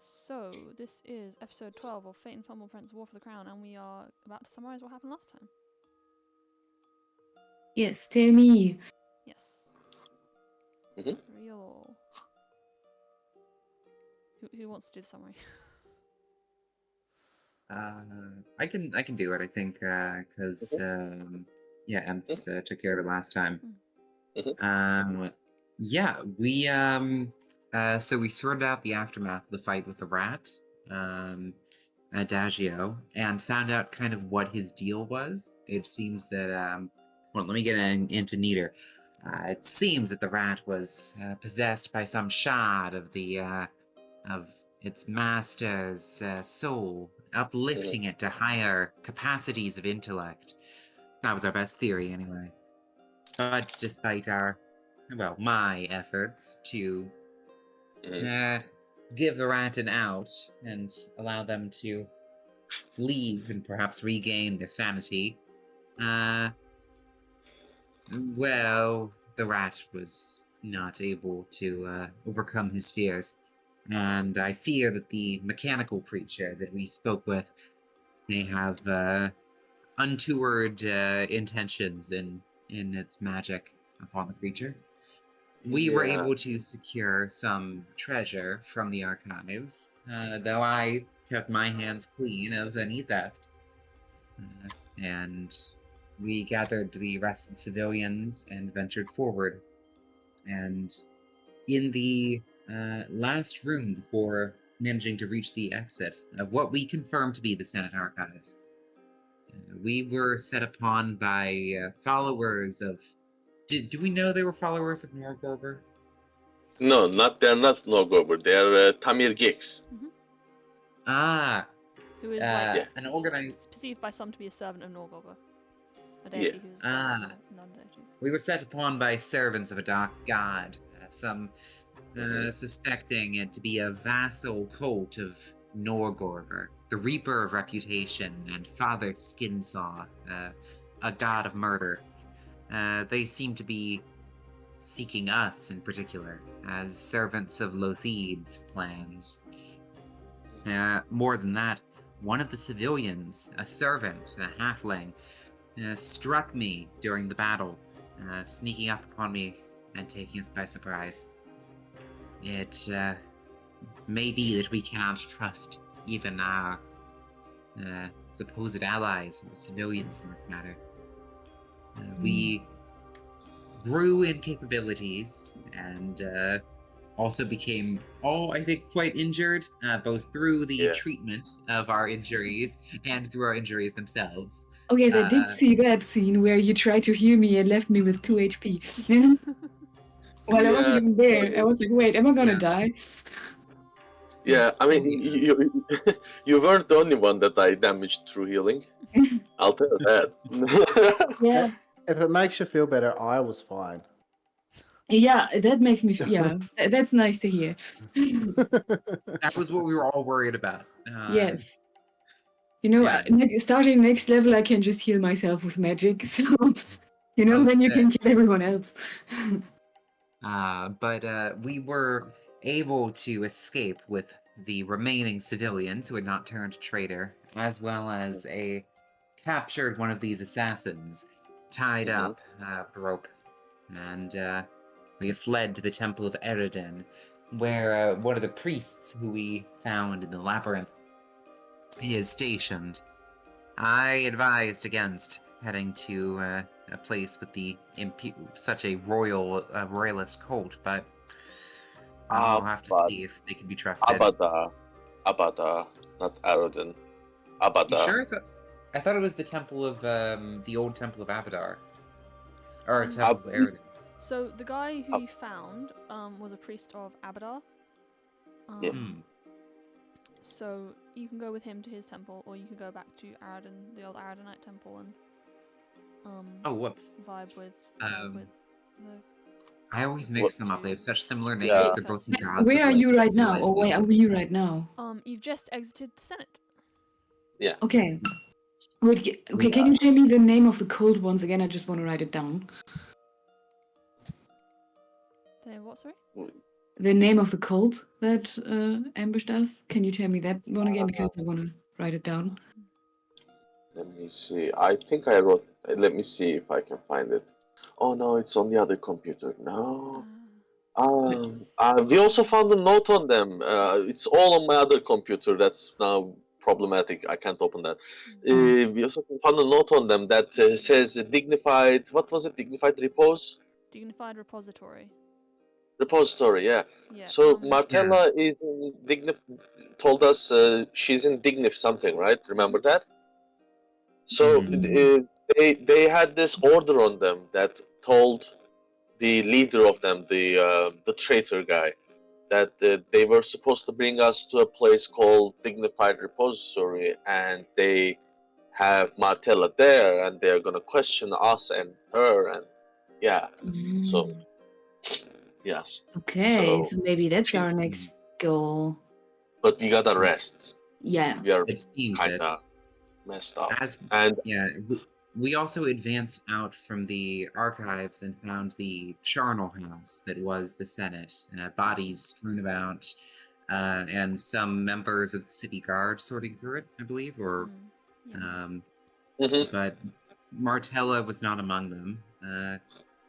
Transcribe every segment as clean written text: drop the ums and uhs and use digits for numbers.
So, this is episode 12 of Feint Fumble War for the Crown, and we are about to summarise what happened last time. Yes, tell me. Yes. Mm-hmm. Real. Who wants to do the summary? I can do it. I think because Emps took care of it last time. So we sorted out the aftermath of the fight with the rat, Adagio, and found out kind of what his deal was. It seems that let me get into neater. It seems that the rat was possessed by some shard of the of its master's soul, uplifting it to higher capacities of intellect. That was our best theory, anyway. But despite my efforts to give the rat an out and allow them to leave and perhaps regain their sanity, the rat was not able to overcome his fears. And I fear that the mechanical creature that we spoke with may have untoward intentions in its magic upon the creature. We were able to secure some treasure from the archives, though I kept my hands clean of any theft. And we gathered the arrested civilians and ventured forward. And in the last room before managing to reach the exit of what we confirmed to be the Senate archives, we were set upon by followers of... Do we know they were followers of Norgorber? No, they're not Norgorber. They're Tamir Gix. Mm-hmm. Ah. Who is an organized... perceived by some to be a servant of Norgorber. A deity who's non-deity. We were set upon by servants of a dark god, some suspecting it to be a vassal cult of Norgorber, the Reaper of Reputation, and Father Skinsaw, a god of murder. They seem to be seeking us in particular, as servants of Lotheed's plans. More than that, one of the civilians, a servant, a halfling, struck me during the battle, sneaking up upon me and taking us by surprise. It may be that we cannot trust even our supposed allies, the civilians in this matter. We grew in capabilities and also became, I think, quite injured, both through the treatment of our injuries and through our injuries themselves. Oh yes, I did see that scene where you tried to heal me and left me with 2 HP. Well, I wasn't even there. I was like, wait, am I gonna die? Yeah, I mean, you weren't the only one that I damaged through healing. I'll tell you that. Yeah. If it makes you feel better, I was fine. Yeah, that makes me... Yeah, that's nice to hear. That was what we were all worried about. Yes. You know, starting next level, I can just heal myself with magic, so... You know, then you can kill everyone else. But we were able to escape with the remaining civilians who had not turned traitor, as well as captured one of these assassins, tied up with rope, and we have fled to the Temple of Eredin, where one of the priests who we found in the labyrinth is stationed. I advised against heading to a place with such a royalist cult, but we'll have to see if they can be trusted. Abada, not Arodin. Abada. You sure? I thought it was the temple of the old temple of Abadar, or temple of Arodin. So the guy who you found was a priest of Abadar. So you can go with him to his temple, or you can go back to Arodin, the old Arodinite temple, and vibe with the... I always mix them up. They have such similar names. They're both gods. Where are you right now? Or where are you right now? You've just exited the Senate. Yeah. Okay. Wait. Okay. Can you tell me the name of the cult once again? I just want to write it down. The what? Sorry. the name of the cult that ambushed us? Can you tell me that one again? Because I want to write it down. Let me see. I think I wrote. Let me see if I can find it. Oh no, it's on the other computer. No. We also found a note on them. It's all on my other computer. That's now problematic. I can't open that. We also found a note on them that says dignified. What was it? Dignified repose. Dignified repository. Repository. Yeah. Yeah. So Martella Yes. is in Dignif. Told us she's in Dignif something, right? Remember that? So they had this order on them that told the leader of them, the traitor guy, that they were supposed to bring us to a place called Dignified Repository, and they have Martella there, and they're gonna question us and her, and yeah. So yes. Okay, So, so maybe that's She- our next goal. but we gotta rest. Yeah. We are It seems kind it. of messed up, As and yeah, we also advanced out from the archives and found the charnel house that was the Senate. Bodies strewn about, and some members of the city guard sorting through it, I believe, or Yeah. mhm. but Martella was not among them,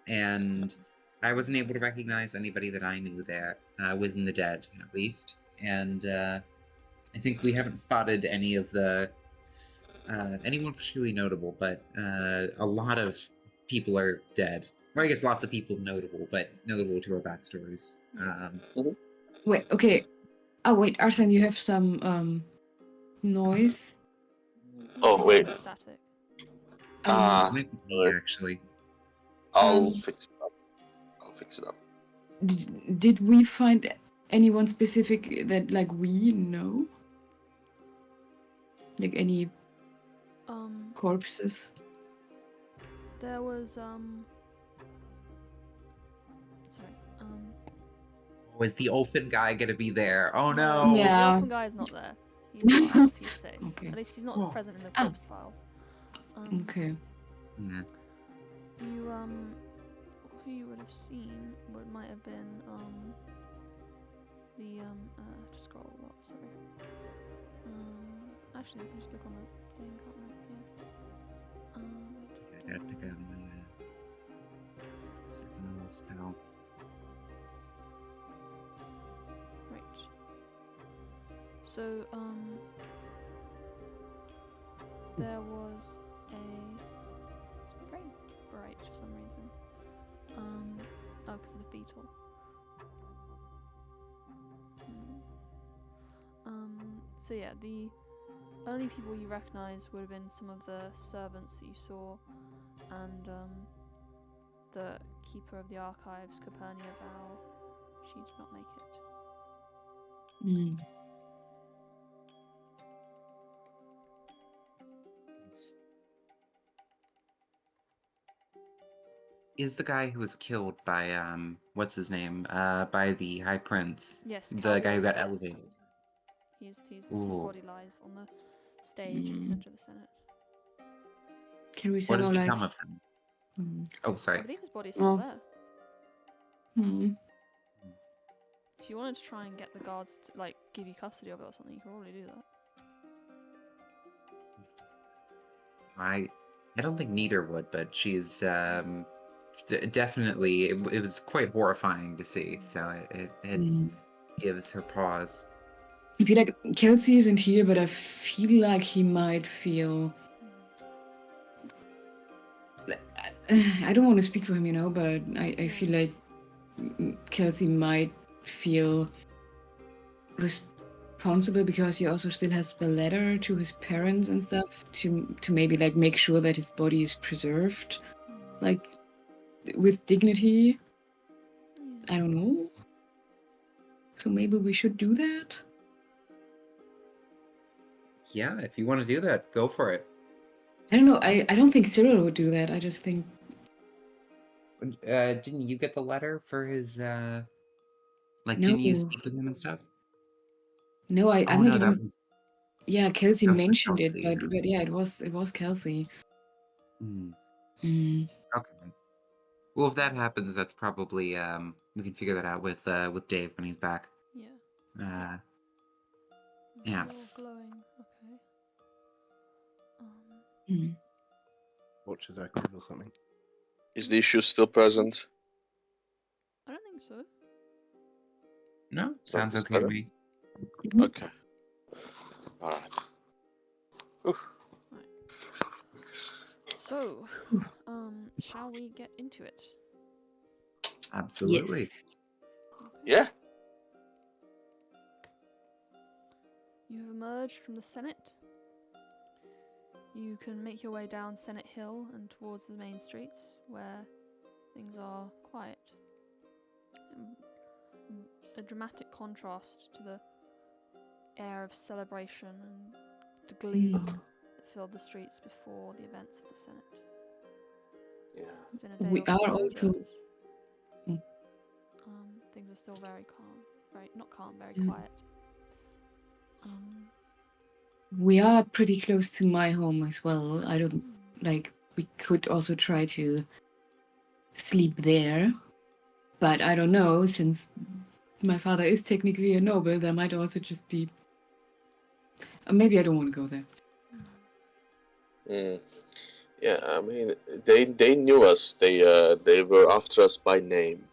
and I wasn't able to recognize anybody that I knew there, within the dead, at least. And I think we haven't spotted any of the anyone particularly notable, but a lot of people are dead. Or I guess lots of people notable, but notable to our backstories. Wait, okay. Oh, wait, Arsene, you have some noise. Oh, It's wait. a bit static. Might be me, actually. I'll Um, fix it up. I'll fix it up. Did we find anyone specific that like we know? Like any corpses? There was sorry. Was the Olfin guy gonna be there? Oh No, no! Yeah. the orphan guy is not there. He's alive. He's safe. Okay. At least he's not Oh. present in the corpse files. Okay. Yeah. You who you would have seen might have been the to scroll a lot. Sorry. Actually, I can just look on the thing. Can't I? I gotta pick out my spell. Right. So there was it's very bright for some reason. Oh, because of the beetle. So yeah, the only people you recognise would have been some of the servants that you saw, and the keeper of the archives, Capernia Val. She did not make it. Is the guy who was killed by what's his name? By the High Prince. Yes, The guy who got Calvin. elevated. His Ooh. body lies on the stage in the center of the Senate. Can we What has somehow become like? of him? Oh, I sorry. believe his body's still there. If you wanted to try and get the guards to like give you custody of it or something, you could probably do that. I don't think Nita would, but she's definitely. It was quite horrifying to see, so it gives her pause. I feel like Kelsey isn't here, but I feel like he might feel. I don't want to speak for him, you know, but I feel like Kelsey might feel responsible because he also still has the letter to his parents and stuff to maybe like make sure that his body is preserved, like with dignity. I don't know. So maybe we should do that. Yeah, if you want to do that, go for it. I don't know. I don't think Cyril would do that. I just think. Didn't you get the letter for his? Like, No. didn't you speak with him and stuff? No, I'm Oh not no, even. that was. Yeah, Kelsey That was mentioned it, Kelsey, but yeah, it was Kelsey. Okay. Well, if that happens, that's probably we can figure that out with Dave when he's back. Yeah. Yeah. You're glowing. Okay. Mm. Watches active or something. Is the issue still present? I don't think so. No, Sounds sounds okay to better. me. Okay. All right. Whew. So, shall we get into it? Absolutely. Yes. Yeah. You have emerged from the Senate. You can make your way down Senate Hill and towards the main streets, where things are quiet. A dramatic contrast to the air of celebration and the glee that filled the streets before the events of the Senate. Yeah. It's been a day We or are so, also. but, things are still very calm. Not calm, very Yeah. quiet. We are pretty close to my home as well. I don't like. We could also try to sleep there, but I don't know. Since my father is technically a noble, there might also just be. Maybe I don't want to go there. Mm. Yeah. I mean, they knew us. They were after us by name,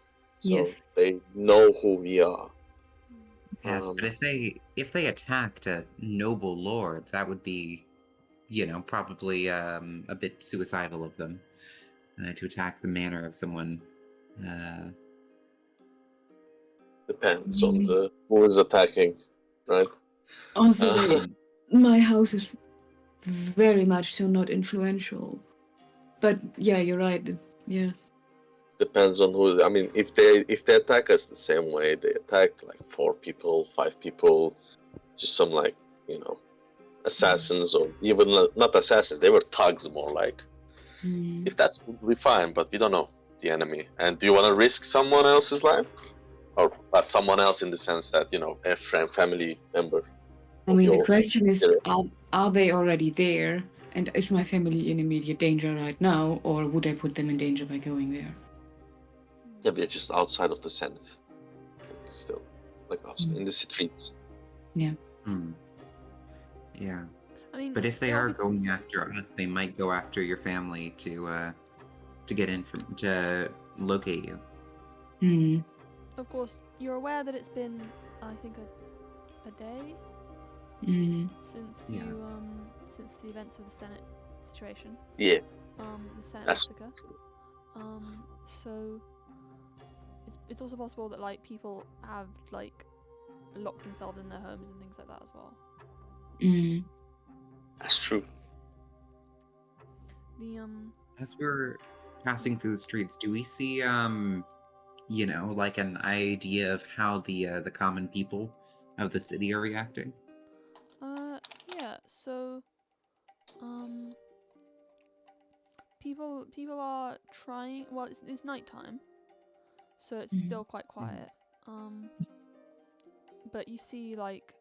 so Yes. they know who we are. Yes, but if they attacked a noble lord, that would be, probably a bit suicidal of them to attack the manor of someone. Depends on the who is attacking, right? Also, Uh, like, my house is very much so not influential. But yeah, you're right. Yeah. depends on who. I mean, if they attack us the same way they attacked like 4 people, 5 people, just some like assassins or even not assassins. They were thugs more like. Mm. If that's would be fine, but we don't know the enemy. And do you want to risk someone else's life, or someone else in the sense that a friend, family member? I Of mean, the yours? question is, Yeah. are they already there? And is my family in immediate danger right now, or would I put them in danger by going there? Yeah, we're just outside of the Senate. I think still, like outside in the streets. Yeah. Yeah. I mean, But if they they're are obviously going after us, they might go after your family to get in to locate you. Mm. Of course, you're aware that it's been, I think, a day Mm. since Yeah. since the events of the Senate situation. Yeah, The Senate that's massacre. So it's also possible that like people have like locked themselves in their homes and things like that as well. Mm. that's true. The As we're passing through the streets, do we see like an idea of how the common people of the city are reacting? yeah. So people are trying. Well, it's nighttime, so it's still quite quiet. But you see like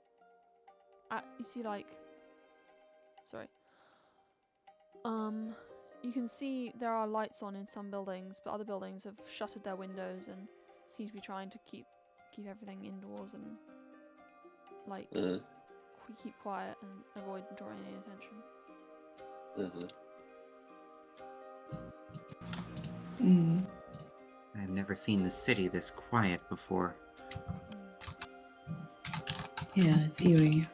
sorry. You can see there are lights on in some buildings, but other buildings have shuttered their windows and seem to be trying to keep everything indoors and like keep quiet and avoid drawing any attention. I've never seen the city this quiet before. Yeah, it's eerie.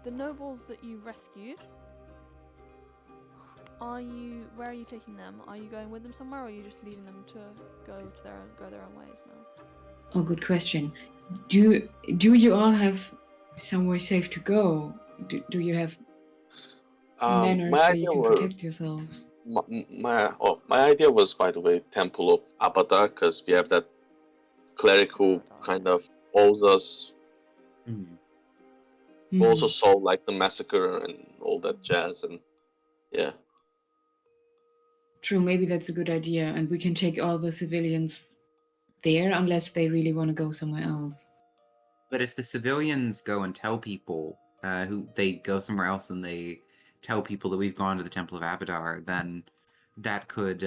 The nobles that you rescued, where are you taking them? Are you going with them somewhere, or are you just leaving them to go their own ways now? Oh, good question. Do you all have somewhere safe to go? Do you have manners My where idea you can was protect yourselves? my idea was, by the way, Temple of Abada, because we have that cleric who kind of owes us. Who also saw like the massacre and all that jazz, and yeah. True, maybe that's a good idea, and we can take all the civilians there unless they really want to go somewhere else. But if the civilians go and tell people who they go somewhere else and they tell people that we've gone to the Temple of Abadar, then that could.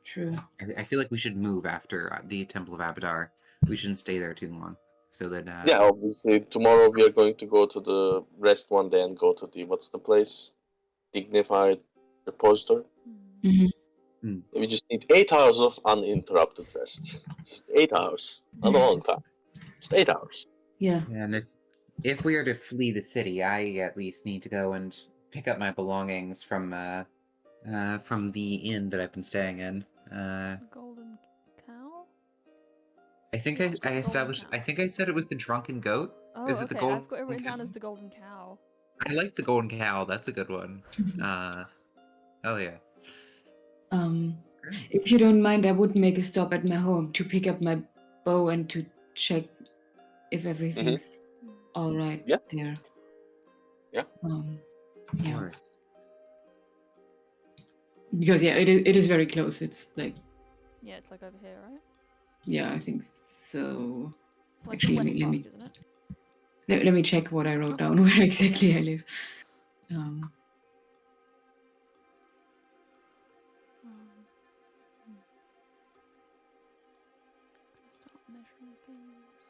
True. I feel like we should move after the Temple of Abadar. We shouldn't stay there too long, so that. Yeah, obviously tomorrow we are going to go to the rest one day and go to the what's the place? Dignified repository. Hmm. We just need 8 hours of uninterrupted rest. Just 8 hours. Not a long time. Just 8 hours. Yeah. And if we are to flee the city, I at least need to go and pick up my belongings from the inn that I've been staying in. The golden cow? I think Yeah, I golden established. cow. I think I said it was the drunken goat. Oh, Is it the okay. golden? I've got it written down cow? as the golden cow. I like the golden cow. That's a good one. Oh yeah. If you don't mind, I would make a stop at my home to pick up my bow and to check if everything's all right Yeah. there. Yeah. Of Yeah. course. Because it is very close. It's like, Yeah, it's like over here, right? yeah, I think so. Like Actually, the let West me- Park, isn't it? Let me check what I wrote Okay. down where exactly I live. Um, Gonna start measuring things.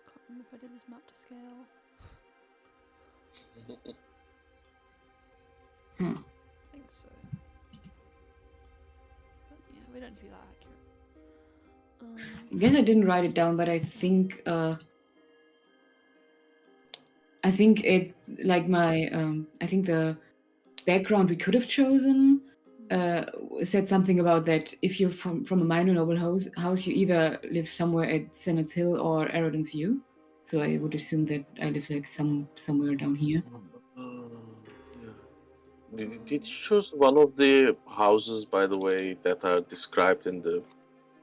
Can't remember if I did this map to scale. Huh. I think so. But yeah, we don't need to be that accurate. I guess I didn't write it down, but I think it like my I think the background we could have chosen said something about that if you're from a minor noble house, you either live somewhere at Senate's Hill or Arodin's View. So I would assume that I live like somewhere down here. Did you choose one of the houses, by the way, that are described in the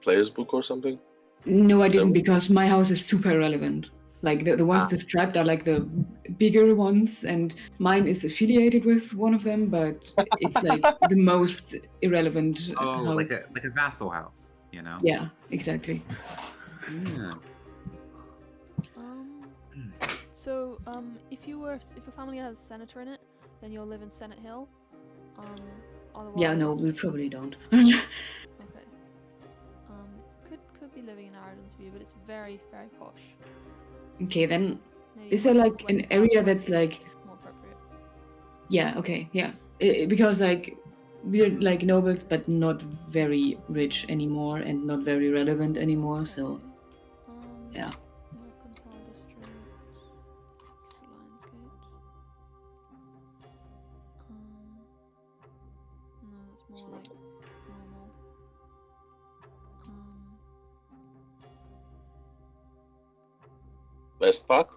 player's book or something? No, I Is that didn't what- because my house is super irrelevant. Like the ones described are like the bigger ones, and mine is affiliated with one of them, but it's like the most irrelevant Oh, house. like a vassal house, you know? Yeah, exactly. Yeah. So if your family has a senator in it, then you'll live in Senate Hill. Otherwise. Yeah, no, we probably don't. Okay. Could be living in Arodin's View, but it's very, very posh. Okay, then Maybe is there like an West Park area might that's be like, more appropriate? yeah, okay, yeah, because like we're like nobles, but not very rich anymore and not very relevant anymore. So Okay. yeah. Mercantile district. Lionsgate. No, that's more like normal. West Park?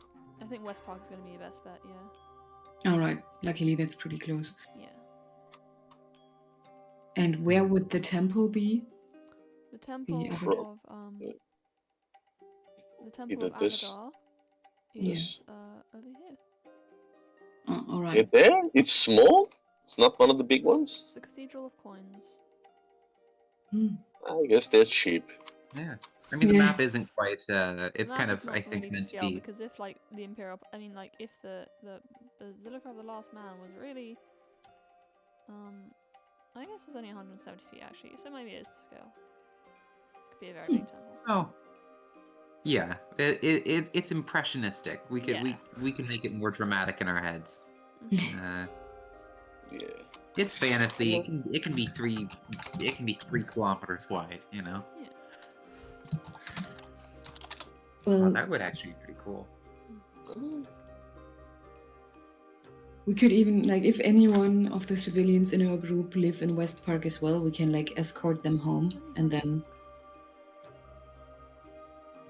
I think West Park is going to be your best bet. Yeah. All right, luckily that's pretty close. Yeah. And where would the temple be? The temple Abadar. of Either this- Abadar is over here. Oh, all right. It there? It's small? It's not one of the big ones? It's the Cathedral of Coins. I guess they're cheap. Yeah. I mean, the Yeah. map isn't quite. It's Map kind is of, not I think, really meant to scale be. because if like the Imperial, I mean, like if the Basilica of the Last Man was really, I guess it's only 170 feet actually, so maybe it is to scale. Could be a very big temple. Oh. Yeah. It's impressionistic. We could Yeah. we can make it more dramatic in our heads. Mhm. Yeah. It's fantasy. It can be 3 kilometers wide. You know. Yeah. Oh, Well, that would actually be pretty cool. we could even like if any one of the civilians in our group live in West Park as well, we can like escort them home, and then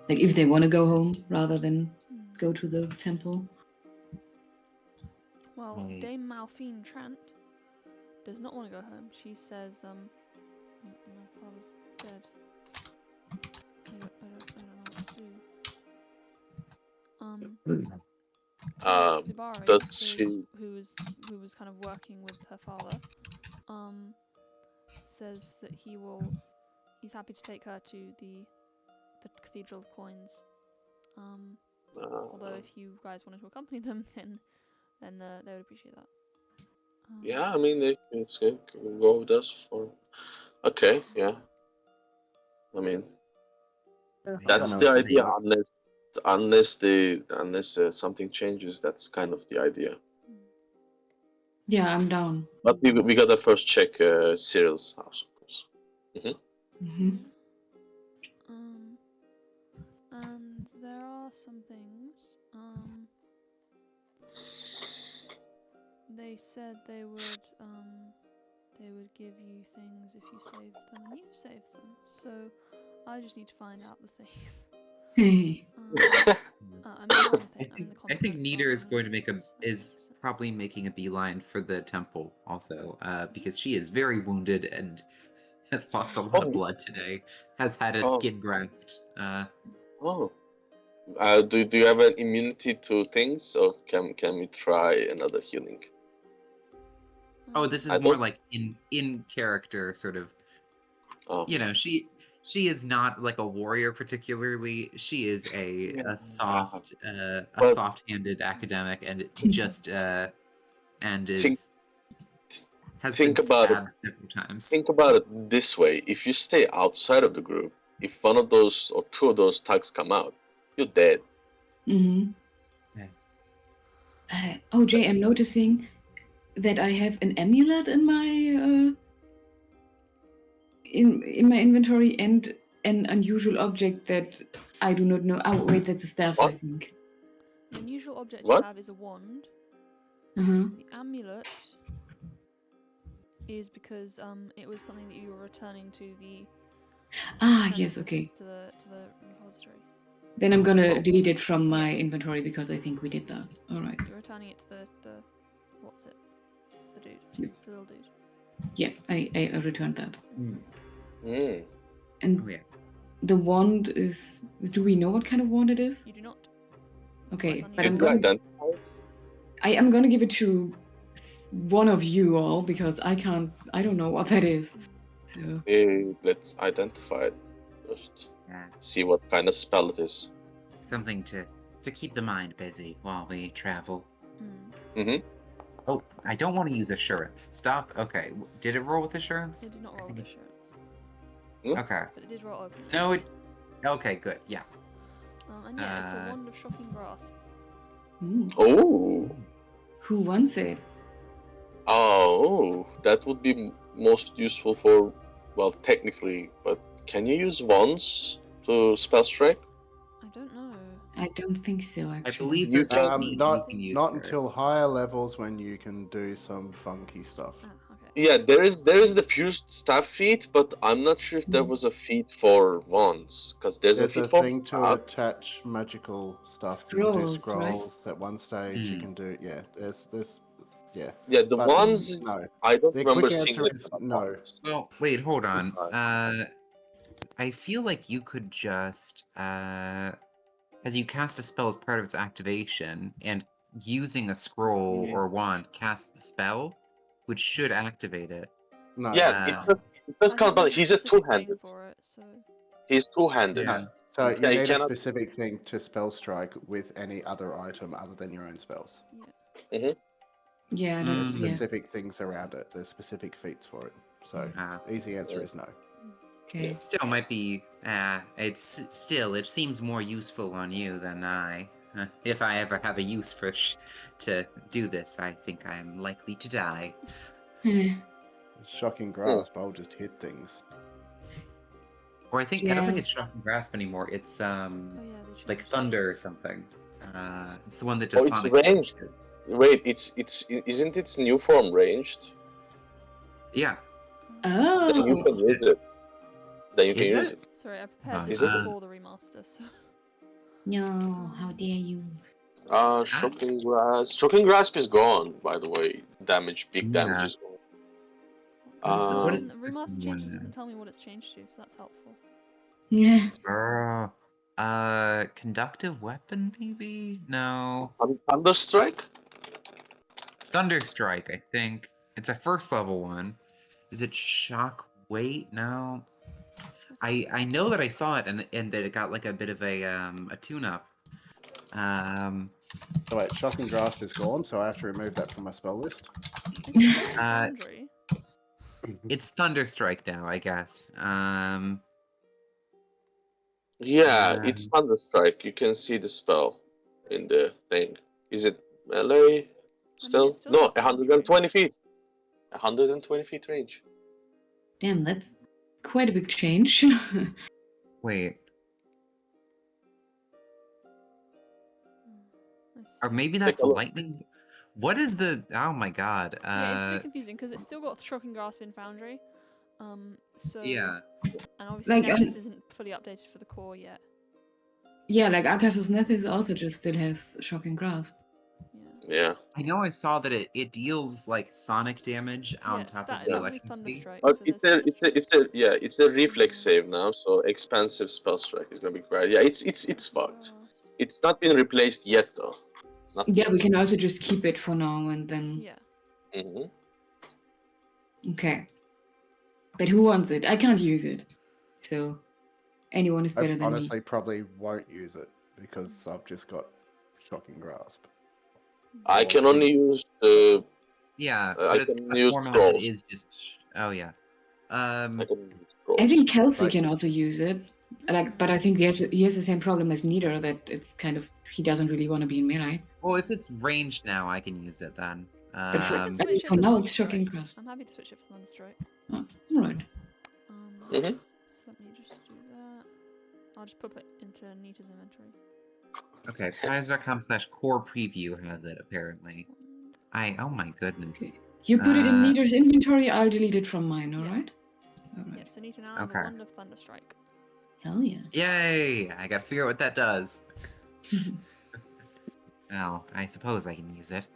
like if they want to go home rather than go to the temple. Well, Right. Dame Malphine Trant does not want to go home. She says, my father's dead. I don't know what to do. Zubari, does she- who was kind of working with her father, says that he's happy to take her to the Cathedral of Coins. Although if you guys wanted to accompany them, then they would appreciate that. Yeah, I mean, it's good. Go with us for. Okay, yeah. I mean, Yeah, I that's don't the know. idea. Unless something changes, that's kind of the idea. Yeah, I'm down. But we gotta first check Cyril's house, of course. Hmm. And there are some things. They said they would give you things if you saved them, and you've saved them. So I just need to find out the things. I'm the wrong thing. I'm in the I think conflict, Nita is so going to make it's- is probably making a beeline for the temple also, because she is very wounded and has lost a lot of blood today. Has had a Oh. skin graft. Oh. Do you have an immunity to things, or can we try another healing? Oh, this is I more don't- like in character sort of. Oh. You know, she is not like a warrior particularly. She is a But- soft-handed academic, and just and is has think been about it. stabbed several times. Think about it this way: if you stay outside of the group, if one of those or two of those thugs come out, you're dead. Hmm. Yeah. Oh, Jay, I'm noticing that I have an amulet in my in my inventory and an unusual object that I do not know. Oh, wait, that's a staff, I What? think. The unusual object What? you have is a wand. Uh-huh. The amulet is because it was something that you were returning to the Yes, okay. to the repository. Then I'm gonna delete it from my inventory because I think we did that. All right. You're returning it to the what's it? The dude. Yep. The little dude. Yeah, I returned that. Mm. And Oh yeah. the wand is. Do we know what kind of wand it is? You do not. Okay, Quite but Did I'm you gonna. identify it? I am gonna give it to one of you all because I can't. I don't know what that is. So. Let's identify it. Just Yes. see what kind of spell it is. Something to keep the mind busy while we travel. Mm-hmm. Oh, I don't want to use assurance. Stop. Okay. Did it roll with assurance? It did not roll with think assurance, Okay. but it did roll open. No, it. Okay, good. Yeah. And yeah, it's a wand of shocking grasp. Oh. Who wants it? Oh, that would be most useful for, well, technically, but can you use wands to spell strike? I don't know. I don't think so. Actually. I believe You there's a can- feat not you can use not for it. until higher levels when you can do some funky stuff. Ah, okay. Yeah, there is the fused staff feat, but I'm not sure if there was a feat for wands, because there's a There's feat a for thing to attach magical stuff. You can do Scrolls, right? scrolls at one stage. You can do there's yeah. Yeah, the But wands. no. I don't The remember quick seeing answer it is on no. wands. Well, wait, hold on. I feel like you could just, as you cast a spell as part of its activation, and using a scroll or wand cast the spell, which should activate it. No. Yeah, Uh, it does I count, think but there's a he's a specific two-handed. thing for it, so He's two-handed. Yeah. So Yeah, you you need a cannot- specific thing to spell strike with any other item other than your own spells. yeah. Yeah, There's that's yeah. specific things around it. There's specific feats for it. So easy answer is no. Okay. It still might be, it seems more useful on you than I. If I ever have a use for to do this, I think I'm likely to die. Shocking grasp. I'll just hit things. Or I don't Yeah. think it's Shocking Grasp anymore. It's Oh yeah, they like changed it. Thunder or something. It's the one that does Oh, it's sonic ranged. damage. Wait, isn't its new form ranged? Yeah. Then you Oh. can use it. Then you can Is use it? it. Sorry, I prepared Is this it? before the remaster, so No, how dare you? Shocking grasp. Shocking grasp is gone, by the way. Big damage Yeah. is gone. What is the remaster first changes one? doesn't tell me what it's changed to, so that's helpful. Yeah. Conductive weapon, maybe? No. Thunderstrike? Thunderstrike, I think. It's a first level one. Is it shock weight? No. I know that I saw it and that it got like a bit of a tune up. So wait, Shocking Grasp is gone, so I have to remove that from my spell list. It's still Foundry. It's Thunderstrike now, I guess. Yeah, it's Thunderstrike. You can see the spell in the thing. Is it melee still? it's still No, not Foundry. 120 feet. 120 feet range. Damn, that's quite a big change. Wait. Nice. Or maybe Take that's a look. lightning. What is the? Oh my god. Yeah, it's really confusing because it's still got Shocking Grasp in Foundry. So Yeah. and obviously Like, Nethys isn't fully updated for the core yet. Yeah, like Archivus Nethys also just still has Shocking Grasp. Yeah. Yeah. I know I saw that it deals like sonic damage on top of the that'll be electricity. Thunderstrike. But So it's a reflex save now, so expansive spell strike is gonna be great. Yeah, it's fucked. It's not been replaced yet though. It's not Yeah, yet. we can also just keep it for now and then. Yeah. Mhm. Okay. But who wants it? I can't use it. So anyone is better I than honestly me. probably won't use it because I've just got Shocking Grasp. I can only use the. Yeah, I but it's can a use format that scrolls. is just. Oh yeah. I can use I scrolls. think Kelsey Right. can also use it. But I think he has the same problem as Nieder, that it's kind of he doesn't really want to be in melee. Well, if it's ranged now, I can use it then. But for, I can I mean, switch it for for now, it's Thunderstrike. Shocking Grasp. I'm happy to switch it for Thunderstrike. Oh, all right. Mhm. So let me just do that. I'll just put it into Nita's inventory. Okay, Prize.com/core preview has it apparently. Oh my goodness. You put it in Nieder's inventory. I'll delete it from mine. All Yeah. right. All right. Yep, so Nita now has a Okay. wand of Thunderstrike. Hell yeah. Yay! I gotta figure out what that does. Well, I suppose I can use it.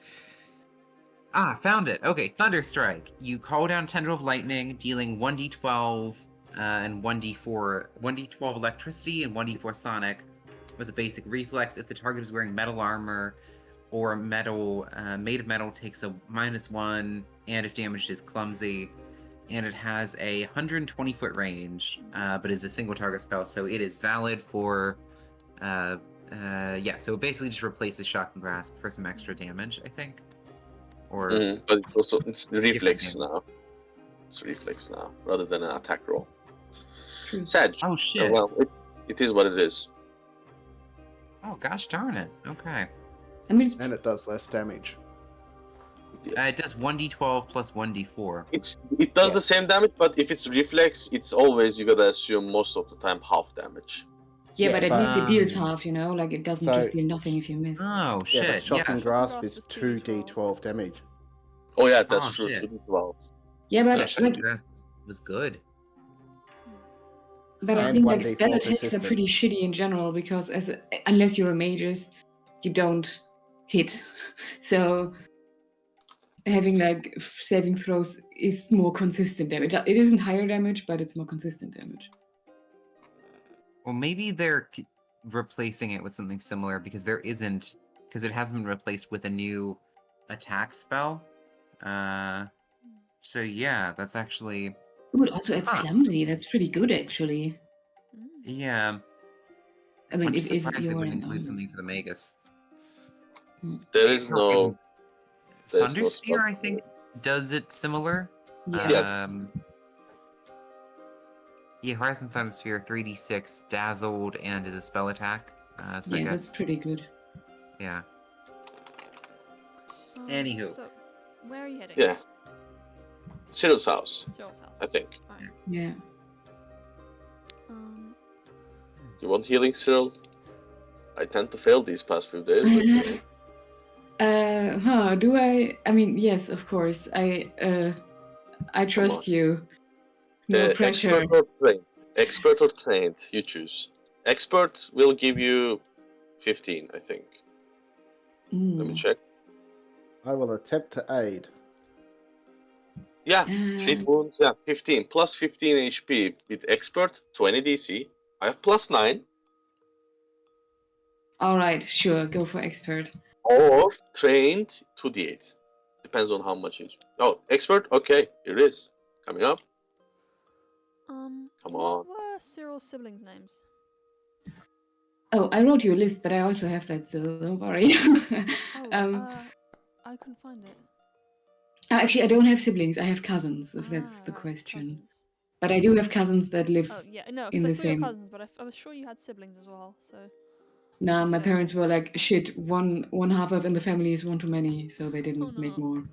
Ah, found it. Okay, Thunderstrike. You call down Tendril of Lightning, dealing 1d12 and 1d12 electricity and 1d4 sonic with a basic reflex. If the target is wearing metal armor or metal made of metal, takes a -1, and if damaged is clumsy. And it has a 120-foot range, but is a single target spell, so it is valid for. Yeah, so it basically just replaces Shocking Grasp for some extra damage, I think. Or But it's reflex damage. now. It's reflex now rather than an attack roll. True. Sag. Oh shit! Well, it is what it is. Oh gosh darn it! Okay, I mean, it's And it does less damage. it does 1d12 plus 1d4. It does Yeah. the same damage, but if it's reflex, it's always you gotta assume most of the time half damage. yeah, but at but- least it deals half. You know, like it doesn't So- just deal nothing if you miss. Oh Yeah, but shit! Shocking Yeah. Grasp Grasp is is 2d12 damage. Oh yeah, that's Oh, true. shit. 2d12. Yeah, Yeah, but Shocking like, Grasp I was good. And think like 1d4 spell attacks are persistent. pretty shitty in general because unless you're a magus, you don't hit. So having like saving throws is more consistent damage. It isn't higher damage, but it's more consistent damage. Well, maybe they're replacing it with something similar because it hasn't been replaced with a new attack spell. So yeah, that's actually Ooh, it also adds clumsy. That's pretty good, actually. yeah. I mean, I'm just if surprised you they were wouldn't an include armor. something for the Magus. There is no. There's Thunder no Spear, spell I think, does it similar. Yeah. Yeah, Horizon Thunder Sphere, 3d6, dazzled, and is a spell attack. So I Yeah, guess, that's pretty good. yeah. Anywho. So, where are you heading? Yeah. Cyril's house, Cyril's house. I think. Alright. Yes. Yeah. You want healing, Cyril? I tend to fail these past few days. But, you know. Do I? I mean, yes, of course. I trust you. No pressure. Expert or trained? Expert or trained? You choose. Expert will give you 15, I think. Let me check. I will attempt to aid. Yeah, treat wounds. Yeah, 15 plus 15 HP with expert, 20 DC. I have plus 9. All right, sure, go for expert. Or trained 2d8. Depends on how much it. Oh, expert. Okay, here it is. Coming up. Come What on. were Cyril's siblings' names? Oh, I wrote you a list, but I also have that still. Don't worry. I couldn't find it. Actually, I don't have siblings. I have cousins, if that's the Right, question. cousins. But I do have cousins that live. Oh yeah, no, in because I the saw your same. cousins, but I was sure you had siblings as well. So Nah, if my you don't, parents then were that's like, fine. shit, one half of in the family is one too many, so they didn't Oh, make no. more.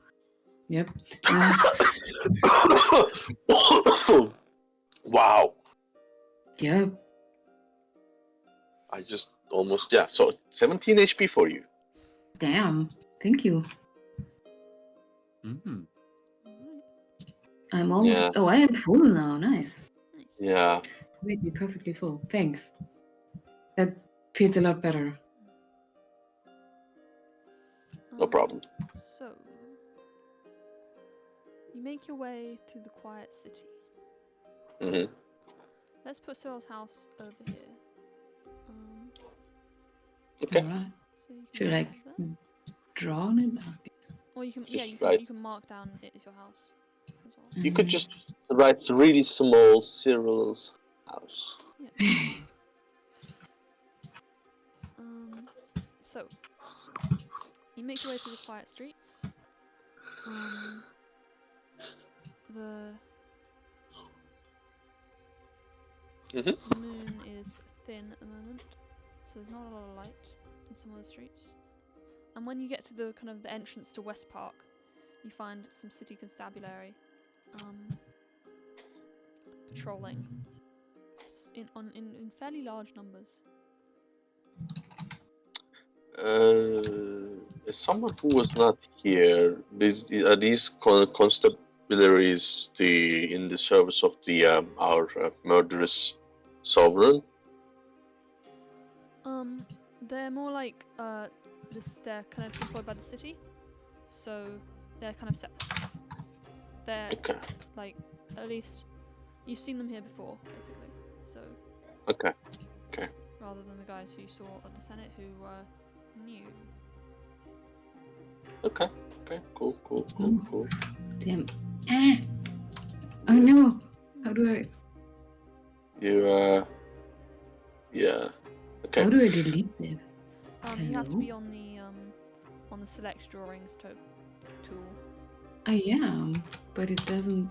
Yep. Wow. Yeah. I just almost, yeah. So 17 HP for you. Damn. Thank you. Mm-hmm. I'm almost. Yeah. Oh, I am full now. Nice. Nice. Yeah. Made me perfectly full. Thanks. That feels a lot better. No problem. So you make your way through the quiet city. Mm-hmm. Let's put Cyril's house over here. Okay. Alright. So you can Should I have that. draw on it? Okay. Or you can, Just you write. can mark down it as your house as well. You could just write really small Cyril's house. So you make your way through the quiet streets. The moon is thin at the moment, so there's not a lot of light in some of the streets. And when you get to the kind of the entrance to West Park, you find some city constabulary patrolling in fairly large numbers. As someone who was not here, are these constabularies in the service of the our murderous sovereign? They're more like they're kind of employed by the city, so they're kind of separate. They're Okay. like, at least you've seen them here before, basically. So Okay. rather than the guys who you saw at the Senate who were new. Okay. Cool. Damn. Ah. Oh no. How do I? You yeah. Okay. How do I delete this? You have to Hello? be on the select drawings tool. I am, but it doesn't.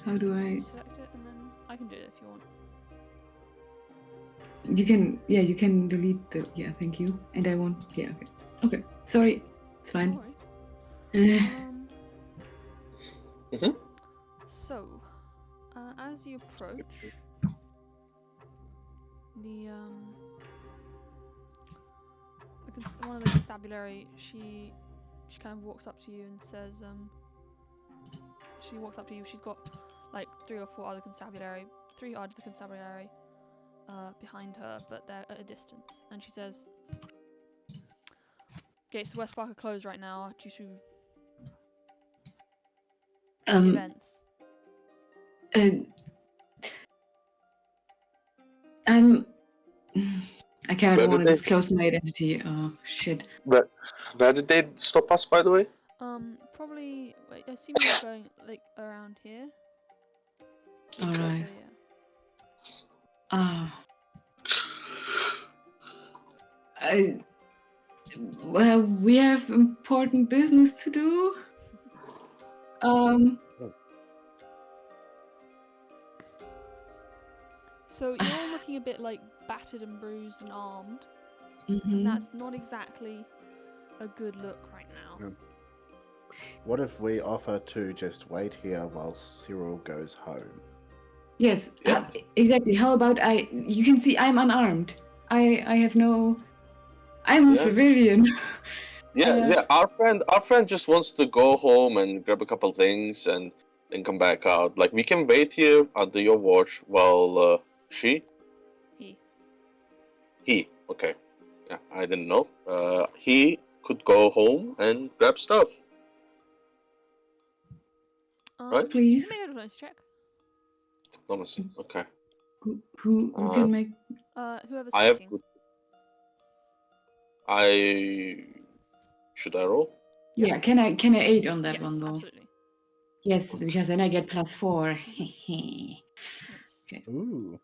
How do I? Select it and then I can do it if you want. You can. Yeah, you can delete the. Yeah, thank you. And I won't. Yeah. Okay. Okay. Sorry. It's fine. No worries. So, as you approach, one of the constabulary, she kind of walks up to you and says, she's got like 3 or 4 other constabulary behind her, but they're at a distance, and she says, gates to West Park are closed right now due to events. I kind of want to disclose my identity. Oh shit. But where did they stop us, by the way? Probably. Wait, I assume you're going like around here. All right. So, yeah. Well, we have important business to do. So you're looking a bit like battered and bruised and armed, and that's not exactly a good look right now. What if we offer to just wait here while Cyril goes home? Yes, Yeah. Exactly. How about you can see I'm unarmed. I have no. I'm a civilian. Yeah. Our friend just wants to go home and grab a couple things and then come back out. Like, we can wait here under your watch while he. Okay. Yeah, I didn't know. He could go home and grab stuff. Right? Please. Can you make a diplomacy check? Diplomacy. Okay. Who can make? Whoever's I have speaking. good. Should I roll? Yeah. Can I aid on that one though? Absolutely. Yes, because then I get +4. Okay. Ooh.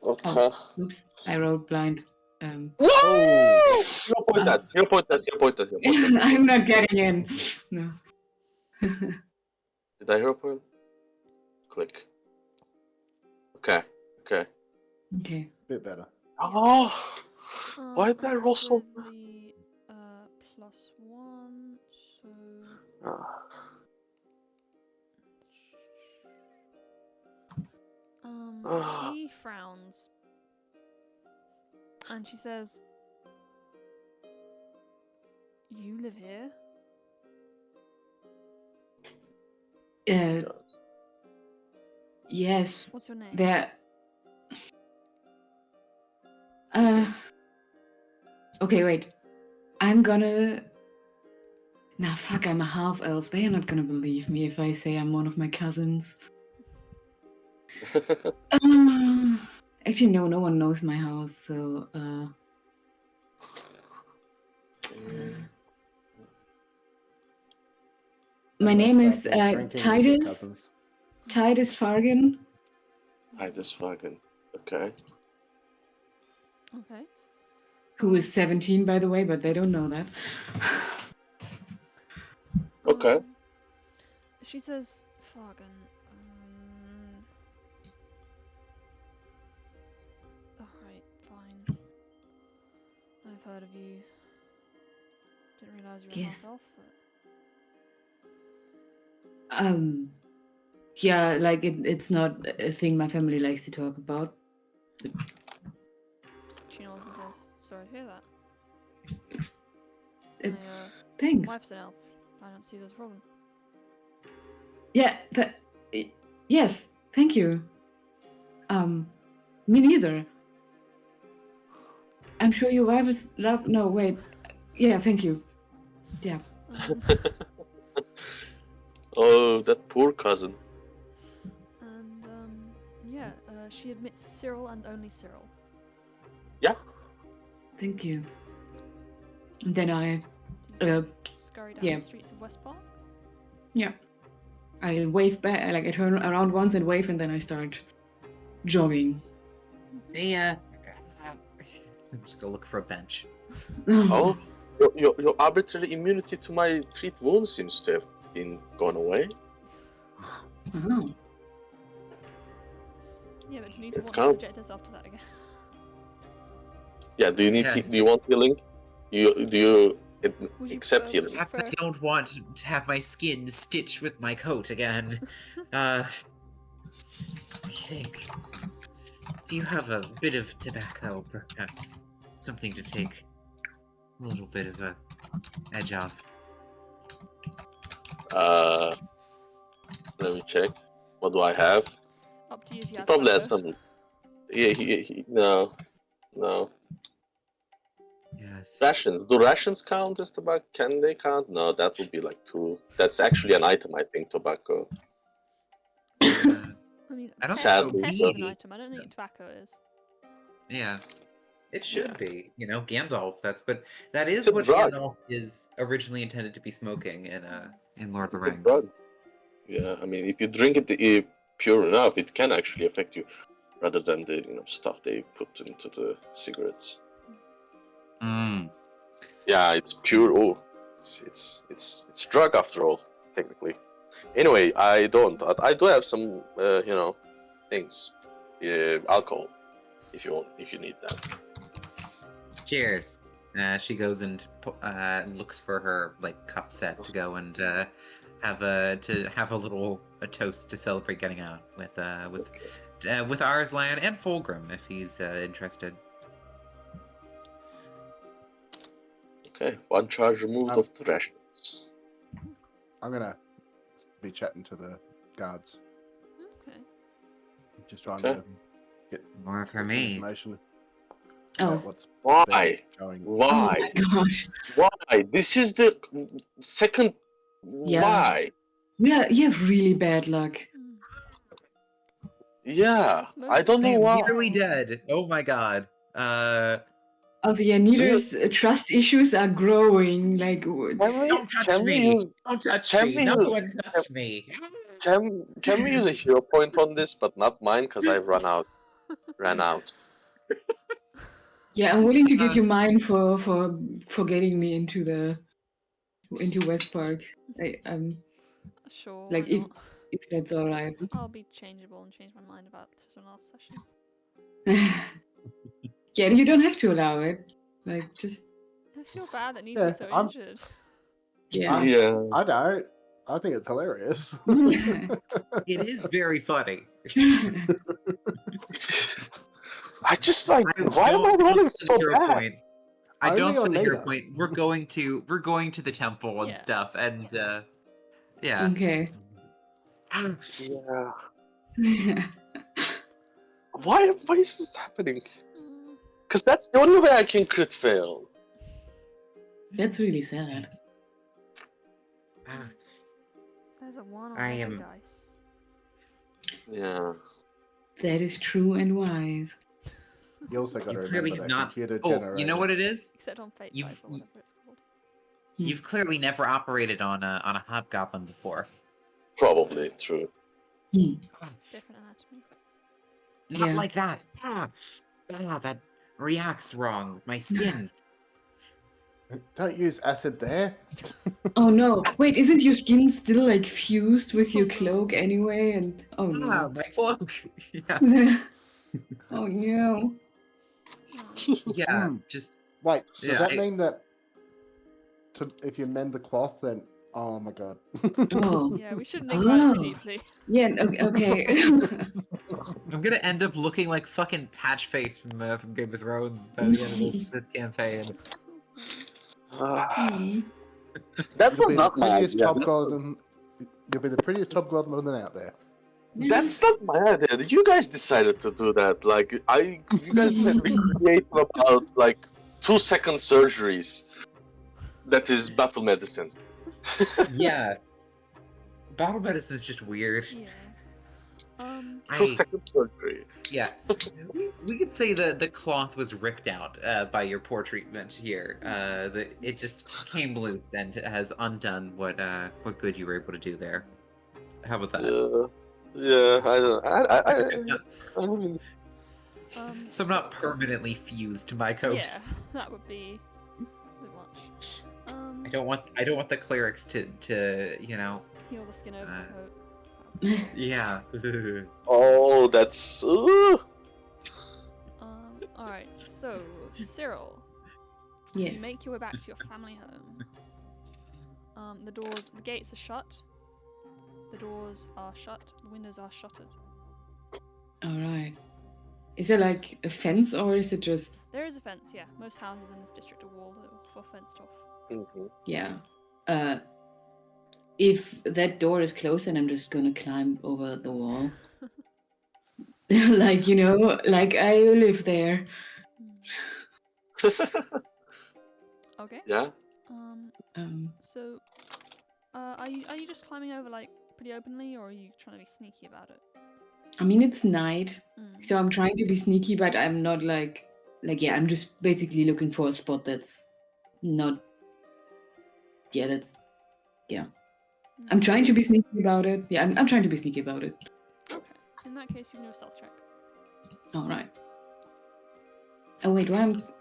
Okay. Oh, oops! I rolled blind. No! Oh. Hero point that. Hero point that. Hero point that. Hero point that. I'm not getting in. No. Did I hero point? Click. Okay. Okay. Okay. Bit better. Oh! Why did I and roll that's so? with the +1, so Ah. she frowns and she says, "You live here?" Yes. What's your name? There. Okay, wait. I'm gonna. Nah, fuck, I'm a half elf. They are not gonna believe me if I say I'm one of my cousins. Actually, no, no one knows my house, so. My Unless name they've is been drinking with your Titus. cousins. Titus Fargan. I just fucking. Okay. Okay. Who is 17, by the way, but they don't know that. Okay. She says, "Fargan, alright, fine. I've heard of you. Didn't realise you were Yes. half elf, but Yeah, like it's not a thing my family likes to talk about. she nods and says, sorry to hear that. Uh, My Thanks. wife's an elf. I don't see there's a problem." Yeah, yes, thank you. Me neither. I'm sure your wife is love. No, wait. Yeah, thank you. Yeah. Oh, that poor cousin. And yeah, she admits Cyril and only Cyril. Yeah. Thank you. And then I, Scurry down yeah. the streets of West Park. yeah, I wave back. Like I turn around once and wave, and then I start jogging. Hey, I'm just gonna look for a bench. Oh, your arbitrary immunity to my treat wounds seems to have been gone away. Oh. Yeah, but you need to It want to can't- subject yourself to that again. Yeah. Do you need? Yes. Do you want healing? Do you Would you accept prefer- healing? Perhaps I don't want to have my skin stitched with my coat again. I think. Do you have a bit of tobacco, perhaps? Something to take a little bit of a edge off. Let me check. What do I have? Up to you if you He have probably has tobacco. some. Yeah. No. Yes. Rations. Do rations count as tobacco? Can they count? No, that would be like 2. That's actually an item, I think. Tobacco. I mean, I don't pest, think pest so. is an item. I don't think tobacco is. Yeah. It should Yeah. be, Gandalf. That is It's a what drug. Gandalf is originally intended to be smoking in Lord of It's the a Rings. drug. Yeah, I mean, if you drink it pure enough, it can actually affect you, rather than the stuff they put into the cigarettes. Mm. Yeah, it's pure. Oh, it's drug after all, technically. Anyway, I don't. I do have some, things, alcohol, if you need that. Cheers. She goes and looks for her cup set to go and have a toast to celebrate getting out with Arslan and Fulgrim if he's interested. Okay, 1 charge removed of the rations. I'm gonna be chatting to the guards. Okay. Just trying Okay. to get More for some me. information Oh. about what's Why? been going. Oh Why? my gosh. Why? This is the second. Yeah. Why? Yeah, you have really bad luck. Mm. Yeah, It's I don't know He's why. nearly dead. Oh my god. Also, yeah, Nida's trust issues are growing. Like, Don't touch Can we me! use? Don't touch Can me! we No use- one touch me! Can we use a hero point on this, but not mine because I ran out. Yeah, I'm willing to give you mine for getting me into West Park. Sure, Like why not? if that's all right. I'll be changeable and change my mind about this one last session. Yeah, you don't have to allow it. Like just I feel bad that Yeah, Nita's so injured. yeah. Yeah. I don't. I think it's hilarious. It is very funny. I just like. I Why am I don't running spend so a hero bad? point. I don't Only on spend a hero Nita. point. We're going to the temple and Yeah. stuff, and yeah. Okay. Yeah. Why is this happening? Mm, Because that's the only way I can crit fail. That's really sad. Ah, there's a 1 on I every am- dice. Yeah. That is true and wise. You also got to You clearly remember have that not. computer Oh, generated. you know what it is? Except on Fate You've- dice or whatever it's called. You've clearly never operated on a hobgoblin before. Probably true. Different anatomy. Not Yeah. like that. That reacts wrong. My skin. Don't use acid there. Oh no! Wait, isn't your skin still like fused with your Oh, no. cloak anyway? And oh no! My cloak. Yeah. Oh no! Yeah. Hmm. Just Wait, does Yeah, that mean that if you mend the cloth, then oh my god. Oh Yeah, we shouldn't think about it too Oh. deeply. yeah. Okay. I'm gonna end up looking like fucking Patchface from Game of Thrones by the end of this campaign. Hmm. That You'll was be the not my prettiest idea. hobgoblin. You'll be the prettiest hobgoblin out there. That's not my idea. You guys decided to do that. Like you guys said we create about like 2-second surgeries. That is battle medicine. Yeah. Battle medicine is just weird. Yeah. 2-second surgery. Yeah. We could say the cloth was ripped out by your poor treatment here. It just came loose and has undone what good you were able to do there. How about that? Yeah, I don't. I mean, So I'm not permanently fused to my coat. Yeah, that would be a bit much. I don't want the clerics to Heal the skin over Uh, the coat. yeah. oh, that's. Alright, so, Cyril, Yes. you make your way back to your family home. The gates are shut. The doors are shut. The windows are shuttered. All right. Is there like a fence or is it just? There is a fence, yeah. Most houses in this district are walled or fenced off. Mhm. Yeah. If that door is closed, then I'm just gonna climb over the wall. Like like I live there. Okay. Yeah. So, are you just climbing over like pretty openly, or are you trying to be sneaky about it? I mean, it's night, Mm. so I'm trying to be sneaky, but I'm not like yeah. I'm just basically looking for a spot that's not. Yeah, that's yeah. I'm trying to be sneaky about it. Yeah, I'm trying to be sneaky about it. Okay. In that case, you can do a stealth check. All right. Oh wait,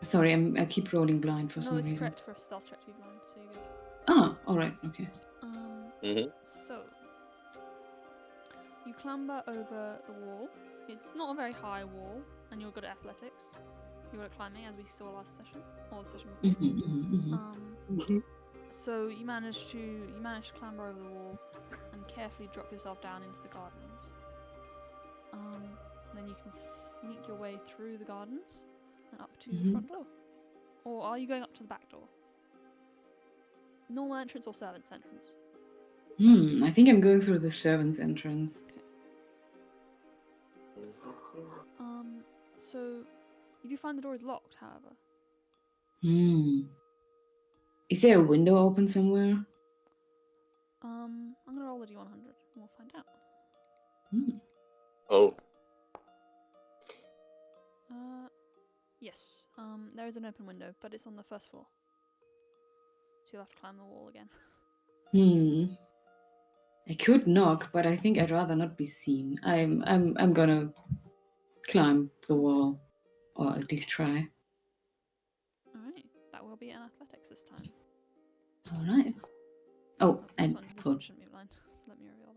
sorry. I keep rolling blind for some No, it's reason. correct for a stealth check to be blind, so you're good. Ah, all right. Okay. Mm-hmm. So you clamber over the wall. It's not a very high wall, and you're good at athletics. You're good at climbing, as we saw last session or the session before. So you manage to clamber over the wall and carefully drop yourself down into the gardens. Then you can sneak your way through the gardens and up to the front door. Or are you going up to the back door? Normal entrance or servant's entrance? I think I'm going through the servant's entrance. So you do find the door is locked, however. Is there a window open somewhere? I'm gonna roll the D100 and we'll find out. Oh. Yes. There is an open window, but it's on the first floor. So you'll have to climb the wall again. I could knock, but I think I'd rather not be seen. I'm gonna climb the wall, or at least try. will be in athletics this time. All right. Oh, This and one shouldn't be blind. So let me reveal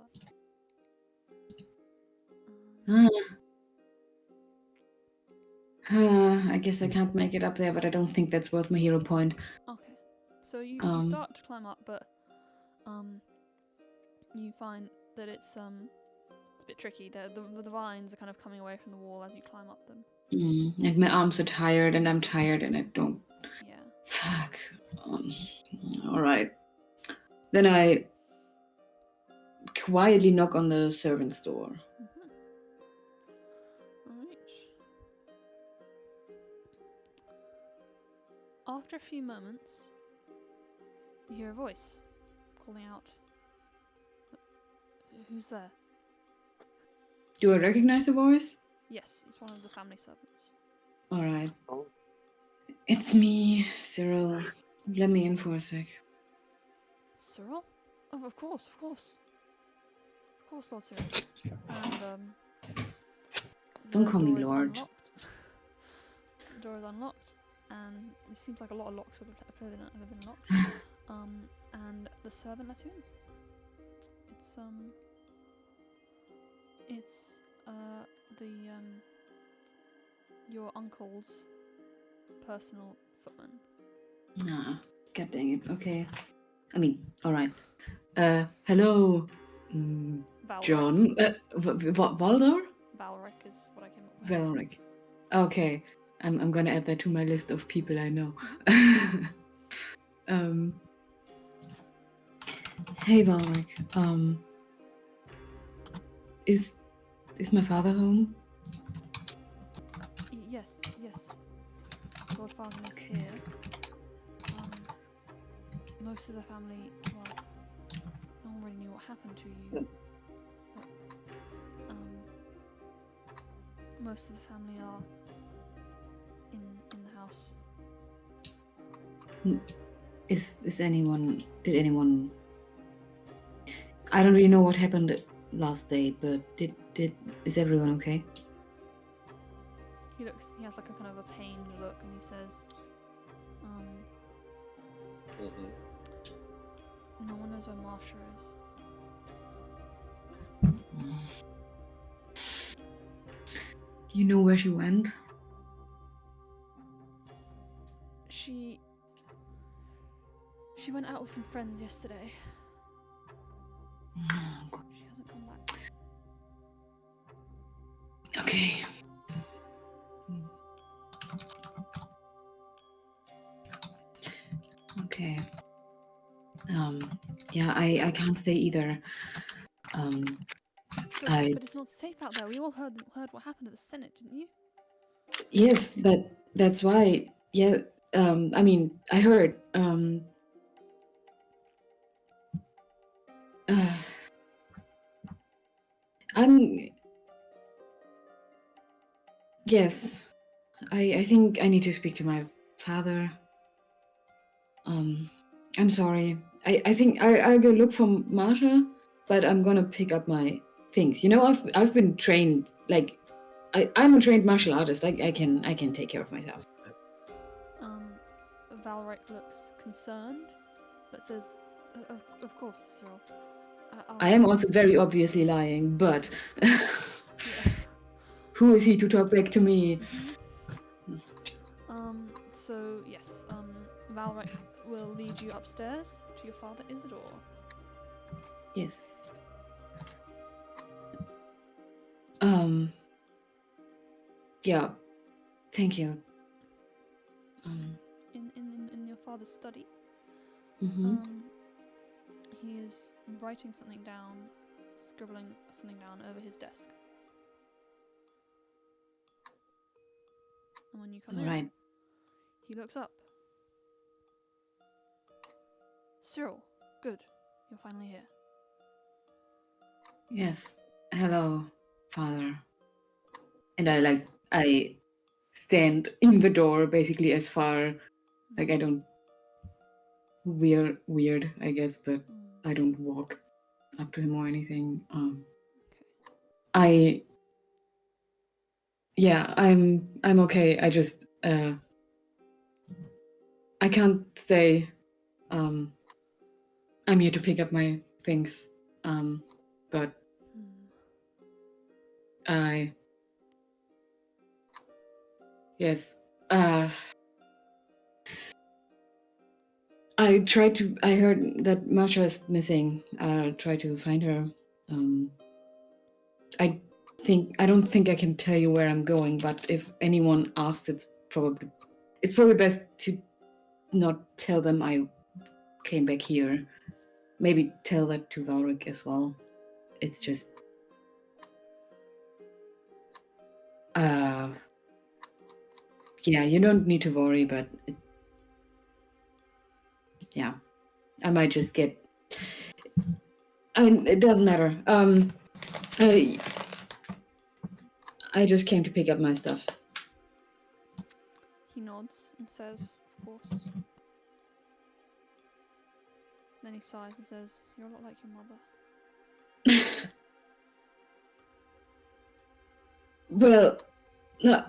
that. I guess I can't make it up there, but I don't think that's worth my hero point. Okay. So you Um, start to climb up, but you find that it's a bit tricky. The vines are kind of coming away from the wall as you climb up them. and my arms are tired, and I'm tired, and I don't. Yeah. Fuck. All right. Then I quietly knock on the servant's door. Alright. After a few moments, you hear a voice calling out, "Who's there?" Do I recognize the voice? Yes, it's one of the family servants. All right. Oh. It's me, Cyril. Let me in for a sec. Cyril? Oh, of course, of course. Of course, Lord Cyril. And, Don't the call me door is Lord. unlocked. The door is unlocked, and it seems like a lot of locks have been unlocked. And the servant lets you in. It's your uncle's personal footman. Nah, god dang it. Okay. I mean, all right. Hello, Valric. John. Valdor? Valric is what I came up with. Valric. Okay. I'm gonna add that to my list of people I know. Hey Valric. Is my father home? Yes. Lord Fargan is here. Most of the family, well, no one really knew what happened to you. But, most of the family are in the house. Did anyone? I don't really know what happened last day, but is everyone okay? He has like a kind of a pained look, and he says, no one knows where Marsha is. You know where she went? She went out with some friends yesterday. She hasn't come back. Okay. Okay. Yeah, I can't stay either. But it's not safe out there. We all heard what happened at the Senate, didn't you? Yes, but that's why. Yeah. I mean, I heard. Yes. I think I need to speak to my father. I'm sorry. I think I'll go look for Marsha, but I'm gonna pick up my things. You know, I've been trained. Like, I'm a trained martial artist. I can take care of myself. Valric looks concerned, but says, "Of course, Cyril." I am also very obviously lying, but who is he to talk back to me? So yes, Valric will lead you upstairs to your father, Isidore. Yes. Yeah. Thank you. In your father's study. He is writing something down, scribbling something down over his desk. And when you come in, he looks up. Cyril, good. You're finally here. Yes. Hello, father. And I stand in the door basically as far, like I don't weird, I guess, but I don't walk up to him or anything. I'm okay. I just I can't say I'm here to pick up my things. But yes. I heard that Masha is missing. I'll try to find her. I don't think I can tell you where I'm going, but if anyone asks, it's probably best to not tell them I came back here. Maybe tell that to Valric as well. It's just yeah, you don't need to worry, but yeah, I might just get. It doesn't matter. I just came to pick up my stuff. He nods and says, "Of course." Then he sighs and says, "You're a lot like your mother." Well, no.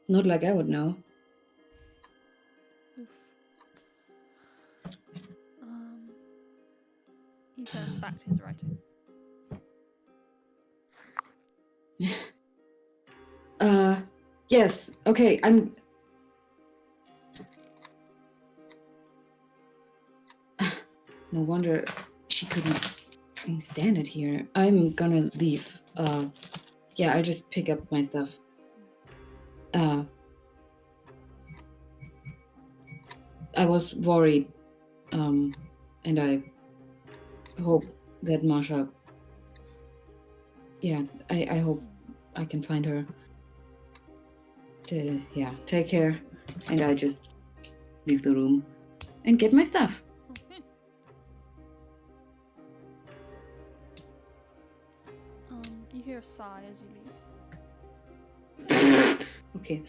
Not like I would know. Oof. He turns back to his writing. Yes. Okay, I'm. No wonder she couldn't fucking stand it here. I'm gonna leave. Yeah, I'll just pick up my stuff. I was worried, and I hope that Masha. Yeah, I hope I can find her. Yeah, take care, and I just leave the room and get my stuff. Okay. You hear a sigh as you leave. Okay.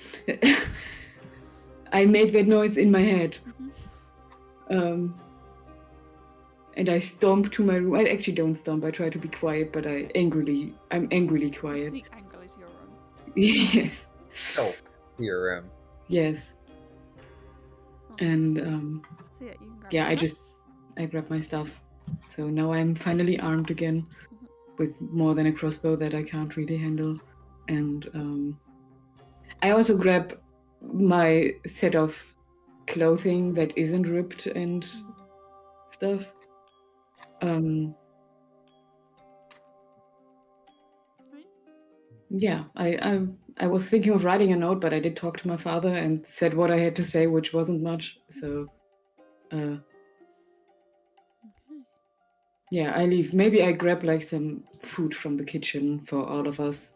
I make that noise in my head. Mm-hmm. And I stomp to my room. I actually don't stomp. I try to be quiet, but I'm angrily quiet. Sneak angrily to your room. Yes. Oh, your room. Yes. Oh. And So yeah, you can grab yeah, your stuff. I grab my stuff. So now I'm finally armed again with more than a crossbow that I can't really handle. And I also grab my set of clothing that isn't ripped and stuff. Yeah, I was thinking of writing a note, but I did talk to my father and said what I had to say, which wasn't much. So, Okay. yeah, I leave. Maybe I grab like some food from the kitchen for all of us,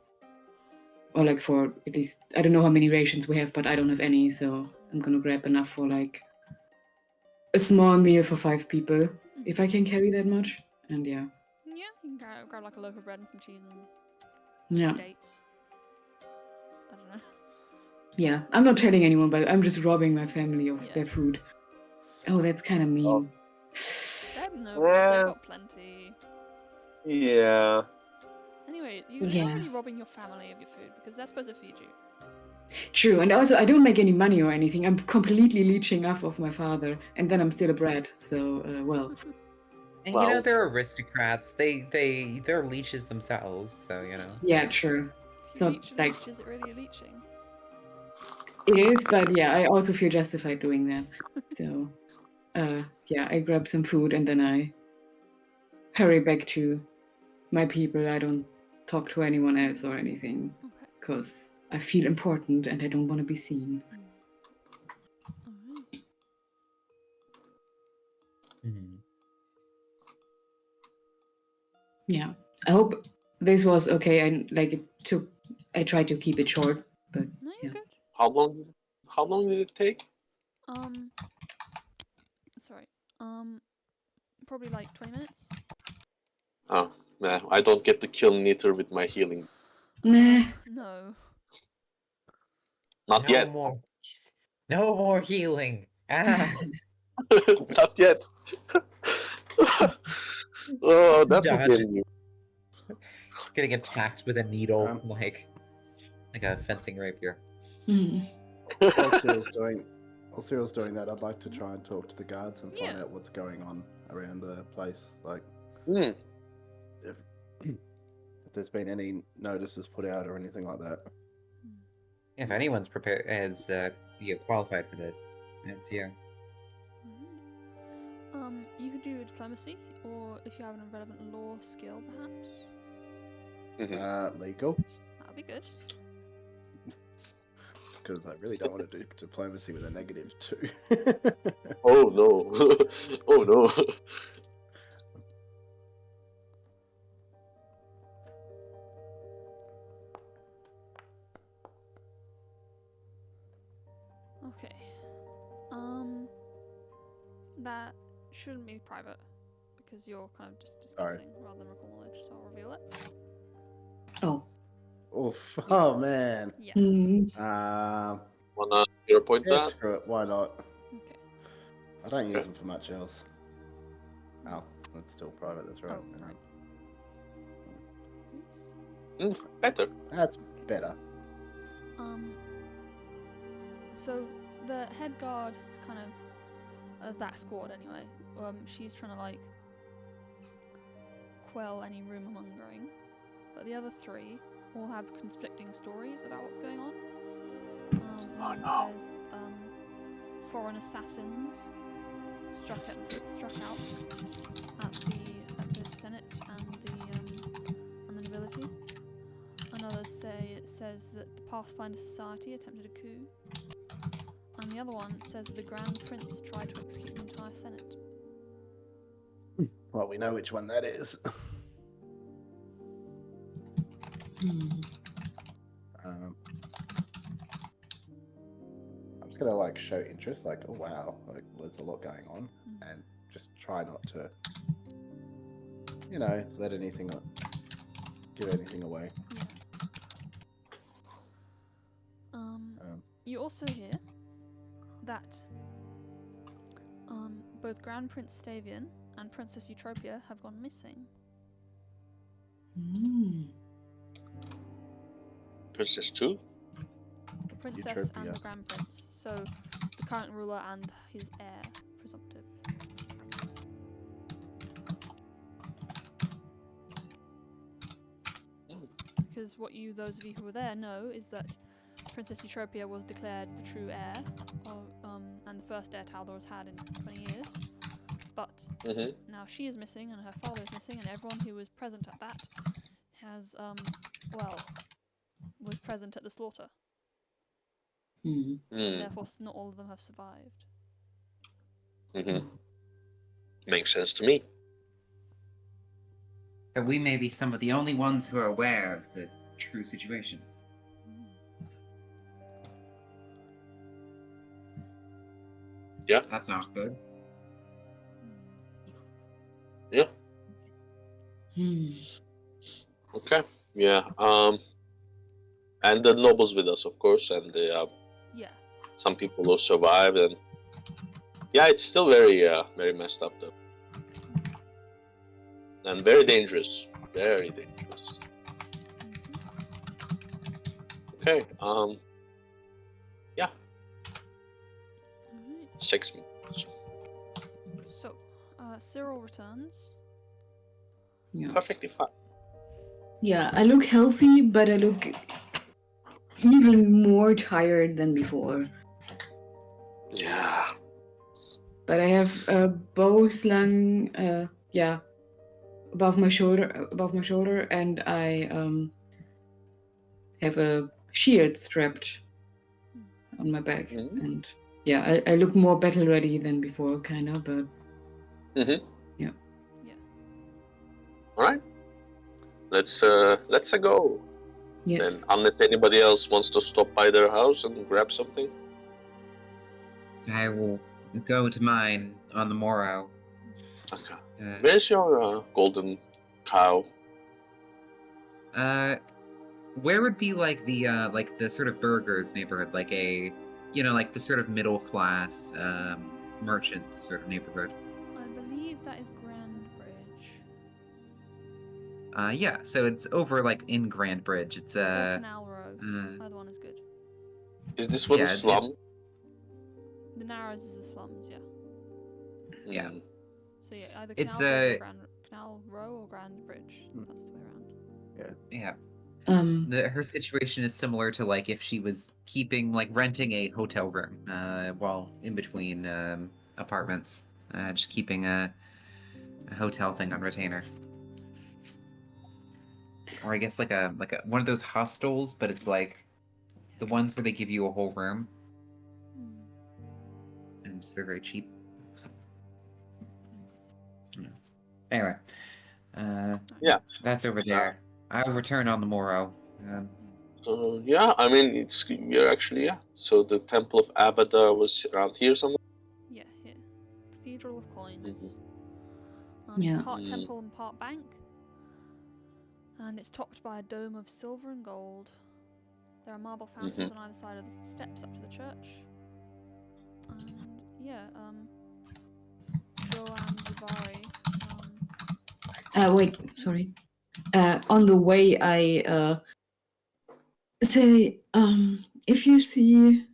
or like for at least I don't know how many rations we have, but I don't have any, so I'm gonna grab enough for like a small meal for 5 people if I can carry that much. And yeah, Yeah, you can grab like a loaf of bread and some cheese and yeah, dates. I don't know. yeah. I'm not telling anyone, but I'm just robbing my family of Yeah. their food. Oh, that's kind of mean. Them nobles, Yeah. they've got plenty. Yeah. Anyway, you're Yeah. not really robbing your family of your food because they're supposed to feed you. True, and also I don't make any money or anything. I'm completely leeching off of my father, and then I'm still a brat. So, well, And Well- you know, they're aristocrats. They're leeches themselves, so you know. yeah, true. If So, you leech a like- leech, is it really a leeching? It is, but yeah, I also feel justified doing that. So, yeah, I grab some food and then I hurry back to my people. I don't talk to anyone else or anything Okay. because I feel important and I don't want to be seen. Alright. Yeah, I hope this was okay. I tried to keep it short, but No, yeah. you're good. How long did it take? Sorry. Probably like 20 minutes. Oh, nah, I don't get to kill Niter with my healing. Nah. No. Not yet. No more healing. Ah. Not yet. Oh, that would Dodge. be getting attacked with a needle, Um, like a fencing rapier. Hmm. while Cyril's doing that, I'd like to try and talk to the guards and find Yeah. out what's going on around the place. Like, Hmm. if there's been any notices put out or anything like that. If anyone's prepared as qualified for this, it's you. Alright. You could do diplomacy, or if you have an relevant law skill, perhaps. Legal, That would be good. because I really don't want to do diplomacy with a -2. Oh no! Oh no! Okay. That shouldn't be private because you're kind of just Sorry. discussing rather than recall knowledge, so I'll reveal it. Oh. Oof. Oh man. Yeah. Wanna your point Yeah, that? screw it. Why not? Okay. I don't use Okay. them for much else. Oh, that's still private. That's right. Oh, right. Better. That's better. So the head guard is kind of that squad anyway. She's trying to like quell any rumor mongering, but the other three all have conflicting stories about what's going on. One says foreign assassins struck out at the Senate and the nobility. Another says that the Pathfinder Society attempted a coup. And the other one says that the Grand Prince tried to execute the entire Senate. Well, we know which one that is. I'm just gonna like show interest, like, oh wow, like there's a lot going on, and just try not to, let anything give anything away. Yeah. You also hear that both Grand Prince Stavian and Princess Eutropia have gone missing. Princess 2? The princess and Eutropia. the Grand Prince. So the current ruler and his heir presumptive. Because what those of you who were there know is that Princess Eutropia was declared the true heir of, and the first heir Taldor has had in 20 years. But now she is missing and her father is missing, and everyone who was present at that has, was present at the slaughter. And therefore not all of them have survived. Makes sense to me. So we may be some of the only ones who are aware of the true situation. Yeah. That's not good. Yeah. Okay. Yeah. And the nobles with us, of course, and some people who survived, and yeah, it's still very, very messed up though, and very dangerous. Very dangerous. Okay. Yeah. 6 minutes. So, Cyril returns. Yeah. Perfectly fine. Yeah, I look healthy, but I look even more tired than before. Yeah. But I have a bow slung, above my shoulder, and I have a shield strapped on my back, and yeah, I look more battle ready than before, kind of, but yeah. All right. Let's go. Yes. Then, unless anybody else wants to stop by their house and grab something. I will go to mine on the morrow. Okay. Where's your golden cow? Where would be like the sort of burgers neighborhood, like a, like the sort of middle class merchants sort of neighborhood? I believe that is Grand Bridge. Yeah, so it's over like in Grand Bridge. It's Or Canal Row. Either one is good. Is this one Yeah, a slum? The Narrows is the slums, yeah. Yeah. Mm. So yeah, either It's Canal Row or Grand Bridge. That's the way around. yeah. Um, Her situation is similar to like if she was renting a hotel room while in between apartments, just keeping a hotel thing on retainer, or I guess like a one of those hostels, but it's like the ones where they give you a whole room and they're very cheap. Anyway, Yeah. that's over there. I'll return on the morrow. So yeah, I mean we're actually So the Temple of Abada was around here somewhere. Yeah, here. Cathedral of Coins. Yeah. It's part temple and part bank. And it's topped by a dome of silver and gold. There are marble fountains on either side of the steps up to the church. And yeah, Joanne Zubari. wait, sorry. On the way, I say, if you see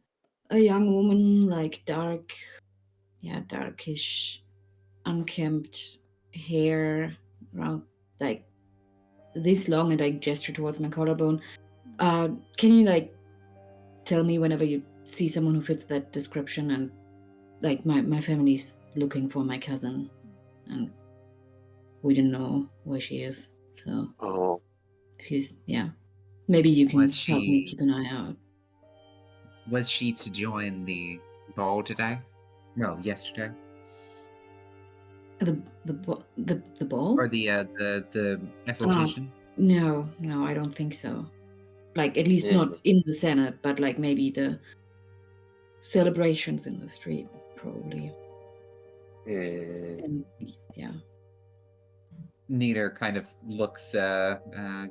a young woman like darkish, unkempt hair around like this long, and I gesture towards my collarbone. Can you like tell me whenever you see someone who fits that description? And like my family's looking for my cousin, and we don't know where she is. So if you, maybe you can help me keep an eye out. Was she to join the ball today? No, yesterday. The ball? Or the exaltation? No, I don't think so. Like, at least not in the Senate, but like maybe the celebrations in the street, probably. And yeah. Nita kind of looks,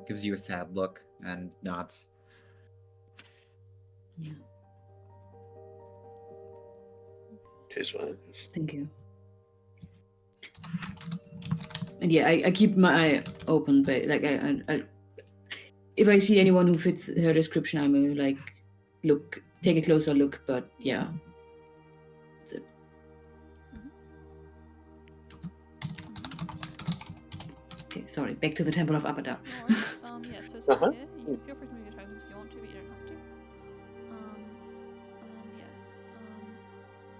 gives you a sad look and nods. Yeah. Thank you. And yeah, I keep my eye open, but like I if I see anyone who fits her description, I will like take a closer look. But yeah, that's it. Okay, sorry. Back to the Temple of Abada. No worries. So it's over here. You can feel free to move your tokens if you want to, but you don't have to.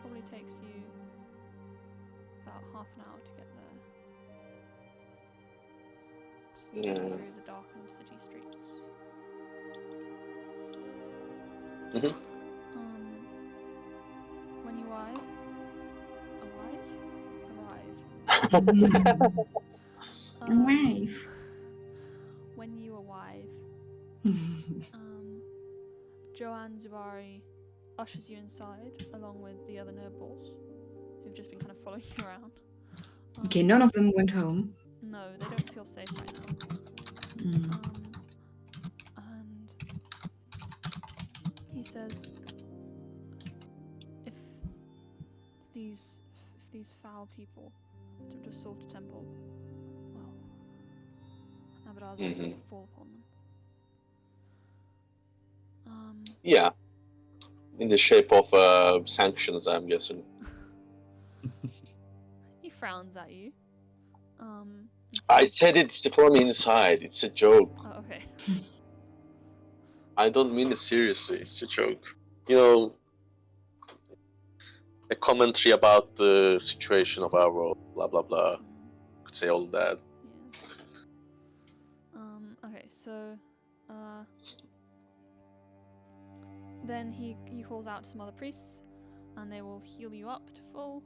Probably takes you about half an hour to get there. Sneaking through the darkened city streets. When you arrive. When you arrive, Joanne Zubari ushers you inside along with the other nobles who've just been kind of following you around. Okay, none of them went home. No, they don't feel safe right now. And he says, if these foul people attempt to assault a temple, well, Abadaz will fall upon them. Yeah. In the shape of sanctions, I'm guessing. He frowns at you. I said it's from inside. It's a joke. Oh, okay. I don't mean it seriously. It's a joke. You know, a commentary about the situation of our world. Blah blah blah. Could say all that. Yeah. Okay. So, then he calls out to some other priests, and they will heal you up to full.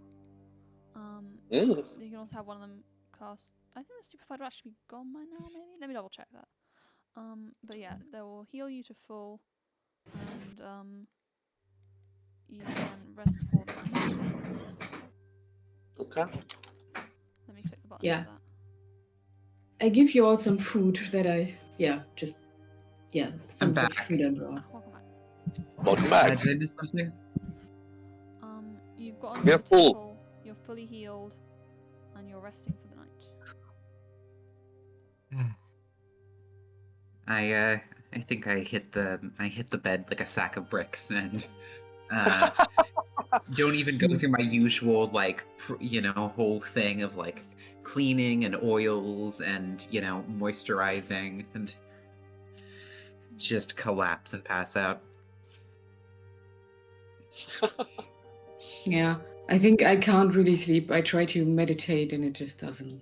You can also have one of them cast. I think the stupefied will actually be gone by now. Maybe let me double check that. But yeah, they will heal you to full, and you can rest for the night. Okay. Let me click the button Yeah. for that. I give you all some food that some I'm back. food I brought. Welcome back. Welcome back. Did I miss something? You've gotten You're to the full. temple, you're fully healed, and you're resting for the night. I think I hit the bed like a sack of bricks and don't even go through my usual like whole thing of like cleaning and oils and moisturizing and just collapse and pass out. Yeah, I think I can't really sleep. I try to meditate and it just doesn't.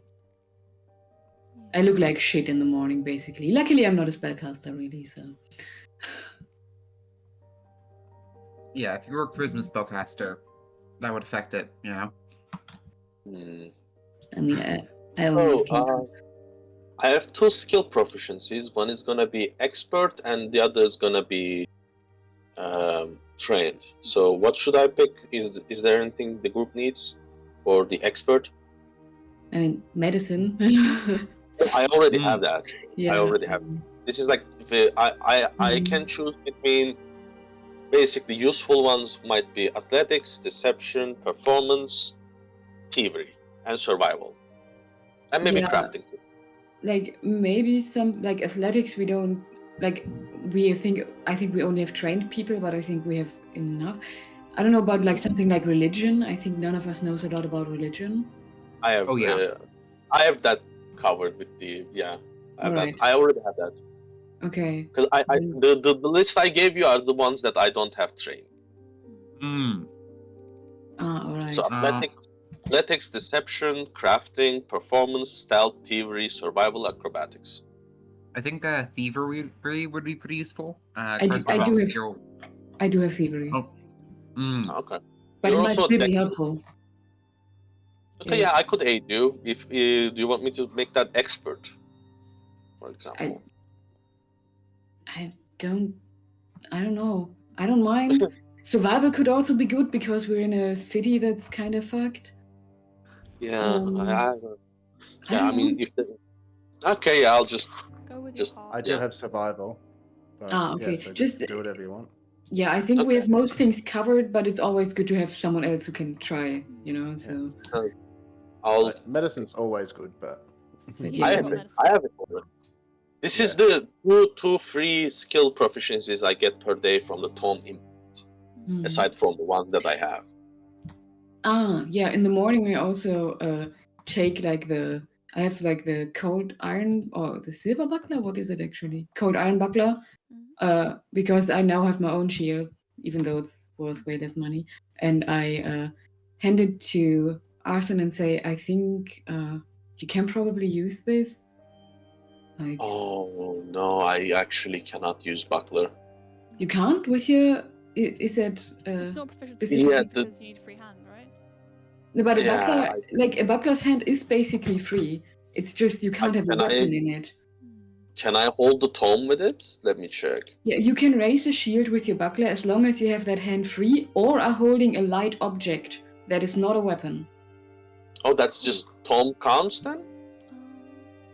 I look like shit in the morning, basically. Luckily, I'm not a spellcaster, really, so. Yeah, if you were a charisma spellcaster, that would affect it, Hmm. I mean, I only have I have 2 skill proficiencies. One is gonna be expert, and the other is gonna be trained. So, what should I pick? Is there anything the group needs for the expert? I mean, medicine. I already have that. Yeah. I already have. This is like I can choose between. Basically, useful ones might be athletics, deception, performance, thievery, and survival, and maybe crafting too. Like maybe some like athletics. We don't like. I think we only have trained people, but I think we have enough. I don't know about like something like religion. I think none of us knows a lot about religion. I have. I have that covered with the Right. I already have that. Okay. Because the list I gave you are the ones that I don't have trained. All right. So athletics, deception, crafting, performance, stealth, thievery, survival, acrobatics. I think thievery would be pretty useful. I do have thievery. Oh. Okay. But You're it might also still be helpful. Okay, yeah, I could aid you. If do you want me to make that expert, for example? I don't know. I don't mind. Survival could also be good because we're in a city that's kind of fucked. Yeah, I mean, okay, yeah, I'll just go with your heart. I do have survival. But, okay. so just do whatever you want. Yeah, I think we have most things covered, but it's always good to have someone else who can try. So. Medicine's always good, but. I have it already. This is the two free skill proficiencies I get per day from the tome input, aside from the ones that I have. Yeah. In the morning, I also take I have like the cold iron or the silver buckler. What is it actually? Cold iron buckler. Because I now have my own shield, even though it's worth way less money, and I hand it to Arson and say, I think you can probably use this. Like, oh no, I actually cannot use buckler. You can't with your. Is it? It's not proficiency because you need free hand, right? No, but a buckler's hand is basically free. It's just you can't have a weapon in it. Can I hold the tome with it? Let me check. Yeah, you can raise a shield with your buckler as long as you have that hand free or are holding a light object that is not a weapon. Oh, that's just tome counts then?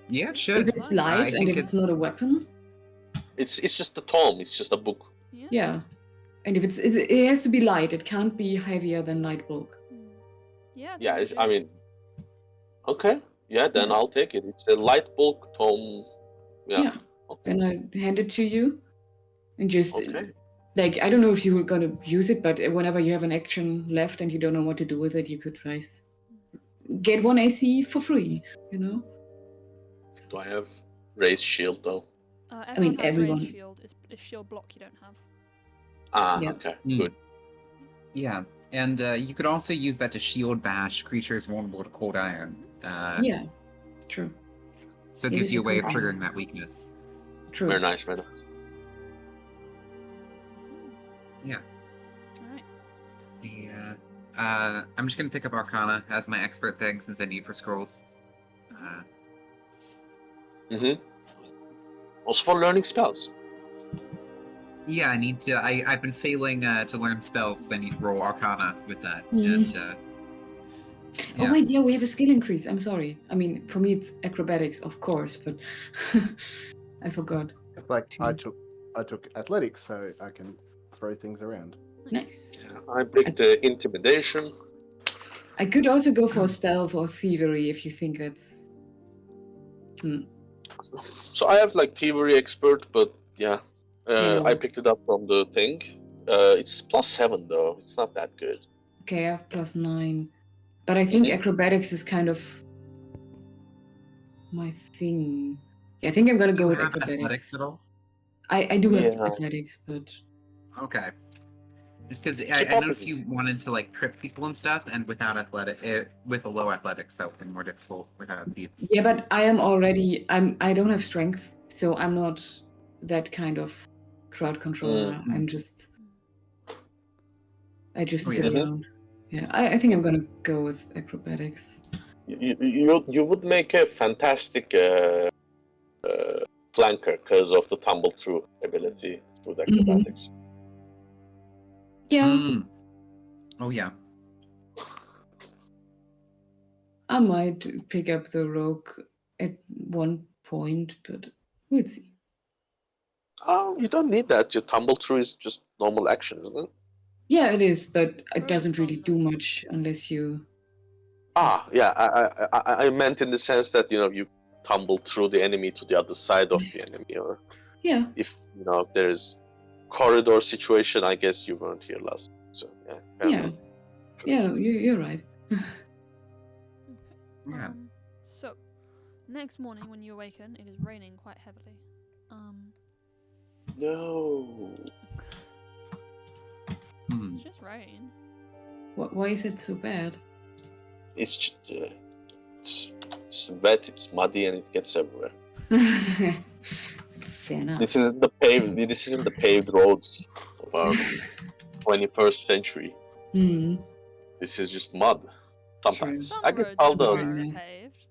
Yeah, it should. If it's light and if it's not a weapon? It's just a tome. It's just a book. Yeah. And if it has to be light. It can't be heavier than light bulk. Yeah, I mean... Okay. Yeah, then I'll take it. It's a light bulk tome. Yeah. Okay. Then I hand it to you. And just... Like, I don't know if you were gonna use it, but whenever you have an action left and you don't know what to do with it, you could get 1 AC for free, Do I have raised shield though? I mean, everyone. Raised shield. It's shield block you don't have. Okay, good. Yeah, and you could also use that to shield bash creatures vulnerable to cold iron. Yeah, true. So it gives you a way of triggering that weakness. True. Very nice, very nice. Yeah. Alright. Yeah. I'm just gonna pick up Arcana as my expert thing since I need it for scrolls. Also for learning spells. Yeah, I need to. I've been failing to learn spells because I need to roll Arcana with that. And Oh wait, yeah, we have a skill increase. I'm sorry. I mean, for me it's acrobatics, of course, but I forgot. Like I took athletics, so I can throw things around. Nice. Yeah, I picked intimidation. I could also go for stealth or thievery if you think that's. So I have like thievery expert, but yeah, Yeah. I picked it up from the thing. It's +7 though. It's not that good. Okay, I have +9. But I think Mhm. acrobatics is kind of my thing. Yeah, I think I'm gonna Do go you with have acrobatics. athletics at all? I do have Yeah. athletics, but Okay. Just because Keep I up noticed with you wanted to like trip people and stuff, and without with a low athletics, that would be more difficult without feats. yeah, but I am already I don't have strength, so I'm not that kind of crowd controller. I'm just I just Oh, sit yeah. around. Yeah, I think I'm gonna go with acrobatics. You would make a fantastic flanker because of the tumble through ability through the acrobatics. Yeah, Mm. Oh yeah. I might pick up the rogue at one point, but we'll see. Oh, you don't need that. Your tumble through is just normal action, isn't it? Yeah, it is, but it Rogue is doesn't really fun, do though. much unless you. Ah, yeah. I meant in the sense that you tumble through the enemy to the other side of the enemy, or Yeah, if there's corridor situation. I guess you weren't here last, so yeah, fair yeah, enough. yeah. No, you're right. Yeah. So, next morning when you awaken, it is raining quite heavily. No. Hmm. It's just rain. Why is it so bad? It's just, it's wet, it's muddy, and it gets everywhere. Fair enough. This isn't the paved roads of our 21st century. Hmm. This is just mud. Sometimes Some I guess roads all in the Fire are Nice. paved.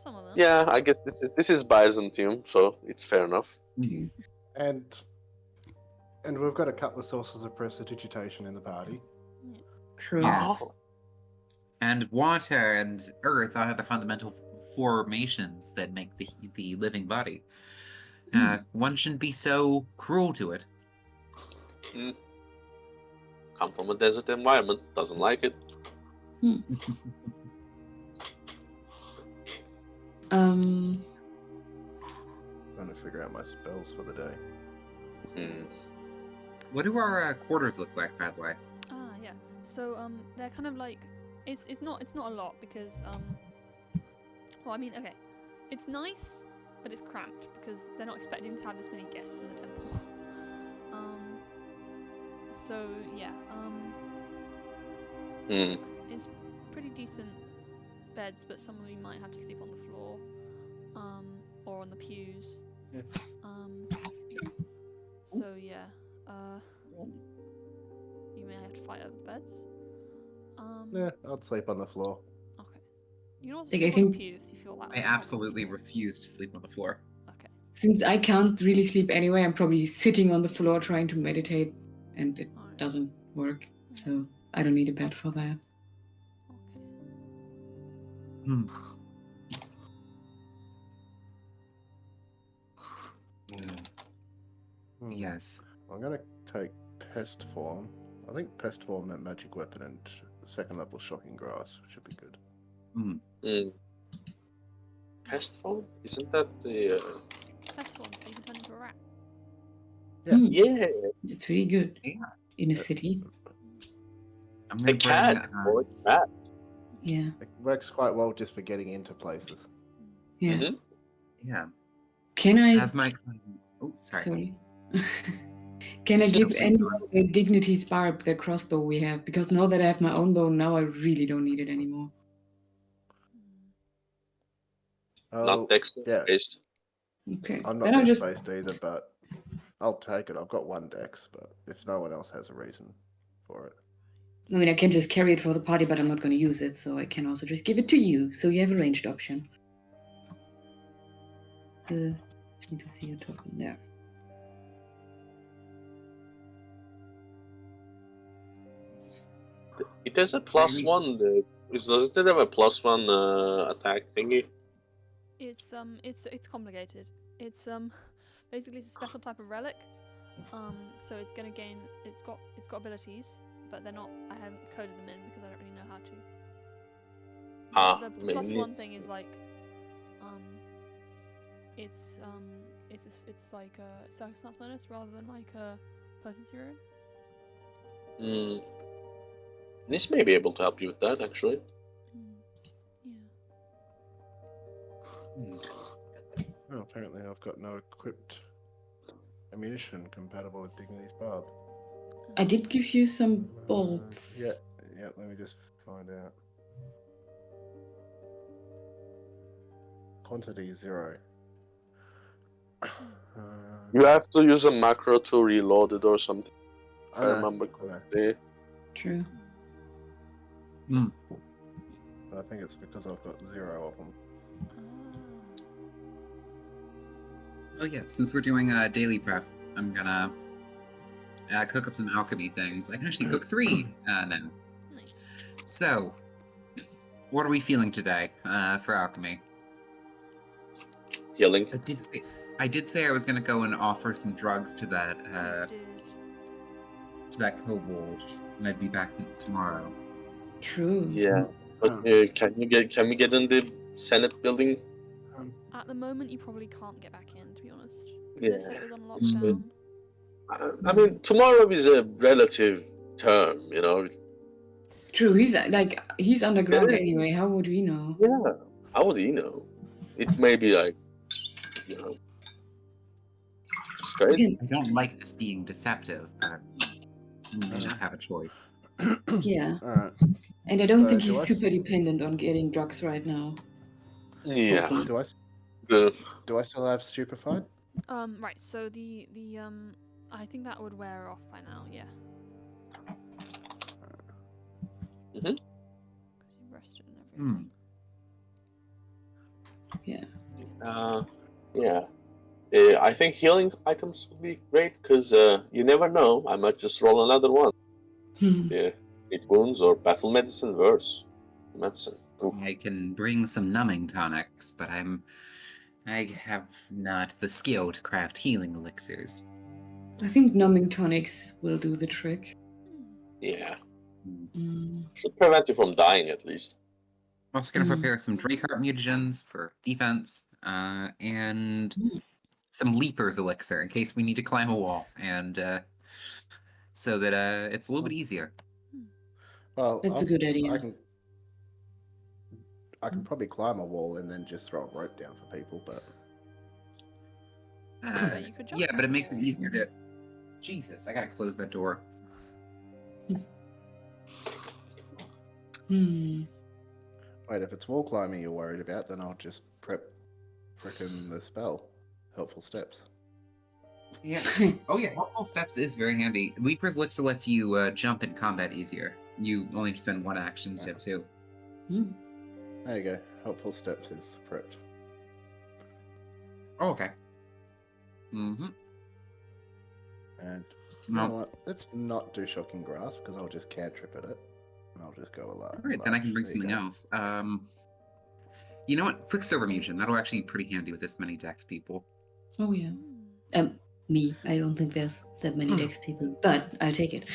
Some of them. yeah. I guess this is Byzantium, so it's fair enough. Okay. And we've got a couple of sources of prestidigitation in the party. True. Yes. Oh. And water and earth are the fundamental formations that make the living body. One shouldn't be so cruel to it. Come from a desert environment, doesn't like it. Trying to figure out my spells for the day. What do our quarters look like, by the way? Yeah. So they're kind of like it's not a lot because well, I mean, okay, it's nice, but it's cramped because they're not expecting to have this many guests in the temple. So yeah, it's pretty decent beds, but some of you might have to sleep on the floor, or on the pews. So yeah, you may have to fight over the beds. Yeah, I'd sleep on the floor. Okay. You can also Like, I sleep on the think- pew if you feel that I way. absolutely refuse to sleep on the floor. Okay. Since I can't really sleep anyway, I'm probably sitting on the floor trying to meditate, and it Alright. doesn't work. So I don't need a bed for that. Okay. Yes. I'm gonna take pest form. I think pest form and magic weapon and second level shocking grass should be good. Pest form? Isn't that the? Best one, so you can turn into a rat. Yeah. Yeah, It's really good Yeah. in a city. I'm I gonna bring. can. Or it's bad. Yeah, It works quite well just for getting into places. yeah. Mhm. Yeah. Can I? As my. Oh, sorry. Sorry. Can I You give can anyone the dignity's barb, the crossbow we have? Because now that I have my own bow, now I really don't need it anymore. Oh, Not Dexter yeah. based. Okay. I'm Then not I'll dex just. based either, but I'll take it. I've got one dex, but if no one else has a reason for it. I mean, I can just carry it for the party, but I'm not going to use it, so I can also just give it to you, so you have a ranged option. Just need to see your token there. It has a +1. Doesn't it have a +1 attack thingy? It's complicated. It's basically it's a special type of relic. So it's gonna gain. It's got abilities, but they're not. I haven't coded them in because I don't really know how to. The Maybe +1 it's- thing is like it's like a circumstance bonus rather than like a potency rune. This may be able to help you with that, actually. Yeah. Oh, apparently I've got no equipped ammunition compatible with Dignity's Barb. I did give you some bolts. Yeah, let me just find out. Quantity 0. You have to use a macro to reload it or something. If I remember correctly. True. But I think it's because I've got 0 of them. Oh yeah, since we're doing daily prep, I'm gonna cook up some alchemy things. I can actually cook 3 now. Nice. So, what are we feeling today for alchemy? Healing. I did say I was gonna go and offer some drugs to that kobold, and I'd be back tomorrow. True. Yeah, but can we get in the Senate building? At the moment, you probably can't get back in, to be honest. Yeah. They said it was on lockdown. I mean, tomorrow is a relative term, you know. True. He's underground anyway. How would we know? Yeah. How would he know? It may be like, you know, straight. Okay. I don't like this being deceptive, but we may not have a choice. Yeah. Alright. And I don't think do he's I- super dependent on getting drugs right now. Yeah. Hopefully. Do I still have stupefied? Right. So the I think that would wear off by now. Yeah. Mhm. Because you've rested and everything. Yeah. Yeah. I think healing items would be great because you never know. I might just roll another one. Yeah. Hit wounds or battle medicine, worse. Medicine. Oof. I can bring some numbing tonics, but I have not the skill to craft healing elixirs. I think numbing tonics will do the trick. Yeah. Mm. Should prevent you from dying at least. I'm also going to prepare some Drakeheart mutagens for defense, and some Leaper's elixir in case we need to climb a wall, and so that it's a little bit easier. Well, That's a good idea. I can probably climb a wall and then just throw a rope down for people, but You could jump. Yeah, but it makes it easier to. Jesus, I gotta close that door. Hmm. wait, if it's wall climbing you're worried about, then I'll just prep frickin' the spell. Helpful steps. Yeah. Oh yeah, helpful steps is very handy. Leaper's elixir lets you jump in combat easier. You only have to spend 1 action instead of 2. There you go. Helpful steps is prepped. Oh, okay. Mm-hmm. And you know what? Let's not do shocking grasp because I'll just cantrip at it. And I'll just go a lot. Alright, then I can bring something else. You know what? Quicksilver mutation. That'll actually be pretty handy with this many dex people. Oh yeah. Me. I don't think there's that many dex people, but I'll take it.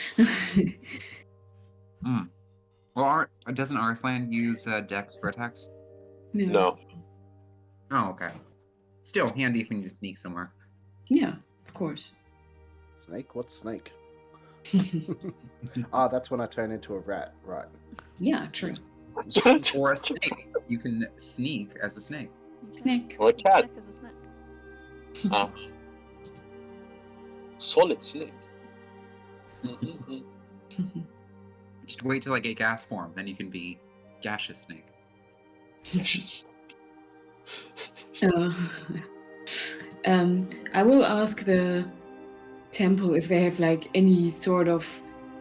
Well, doesn't Arslan use dex for attacks? No. Oh, okay. Still handy if we need to sneak somewhere. Yeah, of course. Snake? What's snake? That's when I turn into a rat, right? Yeah, true. Or a snake. You can sneak as a snake. Snake. Or a cat. Snake as a snake. Solid snake. Just wait till I get gas form, then you can be gaseous snake. I will ask the temple if they have like any sort of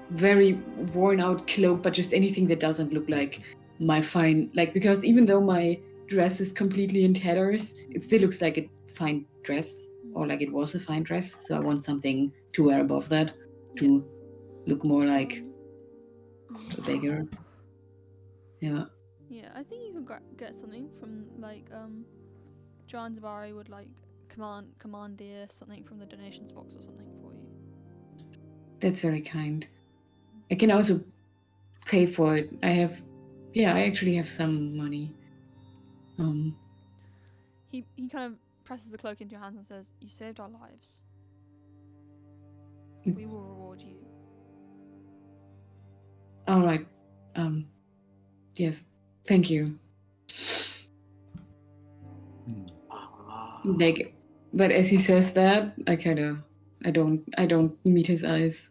very worn out cloak, but just anything that doesn't look like my fine, like, because even though my dress is completely in tatters, it still looks like a fine dress, or like it was a fine dress. So I want something to wear above that to look more like a beggar. Yeah. Yeah, I think you could get something from like John Zabari would like commandeer something from the donations box or something for you. That's very kind. I can also pay for it. I actually have some money. He kind of presses the cloak into your hands and says, "You saved our lives. Mm. We will reward you." All right. Yes. Thank you. Like, but as he says that, I don't meet his eyes.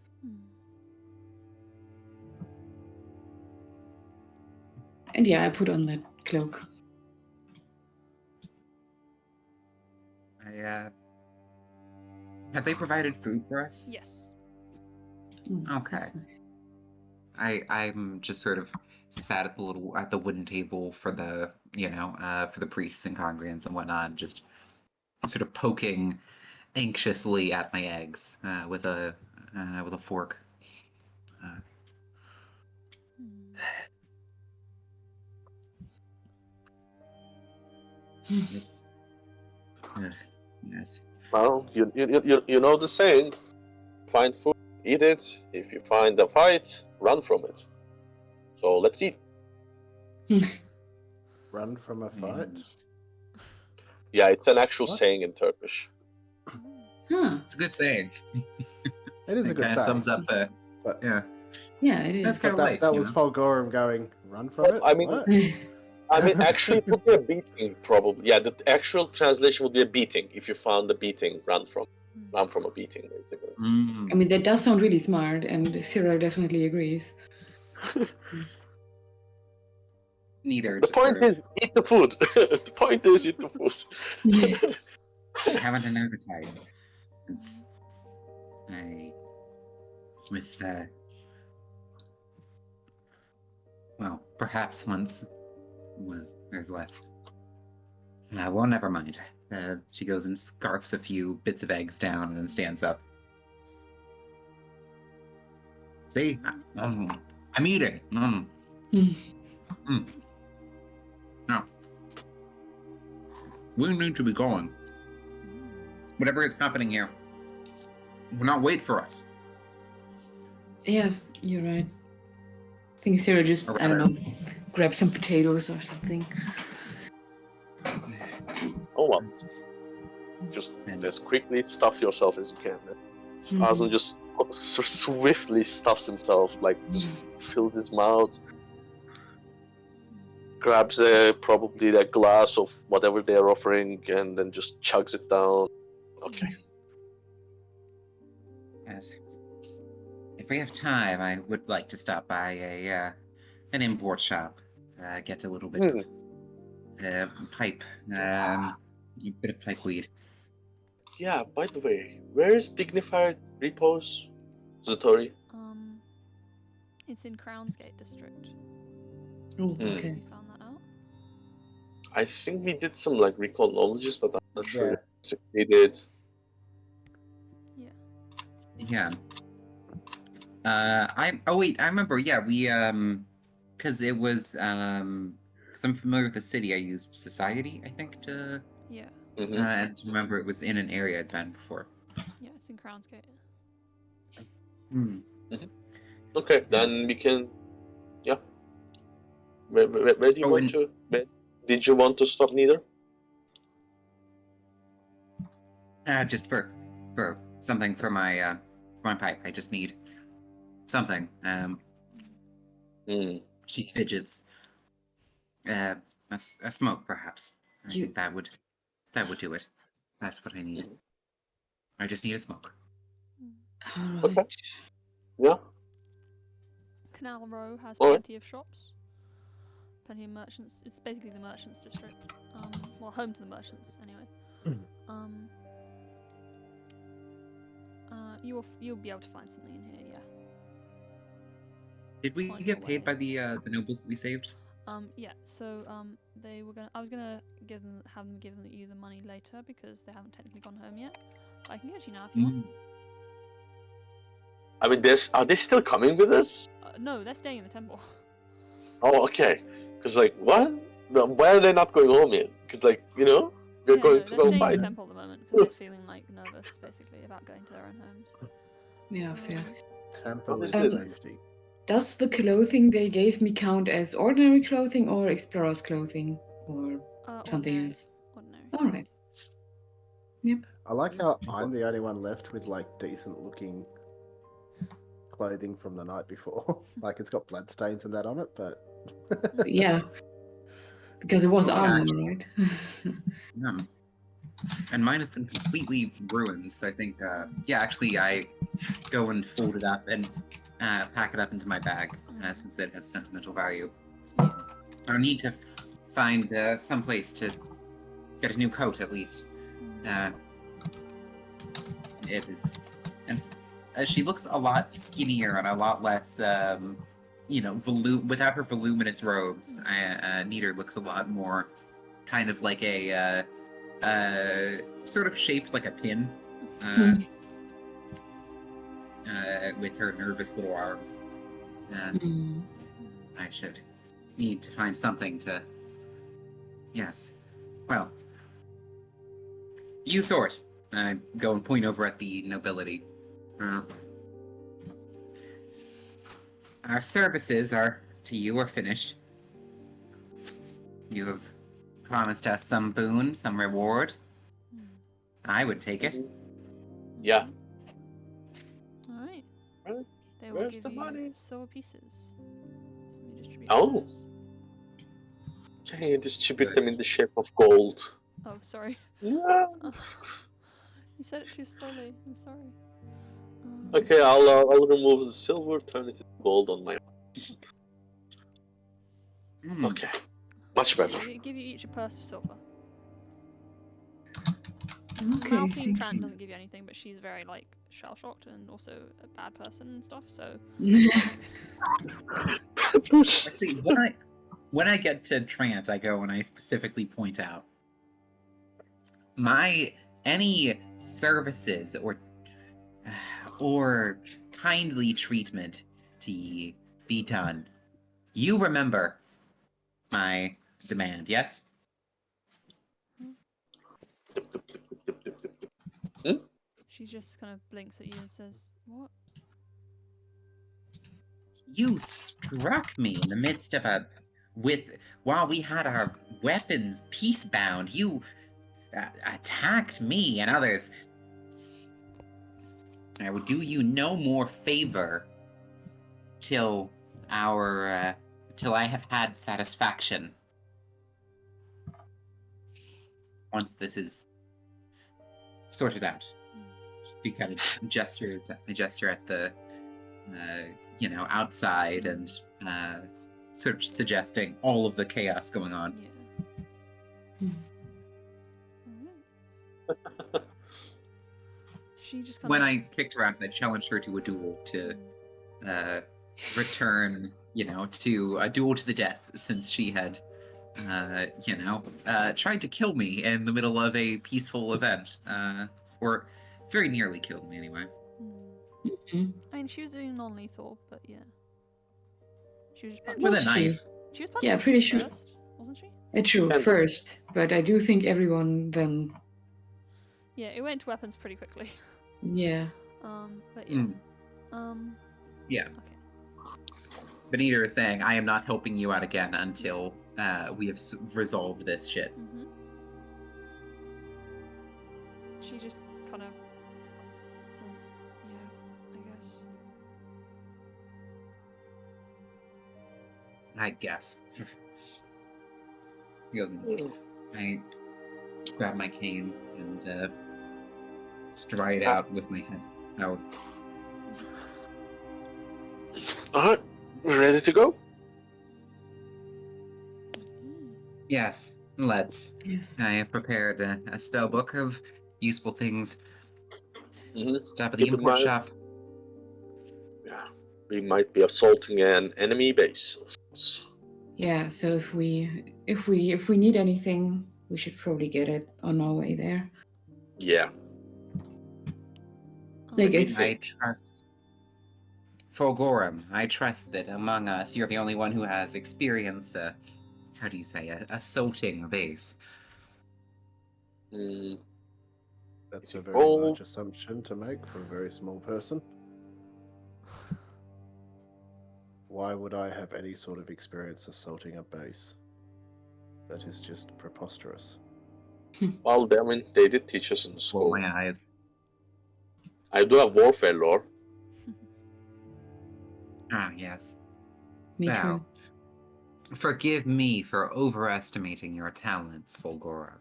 And yeah, I put on that cloak. Have they provided food for us? Yes. Okay. That's nice. I'm just sort of sat at the wooden table for the for the priests and congregants and whatnot, just sort of poking anxiously at my eggs with a fork. Yes. Yes. Well, you know the saying: find food, eat it. If you find a fight, run from it. So let's eat. Run from a fight? And Yeah, it's an actual What? saying in Turkish. Huh. it's a good saying. It is a It good kind of saying. sums up. But, Yeah. Yeah, it That's is. kind but of that, life. that you was know? Fulgorum going, run from it? I mean- What? I mean, actually, it would be a beating, probably. Yeah, the actual translation would be a beating. If you found a beating, run from a beating, basically. I mean, that does sound really smart, and Cyril definitely agrees. Neither. The Just point sort of is, eat the food. The point is, eat the food. haven't an appetite. It's with well, perhaps once. Well, there's less. Well, never mind. She goes and scarfs a few bits of eggs down and then stands up. See, I'm eating. No, we need to be going. Whatever is happening here will not wait for us. Yes, you're right. I think Cyril just, I don't know, grab some potatoes or something. Oh well, just as quickly stuff yourself as you can. Aslan just swiftly stuffs himself, like just fills his mouth, grabs probably a glass of whatever they're offering, and then just chugs it down. Okay. Yes. If we have time, I would like to stop by an import shop, get a little bit of pipe, a bit of pipe weed. Yeah. By the way, where is Dignified Repose, Zatori? It's in Crownsgate district. Oh, Hmm. okay. You found that out? I think we did some like recall knowledges, but I'm not sure Yeah. if we succeeded. Yeah. Oh wait, I remember. Yeah, we because it was because I'm familiar with the city. I used society, I think, to Yeah. and to remember it was in an area I'd been before. Yeah, it's in Crownsgate. Okay, Yes. then we can. Yeah. Where do you Oh, want and- to? Did you want to stop, neither? Just for something for my pipe. I just need something. She fidgets. A smoke, perhaps. I think that would do it. That's what I need. I just need a smoke. All Okay. right. Yeah. Canal Row has Alright. plenty of shops, plenty of merchants. It's basically the merchants district. Well, home to the merchants anyway. You'll be able to find something in here, yeah. Did we On your get paid way. by the nobles that we saved? Yeah. So they were gonna. I was gonna have them give you the money later because they haven't technically gone home yet. But I can get you now if you want. I mean, are they still coming with us? No, they're staying in the temple. Oh, okay. Because like, what? Why are they not going home yet? Because like, they're going to they're go staying fight. in the temple at the moment because they're feeling like nervous, basically, about going to their own homes. Yeah, fair. Temple is Um, safety. Does the clothing they gave me count as ordinary clothing or explorer's clothing or something Ordinary. else? Ordinary. All right. I like how I'm the only one left with like decent looking clothing from the night before. Like it's got bloodstains and that on it, but Yeah, because it was Oh, armor, yeah. right? Yeah. And mine has been completely ruined. So I think, actually, I go and fold it up and pack it up into my bag since it has sentimental value. I need to find some place to get a new coat at least. It is, and she looks a lot skinnier and a lot less, without her voluminous robes. Nita looks a lot more kind of like a sort of shaped like a pin, with her nervous little arms. I should need to find something to. Yes. Well, you sort. I go and point over at the nobility. Our services to you are finished. You have promised us some boon, some reward. I would take it. Yeah. Alright. Right. They will Where's give the you money? silver pieces. Let me distribute Oh. those. Can you distribute them in the shape of gold? Oh, sorry. Yeah. You said it too slowly. I'm sorry. Okay, I'll remove the silver, turn it into gold on my. Okay, much better. They give you each a purse of silver. Okay, Malfi thank Tran you. doesn't give you anything, but she's very like shell shocked and also a bad person and stuff. So Actually, when I get to Trant, I go and I specifically point out any services or kindly treatment to ye be done. You remember my demand, yes? she just kind of blinks at you and says, "What?" You struck me in the midst of while we had our weapons peace-bound. You attacked me and others. I will do you no more favor till I have had satisfaction. Once this is sorted out. She kind of gestures at the outside and sort of suggesting all of the chaos going on. Yeah. Alright. She just kind When of. I kicked her ass, I challenged her to a duel to return, to a duel to the death, since she had, tried to kill me in the middle of a peaceful event, or very nearly killed me anyway. I mean, she was doing non-lethal, but yeah. She was just punching. With a Was she? knife. She was punching Yeah, pretty you sure. first, wasn't she? True, And- first, but I do think everyone then. Yeah, it went to weapons pretty quickly. Yeah. But yeah. Yeah. Okay. Benita is saying, I am not helping you out again until we have resolved this shit. She just kind of says, "Yeah, I guess." I guess. He goes, I grab my cane and stride out with my head out. Alright, we're ready to go? Yes, let's. Yes. I have prepared a spell book of useful things. Stop at the Keep in import mind- shop. Yeah, we might be assaulting an enemy base. Yeah. So if we need anything, we should probably get it on our way there. Yeah. Like if I trust. Fulgorum, I trust that among us, you're the only one who has experience, how do you say, assaulting a base. that's a very Oh. large assumption to make for a very small person. Why would I have any sort of experience assaulting a base? That is just preposterous. Well, I mean, they did teach us in Roll school. my eyes. I do have warfare lore. Ah, yes. Me Now, too. forgive me for overestimating your talents, Fulgora.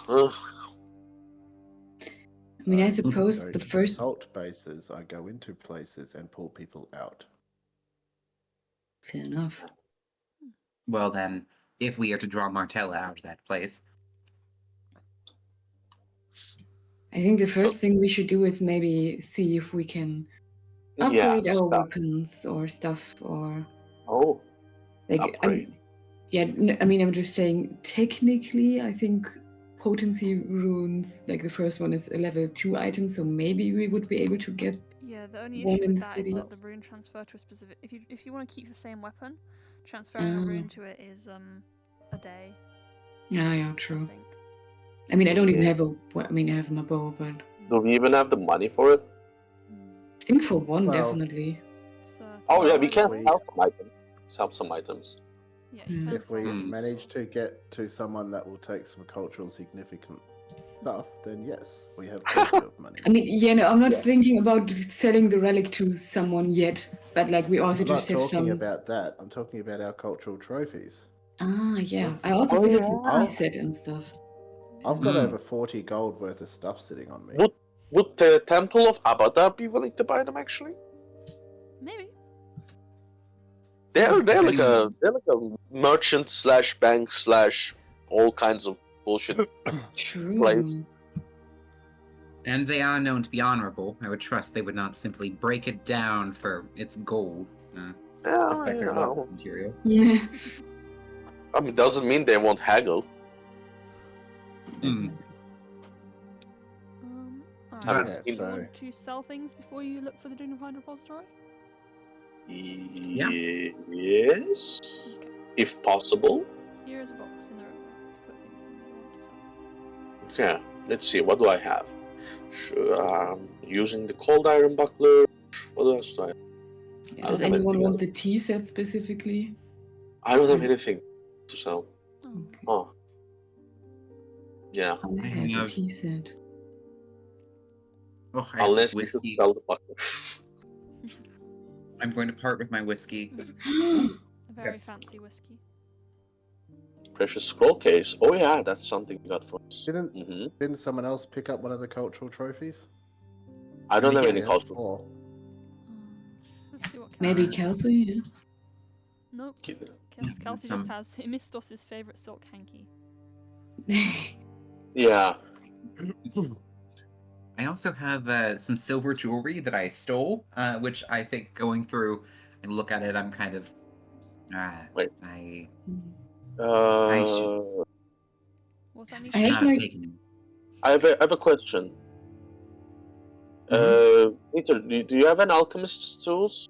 Ugh. I mean, I Go suppose the to first. assault bases, I go into places and pull people out. Fair enough. Well then, if we are to draw Martella out of that place, I think the first thing we should do is maybe see if we can Yeah, upgrade our stuff. weapons or stuff, or Oh, like. upgrade. I mean, I'm just saying. Technically, I think potency runes, like the first one, is a level 2 item, so maybe we would be able to get. Yeah, the only One issue in with the that city. is that the rune transfer to a specific. If you want to keep the same weapon, transferring a rune to it is a day. Yeah, I true. think. I mean, I don't even Okay. have I mean, I have my bow, but Do we even have the money for it? I think for one, Well, definitely. It's, Oh yeah, we $35 can we- sell some items. Sell some items. Yeah, you can If we sell Hmm. manage to get to someone that will take some cultural significant stuff, then yes, we have plenty of money. I mean, yeah, no, I'm not Yeah. thinking about selling the relic to someone yet, but like we also I'm not just have talking some. about that. I'm talking about our cultural trophies. Ah, yeah. I also Oh, still have yeah. the tea set and stuff. I've got Hmm. over 40 gold worth of stuff sitting on me. Would the Temple of Abada be willing to buy them? Actually, Maybe. they're If like anyone- a merchant slash bank slash all kinds of bullshit True. place. and they are known to be honorable, I would trust they would not simply break it down for its gold. Yeah, Suspect you they're a lot know. of material. Yeah. I mean, doesn't mean they won't haggle. Hmm. Alright. Haven't Okay, seen Do you so want to sell things before you look for the Dignified Repository? Yes, Okay. if possible. Here is a box in the river. Put things in that you want to sell. Okay, let's see. What do I have? Using the cold iron buckler. What else do I have? Yeah, I does don't have anyone anything want else. the tea set specifically? I don't have Um, anything to sell. Oh. Okay. Oh. Yeah, I I have a have- tea set. Oh, I have unless this we should whiskey. sell the buckler. I'm going to part with my whiskey. A very Yes. fancy whiskey. Precious scroll case. Oh yeah, that's something you got for us. didn't Hmm. didn't someone else pick up one of the cultural trophies? I don't have any Yes. cultural. Four. Let's see what Maybe Kelsey. Kelsey, yeah. Nope. Yeah, Kelsey some- just has Hemistos's favorite silk hanky. Yeah. I also have some silver jewelry that I stole, which I think going through and look at it, I'm kind of. Wait. I What's that new I should have, not have like- taken it. I have a question. Peter, do you have an alchemist's tools?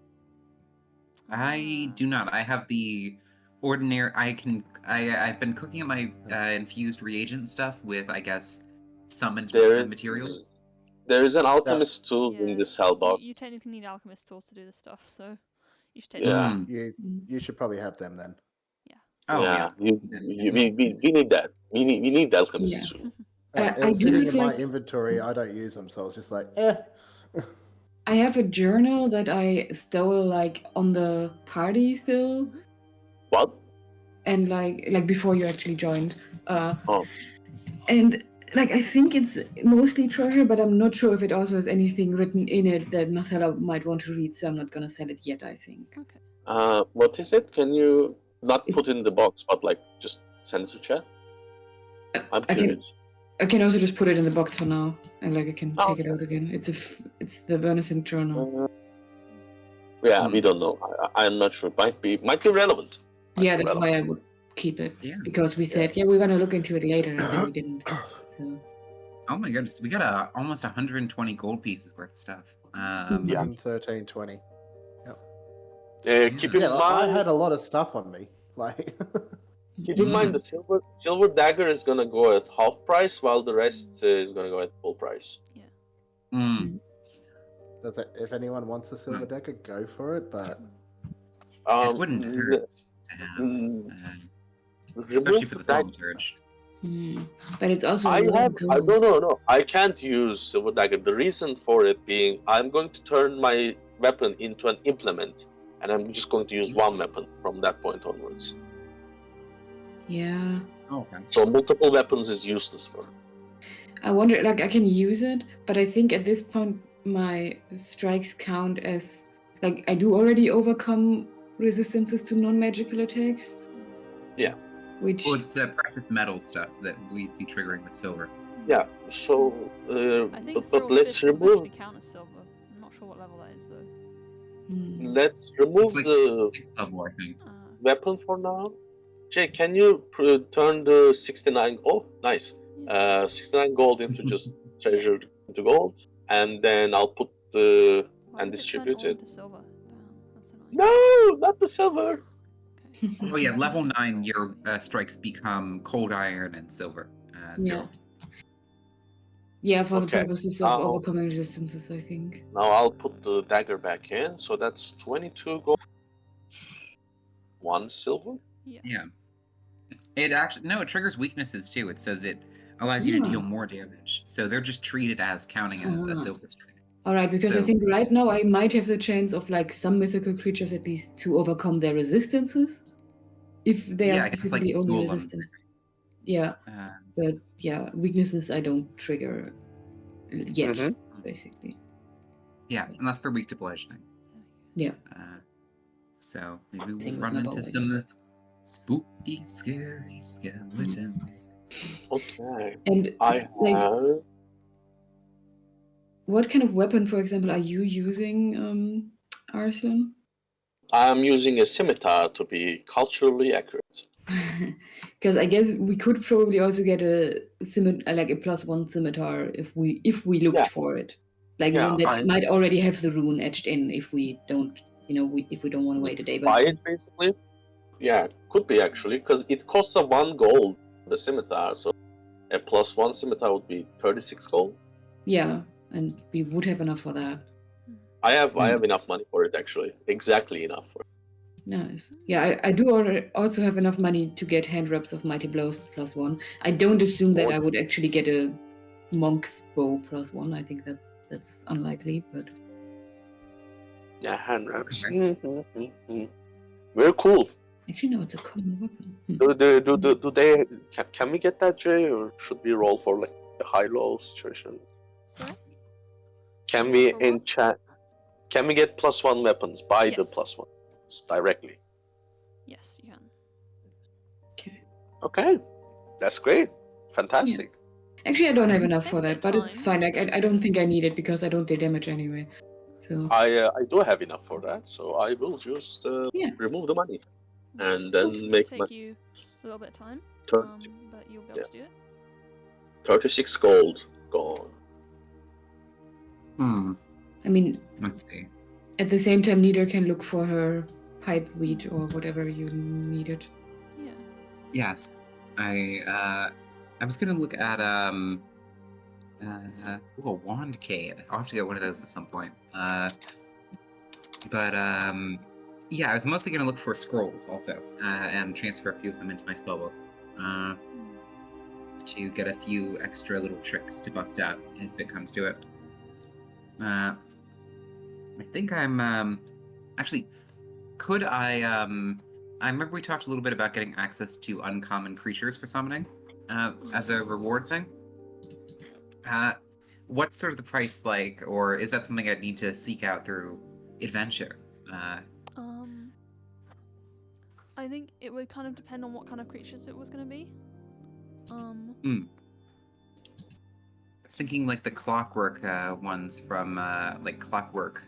I do not. I have the ordinary. I've been cooking up my infused reagent stuff with, I guess, summoned materials. There is an alchemist tool Yeah, in this hell box. You technically need alchemist tools to do this stuff, so you should take Yeah. them. You should probably have them then. Oh yeah. we need that. We need the alchemist tool. It I was do sitting have, in my like- inventory. I don't use them, so I was just like, eh. I have a journal that I stole like on the party still, What? and like before you actually joined. Oh. And like I think it's mostly treasure, but I'm not sure if it also has anything written in it that Marcella might want to read, so I'm not gonna sell it yet, I think. Okay. What is it? Can you not It's- put it in the box, but like just send it to chat? I'm I curious. can also just put it in the box for now, and like I can Oh, take it out again. It's the Vernison journal. Yeah, we don't know. I'm not sure. Might be relevant. Yeah, that's why I would keep it, Yeah. because we said we're gonna look into it later, and then we didn't. So. Oh my goodness, we got almost 120 gold pieces worth of stuff. Yeah. 113.20. Keep in Yeah, like, I mind. had a lot of stuff on me. Like, Keep in mind the silver dagger is gonna go at half price, while the rest is gonna go at full price. Mm. if anyone wants a silver dagger, go for it. But It wouldn't hurt. to have, Mm, especially remove for the the dagger. thaumaturge. But it's also a I lot have. of I gold. no. I can't use silver dagger. The reason for it being, I'm going to turn my weapon into an implement, and I'm just going to use one weapon from that point onwards. Yeah. Okay. So multiple weapons is useless for. I wonder, like, I can use it, but I think at this point my strikes count as, like, I do already overcome resistances to non-magical attacks. Yeah. Which, Well, it's precious metal stuff that we'd be triggering with silver. Yeah. So, I think but Cyril's let's fist will remove. actually count as silver. I'm not sure what level that is though. Let's remove It's like the 6th level, I think. weapon for now. Jay, can you turn the 69? Oh, nice. 69 gold into just treasure into gold, and then I'll put the Why and does it turn distribute all it. into silver? Damn, that's annoying. No, not the silver. Okay. Oh yeah, level 9, your strikes become cold iron and silver. yeah. 0. Yeah, for the Okay. purposes of overcoming resistances, I think. Now I'll put the dagger back in. So that's 22 gold, 1 silver. Yeah. It actually it triggers weaknesses too. It says it allows you to deal more damage. So they're just treated as counting as a silver strike. All right, because I So- think right now I might have the chance of like some mythical creatures at least to overcome their resistances, if they Yeah, are I guess, like, specifically only 2 of them. resistant. Yeah, Uh, but yeah, weaknesses I don't trigger yet, Mhm. basically. yeah, unless they're weak to bludgeoning. Yeah. So maybe we'll Same with run my into bow, some spooky, scary skeletons. Okay. And I like, have. what kind of weapon, for example, are you using, Arson? I'm using a scimitar to be culturally accurate. Because I guess we could probably also get a like a +1 scimitar if we looked Yeah. for it, like Yeah, one that I- might already have the rune etched in if we don't, if we don't want to wait a day. But Buy it basically. Yeah, could be actually, because it costs a 1 gold the scimitar, so a +1 scimitar would be 36 gold. yeah, and we would have enough for that. I have enough money for it actually, exactly enough for it. Nice. Yeah, I do also have enough money to get hand wraps of mighty blows +1. I don't assume that I would actually get a monk's bow +1. I think that's unlikely, but Yeah, hand wraps. Okay. Very cool. actually no, it's a common weapon. Do they? Can we get that, Jay, or should we roll for like a high-low situation? Sorry? Can Roll we for what? enchant? Can we get +1 weapons? Buy the Yes. +1 directly. Yes, you can. Okay. Okay, that's great. Fantastic. Actually, I don't have enough Take for a that, bit but of it's time. fine. Like, I don't think I need it because I don't deal damage anyway. So I do have enough for that, so I will just Yeah. remove the money and It'll then make my take you a little bit of time, 36 but you'll be able to do it. 36 gold gone. I mean, Let's see. at the same time, neither can look for her pipe weed or whatever you needed. Yeah. Yes, I was gonna look at wand cade. I'll have to get one of those at some point. Yeah, I was mostly gonna look for scrolls also, and transfer a few of them into my spellbook, to get a few extra little tricks to bust out if it comes to it. I think I'm actually. Could I I remember we talked a little bit about getting access to uncommon creatures for summoning as a reward thing. What's sort of the price like, or is that something I'd need to seek out through adventure? I think it would kind of depend on what kind of creatures it was going to be. I was thinking like the clockwork ones from like clockwork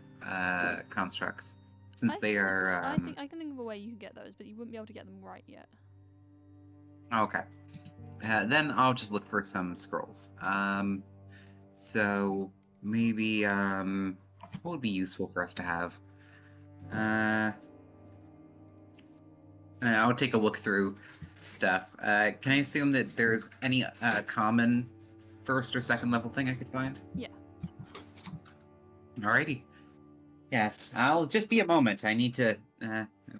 constructs, since they are. I think I can think of a way you could get those, but you wouldn't be able to get them right yet. Okay. Then I'll just look for some scrolls. So maybe what would be useful for us to have? I'll take a look through stuff. Can I assume that there's any common first or second level thing I could find? Yeah. Alrighty. Yes, I'll just be a moment. I need to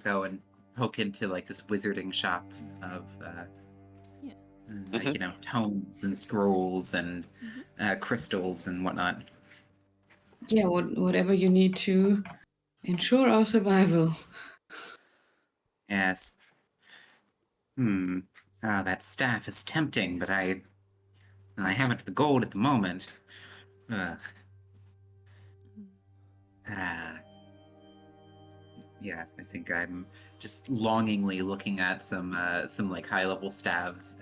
go and poke into like this wizarding shop of Mhm. tomes and scrolls and crystals and whatnot. Yeah, whatever you need to ensure our survival. Yes. That staff is tempting, but I haven't the gold at the moment. Ugh. Yeah, I think I'm just longingly looking at some like high level staves.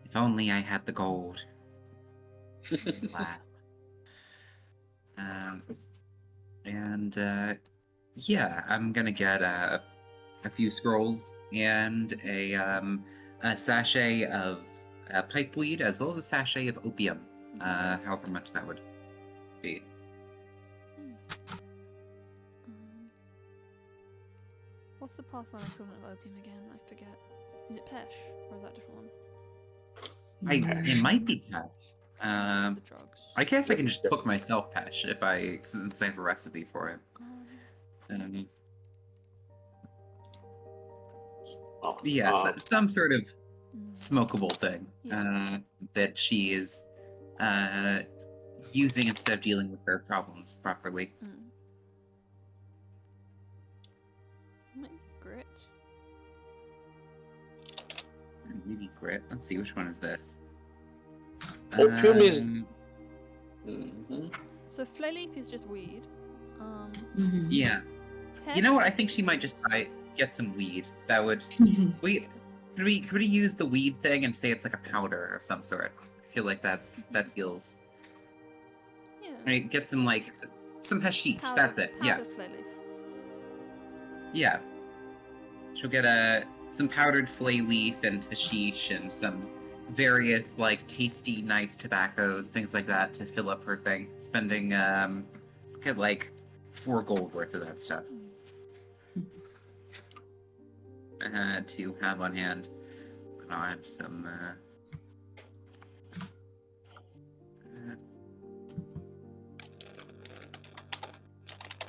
If only I had the gold. Alas. Yeah, I'm gonna get a few scrolls and a sachet of pipeweed as well as a sachet of opium. However much that would be. What's the Pathfinder equivalent of opium again? I forget. Is it Pesh or is that a different one? It might be Pesh. The drugs. I guess I can just cook myself Pesh since I have a recipe for it. Some sort of smokable thing that she is using instead of dealing with her problems properly. Grit. Maybe grit. Let's see, which one is this? Opium is. So flay-leaf is just weed. Yeah. Pesh? You know what? I think she might just get some weed. That would. Could we use the weed thing and say it's like a powder of some sort? I feel like that feels. Yeah. Right, get some like some hashish. That's it. Yeah. Flay-leaf. Yeah. She'll get some powdered flay leaf and hashish and some various like tasty, nice tobaccos, things like that to fill up her thing. Spending get like 4 gold worth of that stuff. To have on hand. And I'll add some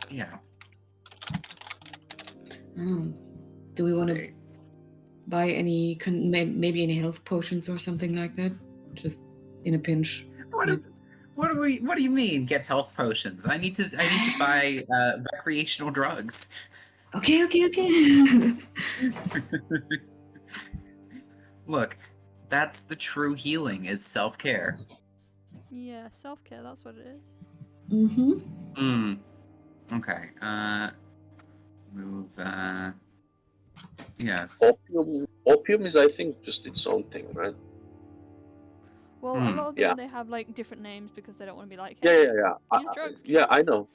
yeah. Do we want to buy any, maybe any health potions or something like that? Just in a pinch. What do you mean? Get health potions? I need to buy recreational drugs. Okay. Look, that's the true healing is self-care. Yeah, self-care. That's what it is. Okay. Move. Yes. Opium is, I think, just its own thing, right? Well, a lot of them they have like different names because they don't want to be like, Yeah. use drugs, Yeah, I kids. know.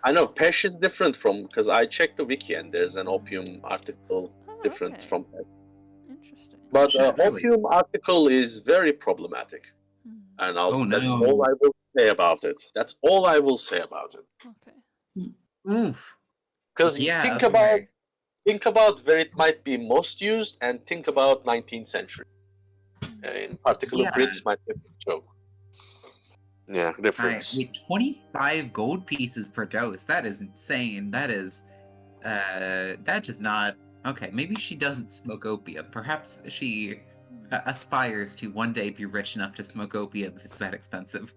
Pesh is different from, because I checked the wiki and there's an opium article different from Pesh. Interesting. But Really? opium article is very problematic, and that's all I will say about it. That's all I will say about it. Okay. Oof. Because think about where it might be most used, and think about 19th century. In particular, Brits might get the joke. Yeah, difference. 25 gold pieces per dose. That is insane. That is, that does not. Okay, maybe she doesn't smoke opium. Perhaps she aspires to one day be rich enough to smoke opium if it's that expensive.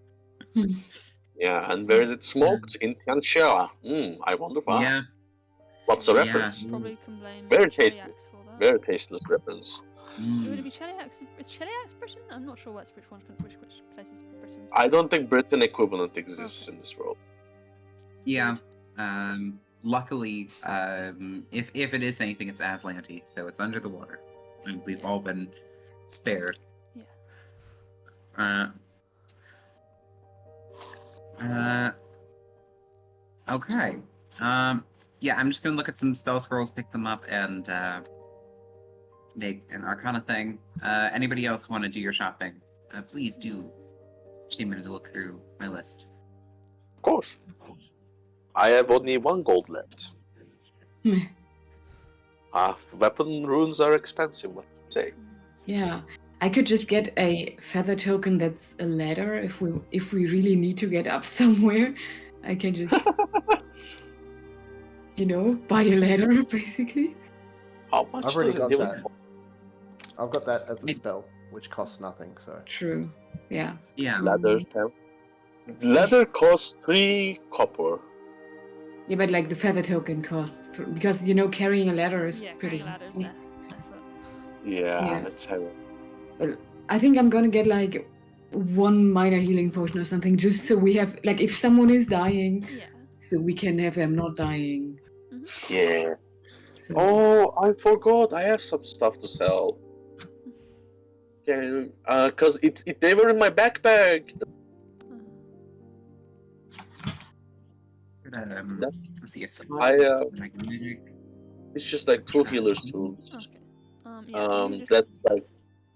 Yeah, and where is it smoked? In Tianxia. I wonder why. Yeah. What's the reference? Probably can blame Very Cheliax for that. Very tasteless reference. Would it be Cheliax? Is Cheliax Britain? I'm not sure which place is Britain. I don't think Britain equivalent exists in this world. Yeah. Luckily, if it is anything, it's Aslanti, so it's under the water, and we've all been spared. Yeah. Okay. Yeah, I'm just gonna look at some spell scrolls, pick them up, and make an Arcana thing. Anybody else want to do your shopping? Please do. Take a minute to look through my list. Of course. I have only 1 gold left. Weapon runes are expensive, what to say. Yeah, I could just get a feather token that's a ladder if we really need to get up somewhere. I can just buy a ladder, basically. How much I've already does it got even that. I've got that as a spell, which costs nothing. So True. Yeah. Yeah. Leather, leather costs 3 copper. Yeah, but like the feather token costs, because carrying a ladder is Yeah, pretty. carrying ladders effort. Yeah, Yeah. it's heavy. Well, I think I'm gonna get like 1 minor healing potion or something, just so we have, like, if someone is dying, Yeah. so we can have them not dying. Yeah. So, Oh, I forgot. I have some stuff to sell. Yeah, cause they were in my backpack. Let's see. Magnetic. It's just like 2 healers tools. Okay. Yeah. You just, That's like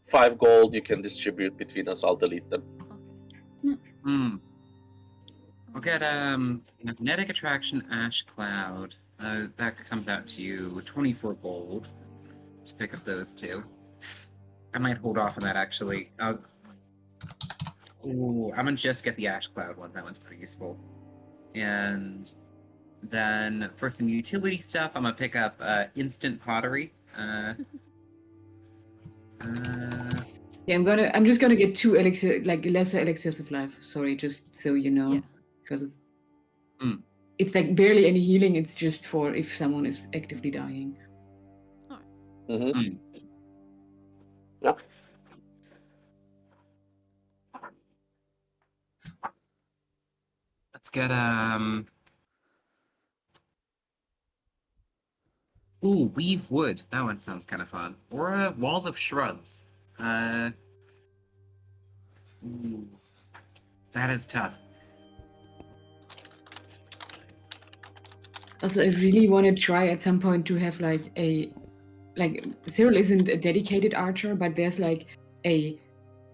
5 gold you can distribute between us. I'll delete them. Okay. I'll get magnetic attraction ash cloud. That comes out to you 24 gold. Just pick up those 2. I might hold off on that actually. I'm gonna just get the ash cloud one. That one's pretty useful. And then for some utility stuff, I'm gonna pick up instant pottery. yeah, I'm just gonna get 2 elixir, like lesser elixirs of life. Sorry, just so you know, Yeah. because Mm. it's like barely any healing. It's just for if someone is actively dying. Mm-hmm. Yeah. Let's get Ooh, weave wood. That one sounds kind of fun. Or a wall of shrubs. Ooh, that is tough. Also, I really want to try at some point to have like Cyril isn't a dedicated archer, but there's like a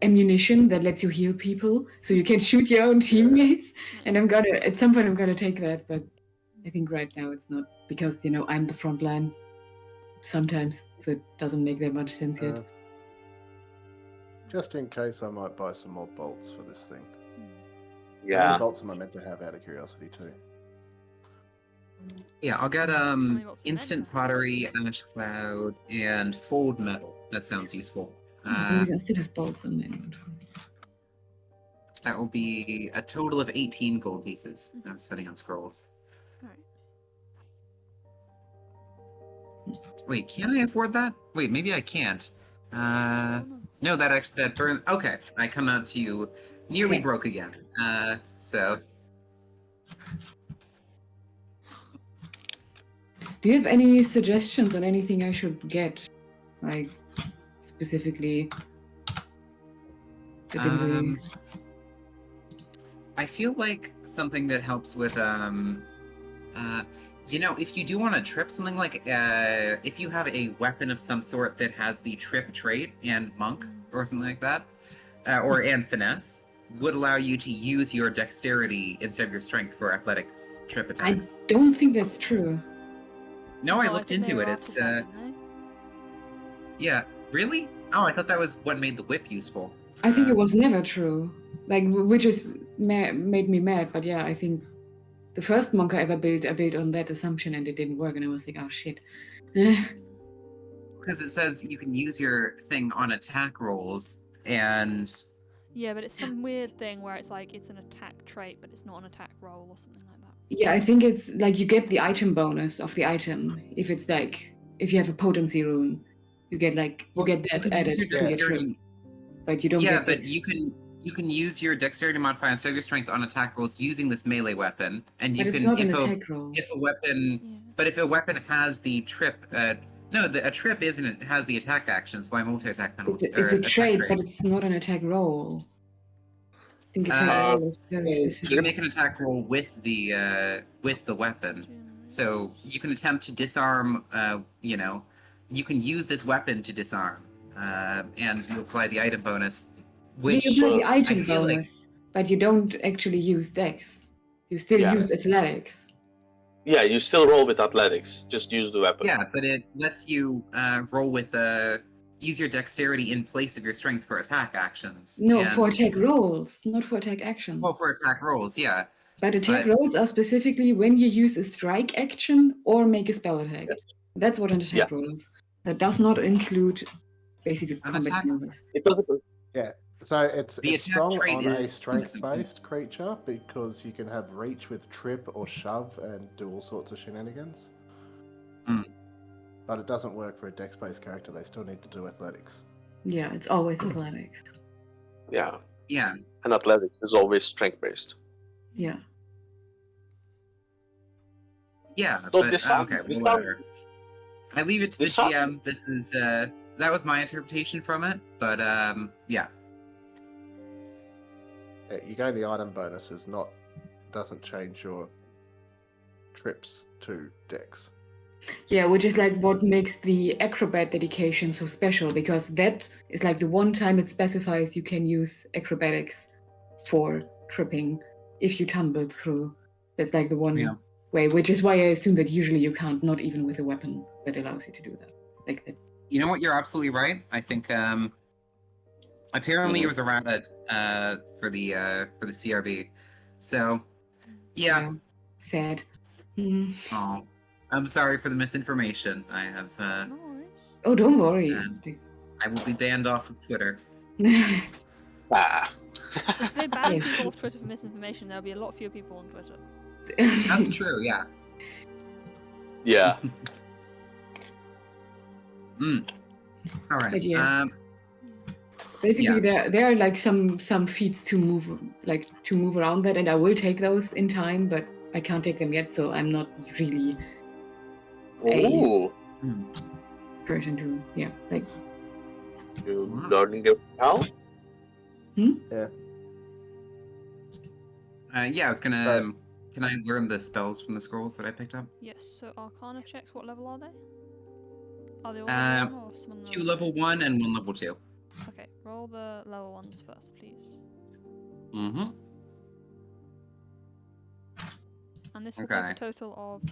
ammunition that lets you heal people, so you can shoot your own teammates. And at some point I'm gonna take that, but I think right now it's not, because I'm the front line sometimes, so it doesn't make that much sense yet. Just in case, I might buy some more bolts for this thing. How Yeah. many bolts am I meant to have, out of curiosity, too? Yeah, I'll get many bolts you instant meant? pottery, ash cloud, and fold metal. That sounds useful. For some reason I still have bolts in my inventory. That will be a total of 18 gold pieces. I'm spending on scrolls. Alright. Wait, can I afford that? Wait, maybe I can't. No, that burn. Okay, I come out to you nearly Okay. broke again. So. Do you have any suggestions on anything I should get, like specifically? I didn't really. I feel like something that helps with if you do want to trip something like if you have a weapon of some sort that has the trip trait and monk or something like that, and finesse, would allow you to use your dexterity instead of your strength for athletics trip attacks. I don't think that's true. No, I looked into it. It's yeah, really? Oh, I thought that was what made the whip useful. I think it was never true, which is made me mad. But yeah, I think the first monk I ever built, I built on that assumption, and it didn't work, and I was like, oh shit. Because it says you can use your thing on attack rolls, and yeah, but it's some weird thing where it's like it's an attack trait, but it's not an attack roll or something like that. Yeah, I think it's like you get the item bonus of the item if it's like if you have a potency rune, you get that added to your trip, but you don't. Yeah, get but this. you can use your dexterity modifier instead of your strength on attack rolls using this melee weapon, and you But can it's not an attack roll. if a weapon has the trip. A trip isn't. It has the attack actions. Why multi-attack penalty? It's a trait, but it's not an attack roll. I think attack roll is very specific. You can make an attack roll with the weapon, so you can attempt to disarm. You can use this weapon to disarm, and you apply the item bonus. Which you apply the item I feel bonus, but you don't actually use dex. You still use athletics. Yeah, you still roll with athletics. Just use the weapon. Yeah, but it lets you roll with use your dexterity in place of your strength for attack actions. No, for attack rolls, not for attack actions. Well, for attack rolls, yeah. But attack But- rolls are specifically when you use a strike action or make a spell attack. That's what an attack roll is. That does not include basically An combat attack- maneuvers. It doesn't. So it's The it's attack strong trait on a is strength-based creature because you can have reach with trip or shove and do all sorts of shenanigans. Mm. But it doesn't work for a dex-based character. They still need to do athletics. Yeah, it's always athletics. Yeah. Yeah. And athletics is always strength based. Yeah. Yeah, So but this sound- okay, this whatever. I leave it to the this sound- GM. This is that was my interpretation from it, but yeah. Yeah, you gain the item bonuses, doesn't change your trips to dex. Yeah, which is like what makes the acrobat dedication so special, because that is like the one time it specifies you can use acrobatics for tripping if you tumble through. That's like the one Yeah. way, which is why I assume that usually you can't, not even with a weapon that allows you to do that. Like that. You know what? You're absolutely right. I think apparently it was around it for the CRB. So yeah. Sad. Mm. Oh, I'm sorry for the misinformation. I have No worries. Oh, don't worry. I will be banned off of Twitter. Ah. If they ban Yes. people off Twitter for misinformation, there'll be a lot fewer people on Twitter. That's true, yeah. Yeah. All right. But yeah. Basically, there are like some feats to move around that, and I will take those in time, but I can't take them yet, so I'm not really Ooh. person to like. You learning it now? Yeah, I was gonna. Can I learn the spells from the scrolls that I picked up? Yes, so Arcana checks, what level are they? Are they all level 1 or some of them? 2 level 1 and 1 level 2. Okay, roll the level 1s first, please. Mm-hmm. And this will Okay. take a total of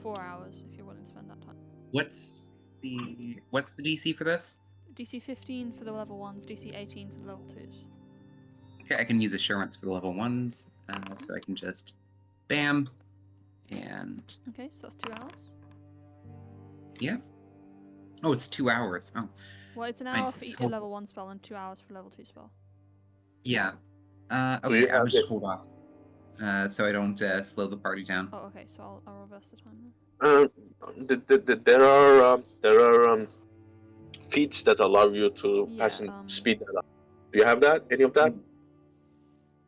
4 hours if you're willing to spend that time. What's the DC for this? DC 15 for the level 1s, DC 18 for the level 2s. Okay, I can use assurance for the level 1s, so I can just bam, and Okay, so that's 2 hours. yeah. Oh, it's 2 hours. Oh, Well, it's an I hour just for each hold- level 1 spell and 2 hours for level 2 spell. yeah. you Okay, I'm have just it? hold off, so I don't slow the party down. Oh, okay, so I'll reverse the time then. There are feats that allow you to pass and speed that up. Do you have that? Any of that?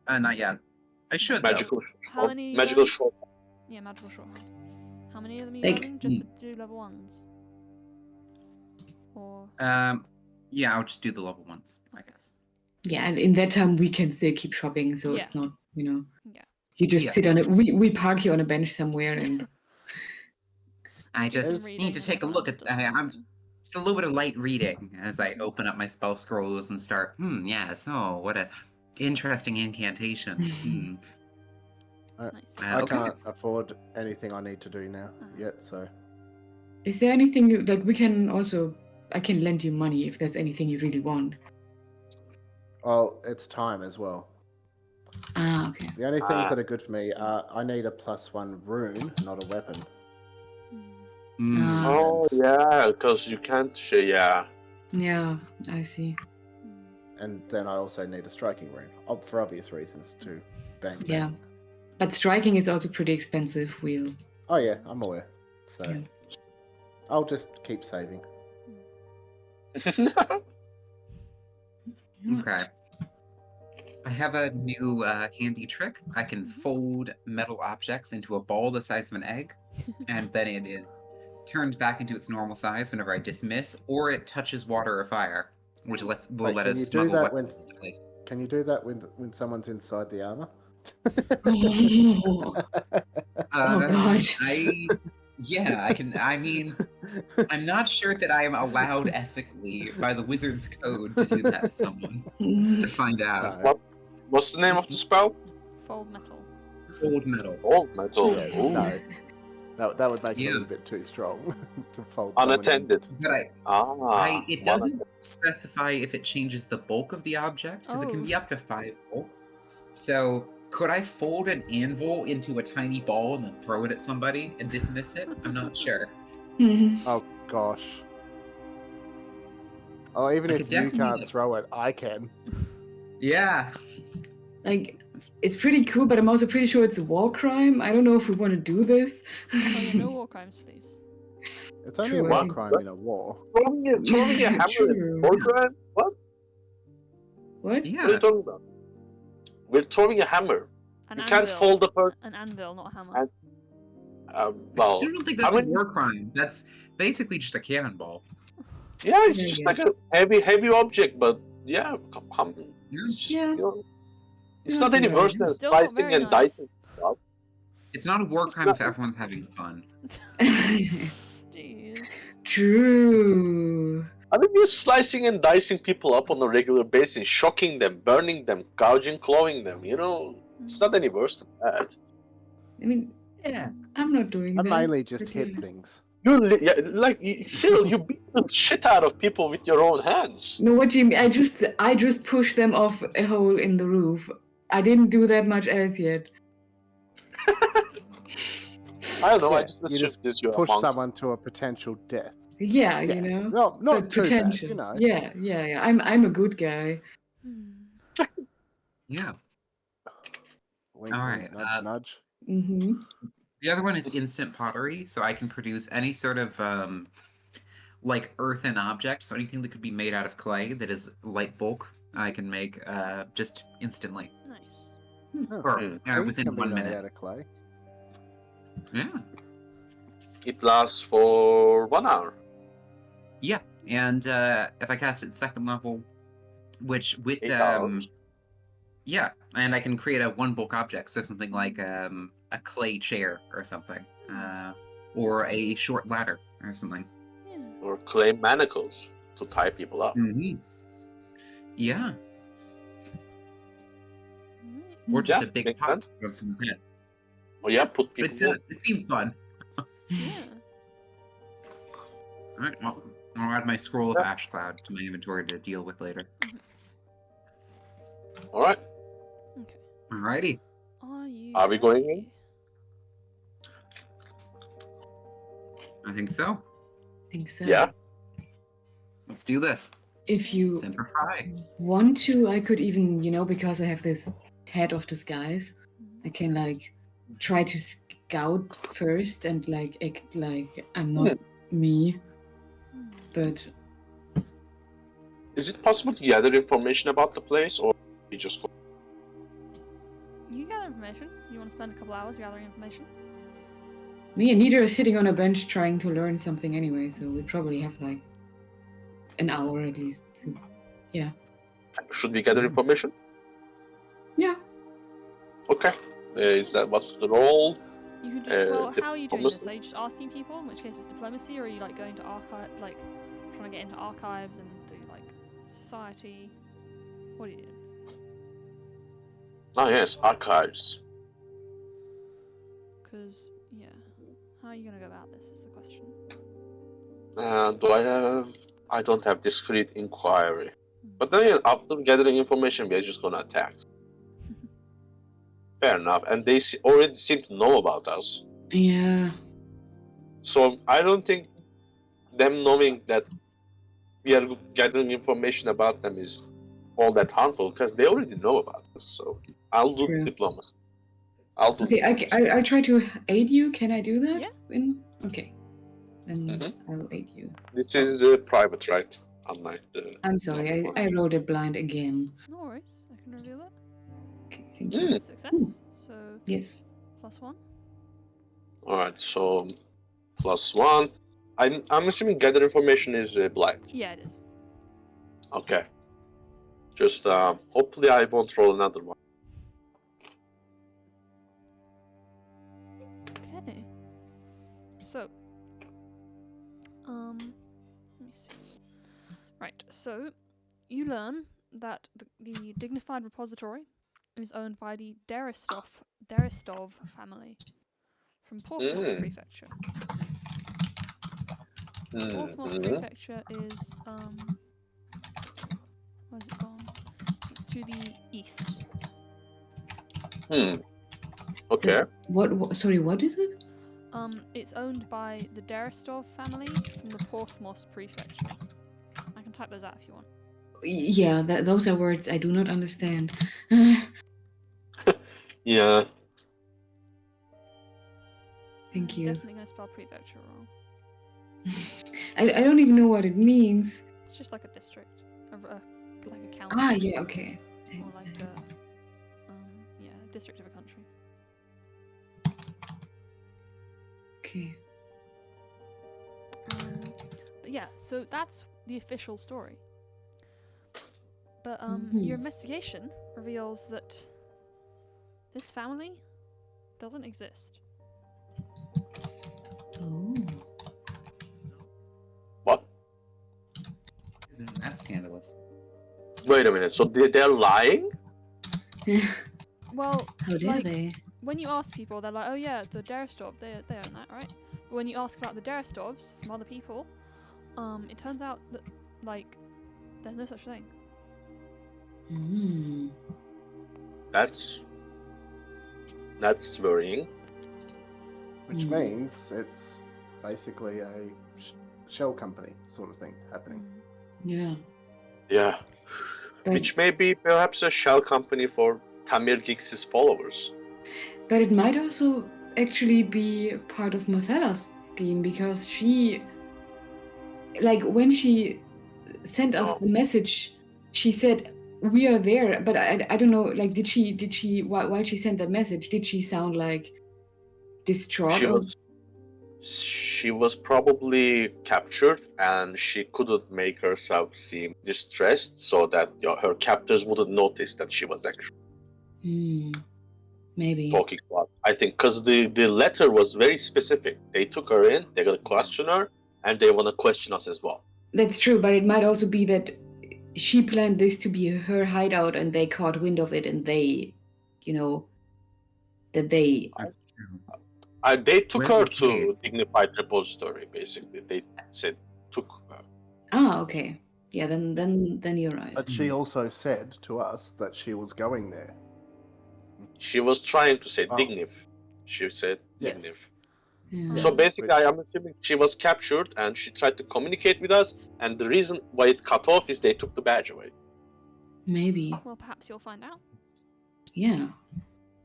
Not yet. I should, though. Magical How many are you magical learning? short. Yeah, magical shorthand. How many of them are you Like- learning? Just to do level 1s? Or... Yeah, I'll just do the level 1s, I guess. Yeah, and in that time we can still keep shopping, so Yeah. it's not, Yeah. you just Yeah. sit on it. We park you on a bench somewhere, and I Do some just reading need to and take a look at. stuff. I'm just a little bit of light reading as I open up my spell scrolls and start. Yes. Oh, what a interesting incantation. Nice. I Okay. can't afford anything I need to do now yet, so is there anything like I can lend you money if there's anything you really want. it's time as well. Ah, okay. The only things that are good for me are I need a +1 rune, not a weapon. Ah. Oh yeah, because you can't. Yeah. Yeah, I see. And then I also need a striking rune, for obvious reasons, to bang. Yeah. But striking is also pretty expensive. Oh yeah, I'm aware. So Yeah. I'll just keep saving. Okay. I have a new handy trick. I can fold metal objects into a ball the size of an egg, and then it is turned back into its normal size whenever I dismiss, or it touches water or fire, which will Wait, let can us you do smuggle that weapons into places. Can you do that when someone's inside the armor? Oh god. I can. I mean, I'm not sure that I am allowed ethically by the wizard's code to do that to someone. To find out. No. What's the name of the spell? Fold metal. Old metal. Old metal. Yeah, Ooh. no. That would make it a Yeah. little bit too strong to fold. someone in. Unattended. But it one doesn't specify if it changes the bulk of the object, because it can Oh. be up to 5 bulk. So Could I fold an anvil into a tiny ball and then throw it at somebody and dismiss it? I'm not sure. Oh gosh. Oh, even I if could you definitely, can't like- throw it, I can. Yeah. Like, it's pretty cool, but I'm also pretty sure it's a war crime. I don't know if we want to do this. Oh yeah, no war crimes, please. It's only True, a I war think- crime in a war. Throwing a hammer is True. war crime? What? What? What are you Yeah. talking about? We're throwing a hammer. An You anvil. can't fold the person. An anvil, not a hammer. And- I Well, still don't think how that's a many? war crime. That's basically just a cannonball. Yeah, it's Yeah, I just like guess. a heavy object, but yeah, Yeah. it's just, Yeah. you know, it's Yeah, not any yeah, worse it's than still not slicing very and nice. dicing stuff. It's not a war It's crime not- if everyone's having fun. Jeez. True. I mean, you're slicing and dicing people up on a regular basis, shocking them, burning them, gouging, clawing them. You know, it's not any worse than that. I mean, Yeah. I'm not doing I that. mainly just but hit yeah. things. Cyril, you beat the shit out of people with your own hands. No, what do you mean? I just pushed them off a hole in the roof. I didn't do that much else yet. I don't know. I Yeah, just you assumed just this. You're a Push monk. someone to a potential death. Yeah, Yeah. you know. No, not But too potential. bad, you know. Yeah. I'm a good guy. Hmm. Yeah. Wink, All wink, right, nudge, nudge. Mm-hmm. The other one is instant pottery, so I can produce any sort of like earthen object, so anything that could be made out of clay that is light bulk, I can make just instantly, Nice. Oh, or these within can be 1 made minute. out of clay. Yeah, It lasts for 1 hour. yeah. And if I cast it second level, which with 8 hours. yeah, and I can create a one bulk object, so something like a clay chair or something, or a short ladder or something. Yeah. Or clay manacles to tie people up. Mm-hmm. Yeah, Right. or just Yeah, a big makes pot sense. on someone's head. Oh yeah, put But people. it seems fun. Yeah. All right, well, I'll add my scroll of Yeah. ash cloud to my inventory to deal with later. All right. Okay. Alrighty. Are we going in? ready? I think so. think so. Yeah. Let's do this. If you Semper Fi. want to, I could even, because I have this head of disguise, I can like try to scout first and like act like I'm not me, Hmm. but Is it possible to gather information about the place, or you just go? You gather information. You want to spend a couple hours gathering information? me and Nita are sitting on a bench trying to learn something anyway, so we probably have like an hour at least to, Should we gather information? yeah. Okay. Is that what's the role? You can do. Well, the how are you doing almost- this? Are you just asking people? In which case it's diplomacy, or are you like going to archive, like trying to get into archives and the like society? What are you doing? Ah yes, archives. Because yeah, how are you gonna go about this? Is the question. Do I have? I don't have discreet inquiry. But then again, after gathering information, we are just gonna attack. Fair enough, and they already seem to know about us. Yeah. So I don't think them knowing that we are gathering information about them is all that harmful, because they already know about us. So I'll do True. diplomacy. I'll do. Okay, diplomacy. I'll try to aid you. Can I do that? Yeah. Okay. Then Mhm. I'll aid you. This is private, right? Unlike the. I'm sorry, normal I one. rolled a blind again. No worries. I can reveal it. Okay, thank you. Success. So Yes. +1. All right, so +1. I'm assuming gather information is blind. Yeah, it is. Okay. Just hopefully I won't roll another one. Okay. So, let me see. Right. So, you learn that the dignified repository is owned by the Deristov family from Porthos Prefecture. Porthos Prefecture is where's it gone? It's to the east. Okay. What? Sorry, what is it? It's owned by the Derestov family from the Porthmos prefecture. I can type those out if you want. Yeah, those are words I do not understand. Yeah. Thank you. Definitely going to spell prefecture wrong. I don't even know what it means. It's just like a district, like a county. Ah, yeah, okay. Or like a district of a country. Okay. But yeah, so that's the official story. But Mhm. your investigation reveals that this family doesn't exist. Oh. What? Isn't that scandalous? Wait a minute. So they're lying? Well, How dare like, they? when you ask people, they're like, oh yeah, the Derestov, they own that, right? But when you ask about the Derestovs from other people, it turns out that, like, there's no such thing. Mm. That's worrying. Which means it's basically a shell company sort of thing happening. Yeah. Yeah. But, Which may be perhaps a shell company for Tamir Giggs's followers. but it might also actually be part of Marthella's scheme because she, like, when she sent us Oh. the message, she said, "We are there," but I don't know, like, did she while she sent that message, did she sound like distraught? She was probably captured and she couldn't make herself seem distressed so that her captors wouldn't notice that she was actually Maybe. talking about. I think because the letter was very specific. They took her in, they're gonna question her, and they want to question us as well. That's true, but it might also be that she planned this to be her hideout and they caught wind of it and they, that they... That's true. They took Well, her the to case- Dignified Repository, basically. They said took her. Ah, okay. Yeah, then you're right. But she also said to us that she was going there. She was trying to say Oh. Dignif. She said Yes. Dignif. Yeah. So basically, I am assuming she was captured and she tried to communicate with us, and the reason why it cut off is they took the badge away. Maybe. Well, perhaps you'll find out. Yeah.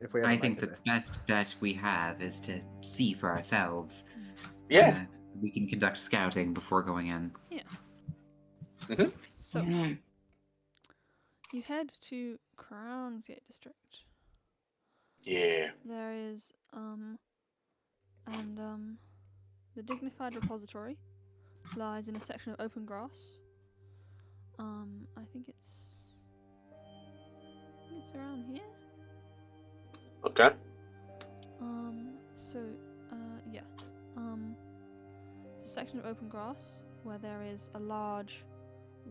If we ever I make think it that there. the best bet we have is to see for ourselves. Yeah. We can conduct scouting before going in. So, Alright. you head to Crownsgate District. Yeah. There is, the Dignified Repository lies in a section of open grass. I think it's around here. Okay. It's a section of open grass where there is a large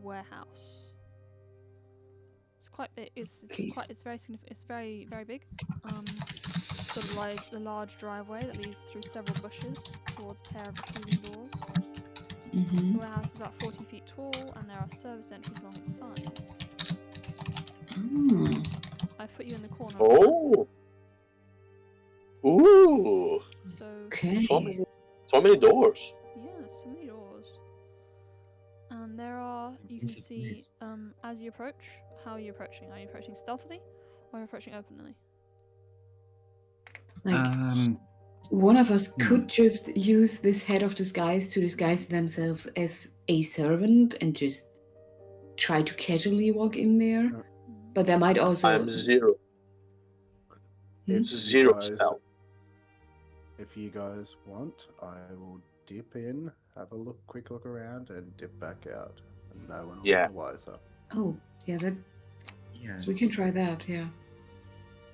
warehouse. It's quite big. It's very significant. It's very, very big. Got a large driveway that leads through several bushes towards a pair of receiving doors. Mm-hmm. The warehouse is about 40 feet tall, and there are service entries along its sides. Oh. I've put you in the corner. Oh. Ooh. So Okay. So many doors. yeah, so many doors. And there are, you can It's a see, place. as you approach, how are you approaching? Are you approaching stealthily, or are you approaching openly? Like, one of us could just use this head of disguise to disguise themselves as a servant and just try to casually walk in there. But there might also... I'm zero. If Zero you guys, stealth. if you guys want, I will dip in, have a quick look around, and dip back out. And no one will Yeah. be the wiser. Oh, yeah, that Yes. we can try that, yeah.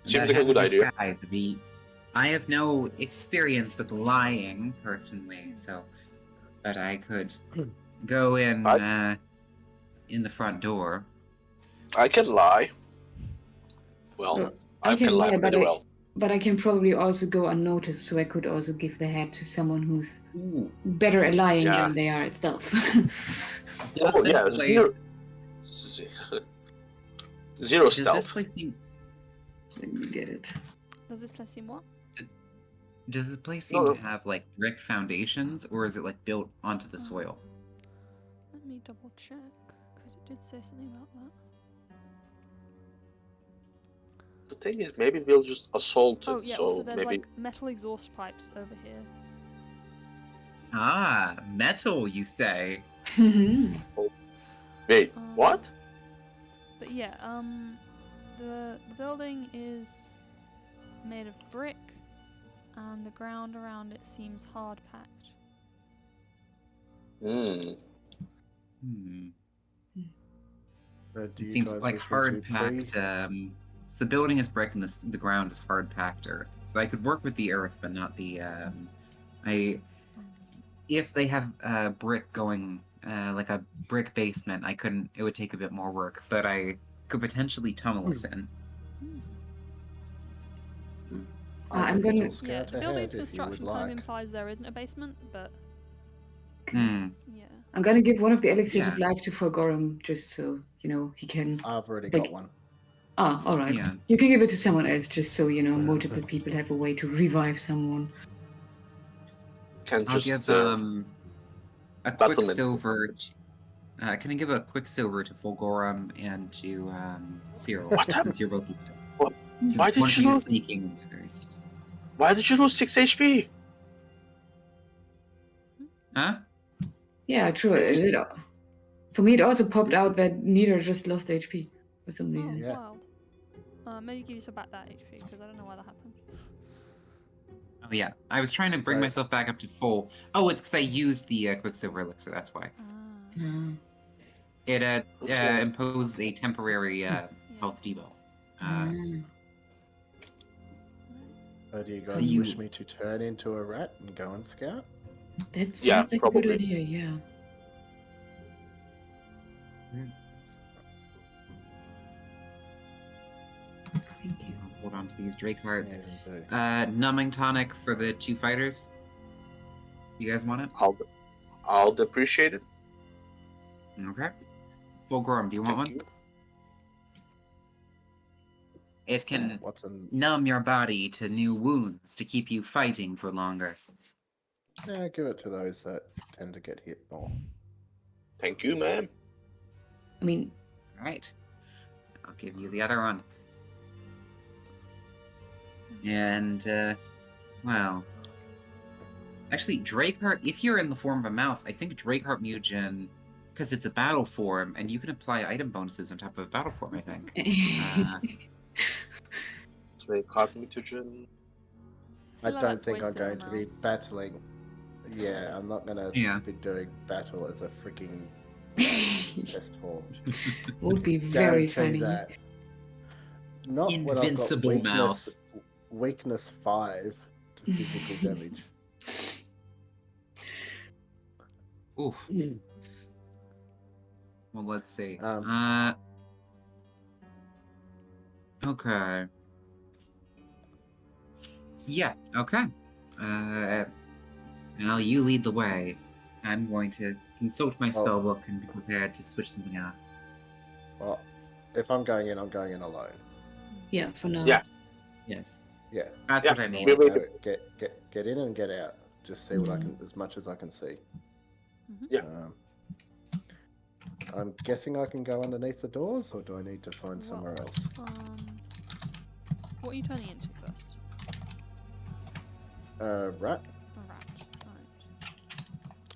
Seems That like a good head of idea. disguise would be- I have no experience with lying personally, but I could go in the front door. I can lie. Well, Well, I can lie pretty well. But I can probably also go unnoticed, so I could also give the head to someone who's Ooh. better at lying Yeah. than they are at stealth. Does Oh, this yeah, place Zero does stealth. this place seem Let me get it. Does this place seem what? Does this place seem No. to have like brick foundations, or is it like built onto the soil? Let me double check, because it did say something about that. The thing is, maybe we'll just assault it. Oh yeah, so also there's maybe like metal exhaust pipes over here. Ah, metal, you say? wait, what? But yeah, the building is made of brick, and the ground around it seems hard packed. Hmm. Do It you seems guys like wish me hard to packed. So the building is brick and the ground is hard packed earth. So I could work with the earth, but not the. If they have brick going, like a brick basement, I couldn't. It would take a bit more work, but I could potentially tunnel us in. I'm have a gonna- little scout Yeah, the ahead building's if you would construction kind of like. implies there isn't a basement, but Hmm. yeah. I'm gonna give one of the elixirs of Yeah. life to Forgorum just so, he can. I've already Like- got one. Ah, alright. Yeah. You can give it to someone else just so, multiple people have a way to revive someone. Can I'll just give a quick battlement. silver. Can I give a quick silver to Fulgorum and to Cyril, What since you're both the star? What? Since Why did one of you you is lose? sneaking the others. Why did you lose 6 HP? Huh? Yeah, true. For me, it also popped out that neither just lost HP for some Oh, reason. Yeah. wild. Maybe give you back that HP, because I don't know why that happened. Oh yeah, I was trying to bring So- myself back up to full. Oh, it's because I used the quicksilver elixir. That's why. Ah. It Okay. imposes a temporary Yeah. health debuff. Ah. So do you So guys you- wish me to turn into a rat and go and scout? That sounds Yeah, like a probably. good idea, yeah. Thank you. Hold on to these Drake hearts. Yeah, Numbing tonic for the 2 fighters. You guys want it? I'll appreciate it. Okay. Fulgorum, do you want Thank one? you. It can What's an... numb your body to new wounds to keep you fighting for longer. Yeah, give it to those that tend to get hit more. Thank you, ma'am. I mean, Alright. I'll give you the other one. And, well... Actually, Drakeheart, if you're in the form of a mouse, I think Drakeheart Mutagen, because it's a battle form, and you can apply item bonuses on top of a battle form, I think. Drake Heart Mutagen. I feel like don't that's think I'm wasted on going to be mouse. battling. Yeah, I'm not going to Yeah. be doing battle as a freaking chest form. would be very Guarantee funny. that. Not when I've got Invincible mouse. weakness 5 to physical damage. Oof. Well, let's see. Okay. Yeah, okay. Now you lead the way. I'm going to consult my Oh. spellbook and be prepared to switch something out. Well, if I'm going in alone. Yeah, for now. Yeah. Yes. Yeah. That's Yeah, what I mean. we will- Get in and get out. Just see what I can, as much as I can see. Yeah. I'm guessing I can go underneath the doors, or do I need to find somewhere else? What are you turning into first? Rat, A rat. Right.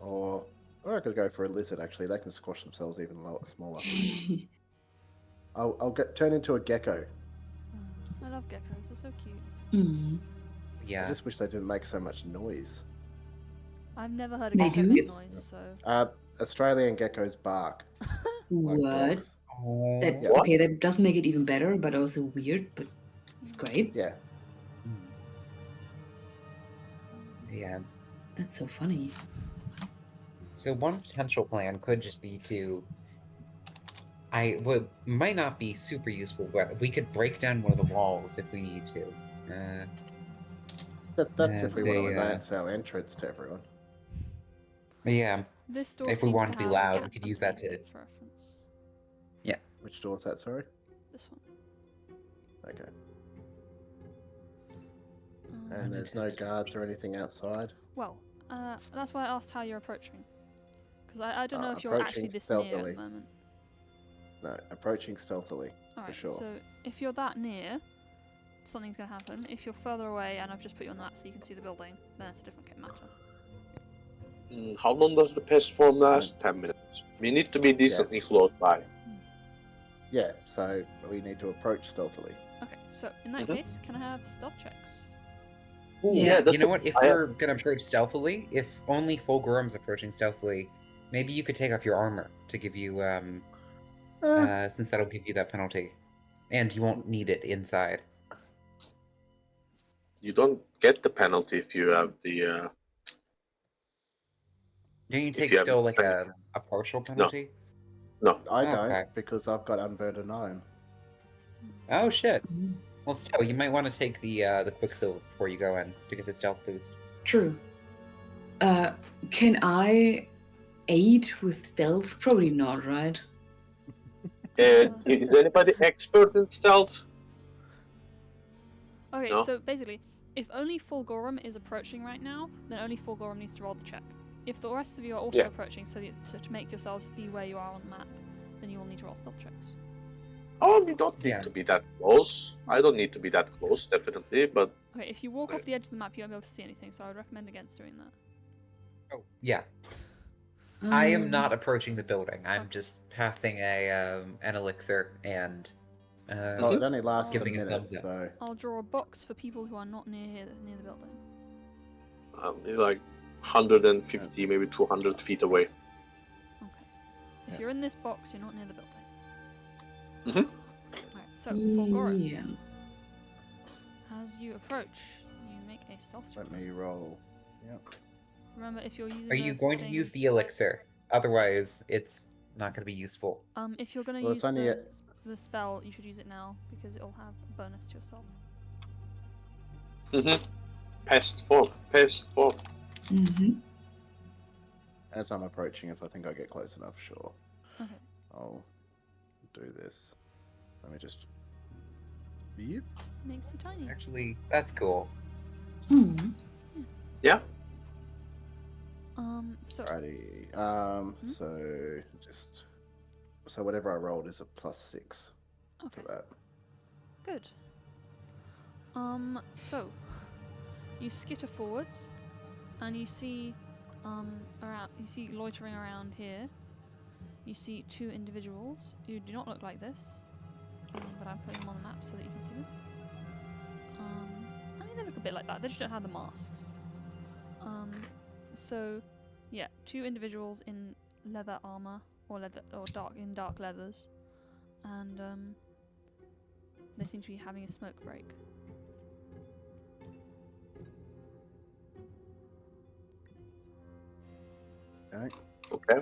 or I could go for a lizard. Actually, they can squash themselves even smaller. I'll turn into a gecko. I love geckos. They're so cute. Mm. I Yeah. just wish they didn't make so much noise. I've never heard a They gecko do? make noise, so. Australian geckos bark like What? dogs. That, Yeah. okay, that does make it even better, but also weird, but it's great. Yeah. Yeah. That's so funny. So one potential plan could just be to... might not be super useful, but we could break down one of the walls if we need to. That's if we want to say, announce our entrance to everyone. Yeah. This door If we seems want to to be have a loud, we gap could use that underneath to- it for reference. Which door is that? Sorry. This one. Okay. And there's no guards or anything outside. Well, that's why I asked how you're approaching. Because I don't know if you're Approaching actually this near at stealthily. the moment. No, approaching stealthily, Alright, for sure. so if you're that near, something's going to happen. If you're further away and I've just put you on the map so you can see the building, then it's a different matter. How long does the pest form last? 10 minutes. We need to be decently close by. Yeah, so we need to approach stealthily. Okay, so in that case, can I have stealth checks? Ooh, Yeah, you know what? If we're gonna approach stealthily, if only Fulgurum's approaching stealthily, maybe you could take off your armor to give you, since that'll give you that penalty, and you won't need it inside. You don't get the penalty if you have the. Don't you If take you have still like second- a partial penalty? No. I don't, Okay. because I've got unburdened gnome. Oh shit. Mhm. Well, still, you might want to take the Quicksilver before you go in to get the stealth boost. True. Can I aid with stealth? Probably not, right? Is anybody expert in stealth? Okay, No? so basically, if only Fulgorum is approaching right now, then only Fulgorum needs to roll the check. If the rest of you are also Yeah. approaching, so to make yourselves be where you are on the map, then you will need to roll stealth checks. Oh, we don't need Yeah. to be that close. I don't need to be that close, definitely, but Okay, if you walk off the edge of the map, you won't be able to see anything, so I would recommend against doing that. Oh, yeah. I am Um, not approaching the building. I'm Okay. just passing an elixir and Oh, it only lasts a Giving a minute, thumbs up. so... I'll draw a box for people who are not near the building. like 150, maybe 200 feet away. Okay. If Yeah. you're in this box, you're not near the building. Mhm. Alright, so Fulgorum, yeah. as you approach, you make a stealth check. Let me roll. Yep. Remember, if you're using Are you the going to thing- use the elixir? Otherwise, it's not going to be useful. If you're going to Well, use it's only the spell, you should use it now, because it'll have a bonus to yourself. Pest form. Pest form. Mm-hmm. As I'm approaching, if I think I get close enough, sure. Okay. I'll do this. Let me just... Yep. Makes you tiny. Actually, that's cool. Hmm. Yeah. So Alrighty. So just... So whatever I rolled is a +6 okay, to that. good. So you skitter forwards, and you see around. You see loitering around here. You see two individuals who do not look like this, but I'm putting them on the map so that you can see them. I mean, they look a bit like that. They just don't have the masks. So yeah, two individuals in leather armor or dark leathers, and they seem to be having a smoke break. Okay. Okay.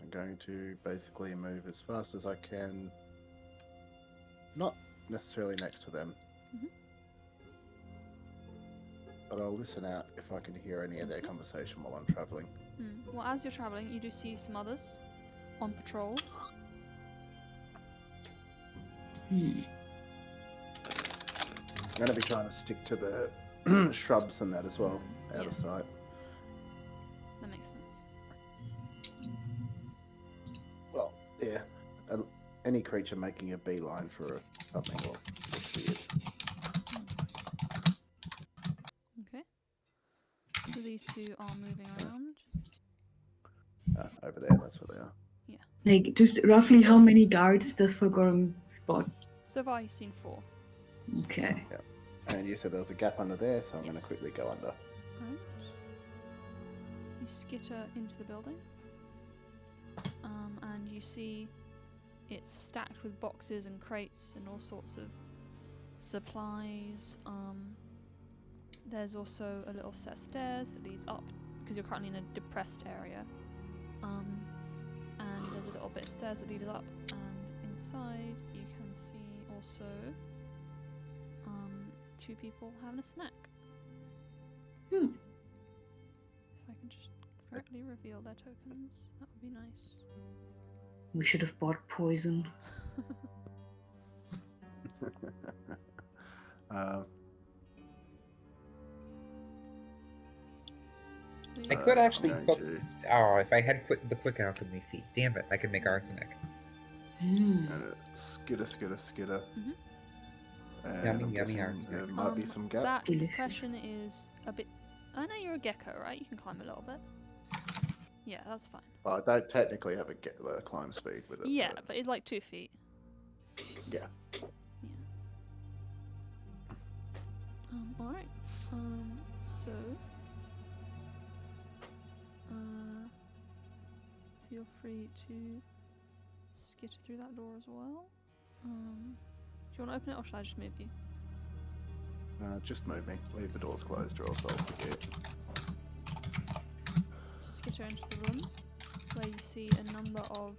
I'm going to basically move as fast as I can. Not necessarily next to them. Mhm. But I'll listen out if I can hear any of their Okay. conversation while I'm traveling. Well, as you're travelling, you do see some others on patrol. Hmm. I'm going to be trying to stick to the shrubs and that as well, out of Yeah. sight. That makes sense. Well, yeah. Any creature making a beeline for something will look weird. Okay. So these two are moving around. Over there, that's where they are. Like, just roughly how many guards does Fulgorum spot? So far, you've seen 4. Okay. And you said there was a gap under there, so I'm going to Yes. quickly go under. Right. You skitter into the building, and you see it's stacked with boxes and crates and all sorts of supplies. There's also a little set of stairs that leads up because you're currently in a depressed area. And there's a little bit of stairs that lead up, and inside you can see also 2 people having a snack. Hmm. If I can just correctly reveal their tokens, that would be nice. We should have bought poison. I could I'm actually going put. to Oh, if I had put the quick alchemy feat, damn it, I could make arsenic. skitter. Mhm. And Yummy, I'm yummy guessing arsenic. there might be some gap. That Delicious. depression is a bit. I know you're a gecko, right? You can climb a little bit. Yeah, that's fine. Well, I don't technically have a climb speed with it. Yeah, but it's like 2 feet. Yeah. Alright. So. Feel free to skitter through that door as well. Do you want to open it or should I just move you? Just move me. Leave the doors closed or else I'll forget. Skitter into the room where you see a number of.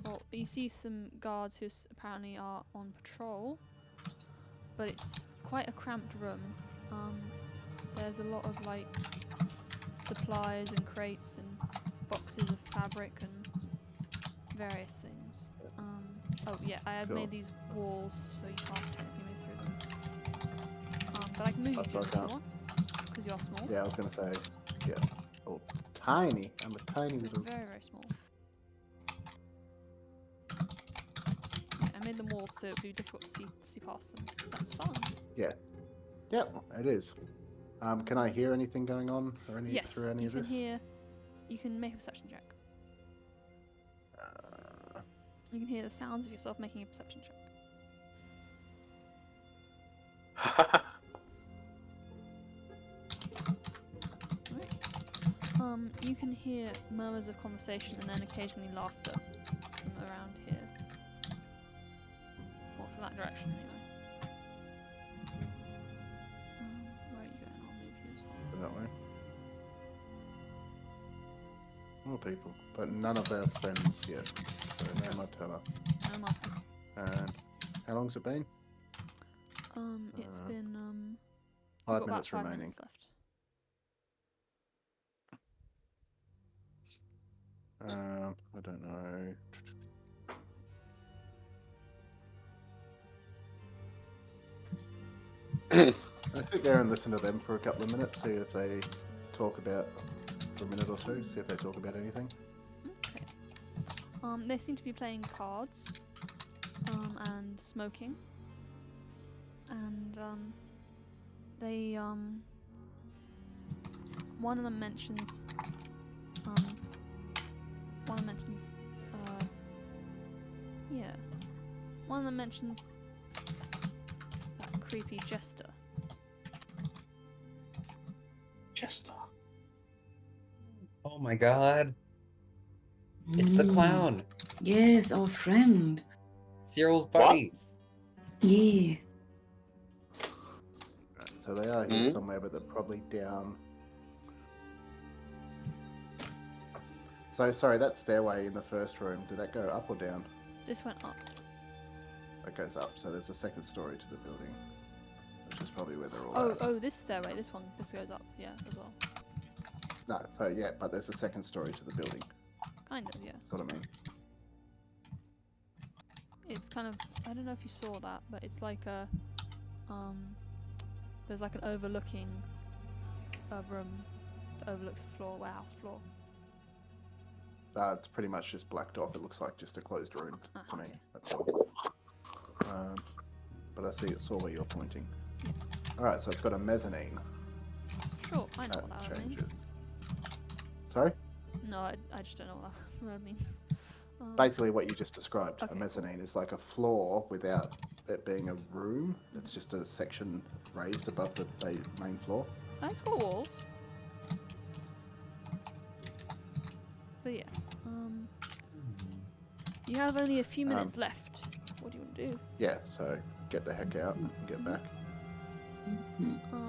Well, you see some guards who apparently are on patrol, but it's quite a cramped room. There's a lot of like supplies and crates and boxes of fabric and various things. Oh yeah, I had Cool. made these walls so you can't technically move through them. But I can move you That's through them if okay. you want, because you're small. Yeah, I was gonna say, yeah. Oh, tiny. I'm a tiny You're little. very, very small. Yeah, I made them walls so it would be difficult to see past them. So that's fun. Yep, it is. Can I hear anything going on or any Yes, through any you of can this? hear. You can make a perception check. You can hear the sounds of yourself making a perception check. You can hear murmurs of conversation and then occasionally laughter from around here. Or from that direction, anyway. Where are you going? I'll move you as well. That way. More people, but none of our friends yet. So no Martella. No, Martin. And how long's it been? It's been, you've 5 got about minutes 5 remaining. minutes left. I don't know. I sit there and listen to them for a couple of minutes, see if they talk about for a minute or two, see if they talk about anything. Okay. They seem to be playing cards, and smoking. And, they, one of them mentions, one of them mentions that creepy jester. Chester. Oh my god. It's the clown. Yes, our friend. Cyril's buddy. Yeah. Right, so they are here somewhere, but they're probably down. So sorry, that stairway in the first room, did that go up or down? This went up. That goes up, so there's a second story to the building, which is probably where they're all at. Oh, this stairway, this goes up, yeah, as well. No, so yeah, but there's a second story to the building. Kind of, yeah. That's what I mean. It's kind of, I don't know if you saw that, but it's like a, there's like an overlooking room that overlooks the floor, warehouse floor. It's pretty much just blacked off. It looks like just a closed room to me. Okay. That's all. But I saw where you're pointing. Yeah. Alright, so it's got a mezzanine. Sure, I know That what that means. changes. Sorry? No, I just don't know what that word means. Basically what you just described. Okay, A mezzanine is like a floor without it being a room. It's just a section raised above the main floor. It's got walls. But yeah, you have only a few minutes left. What do you want to do? Yeah, so get the heck out and get back.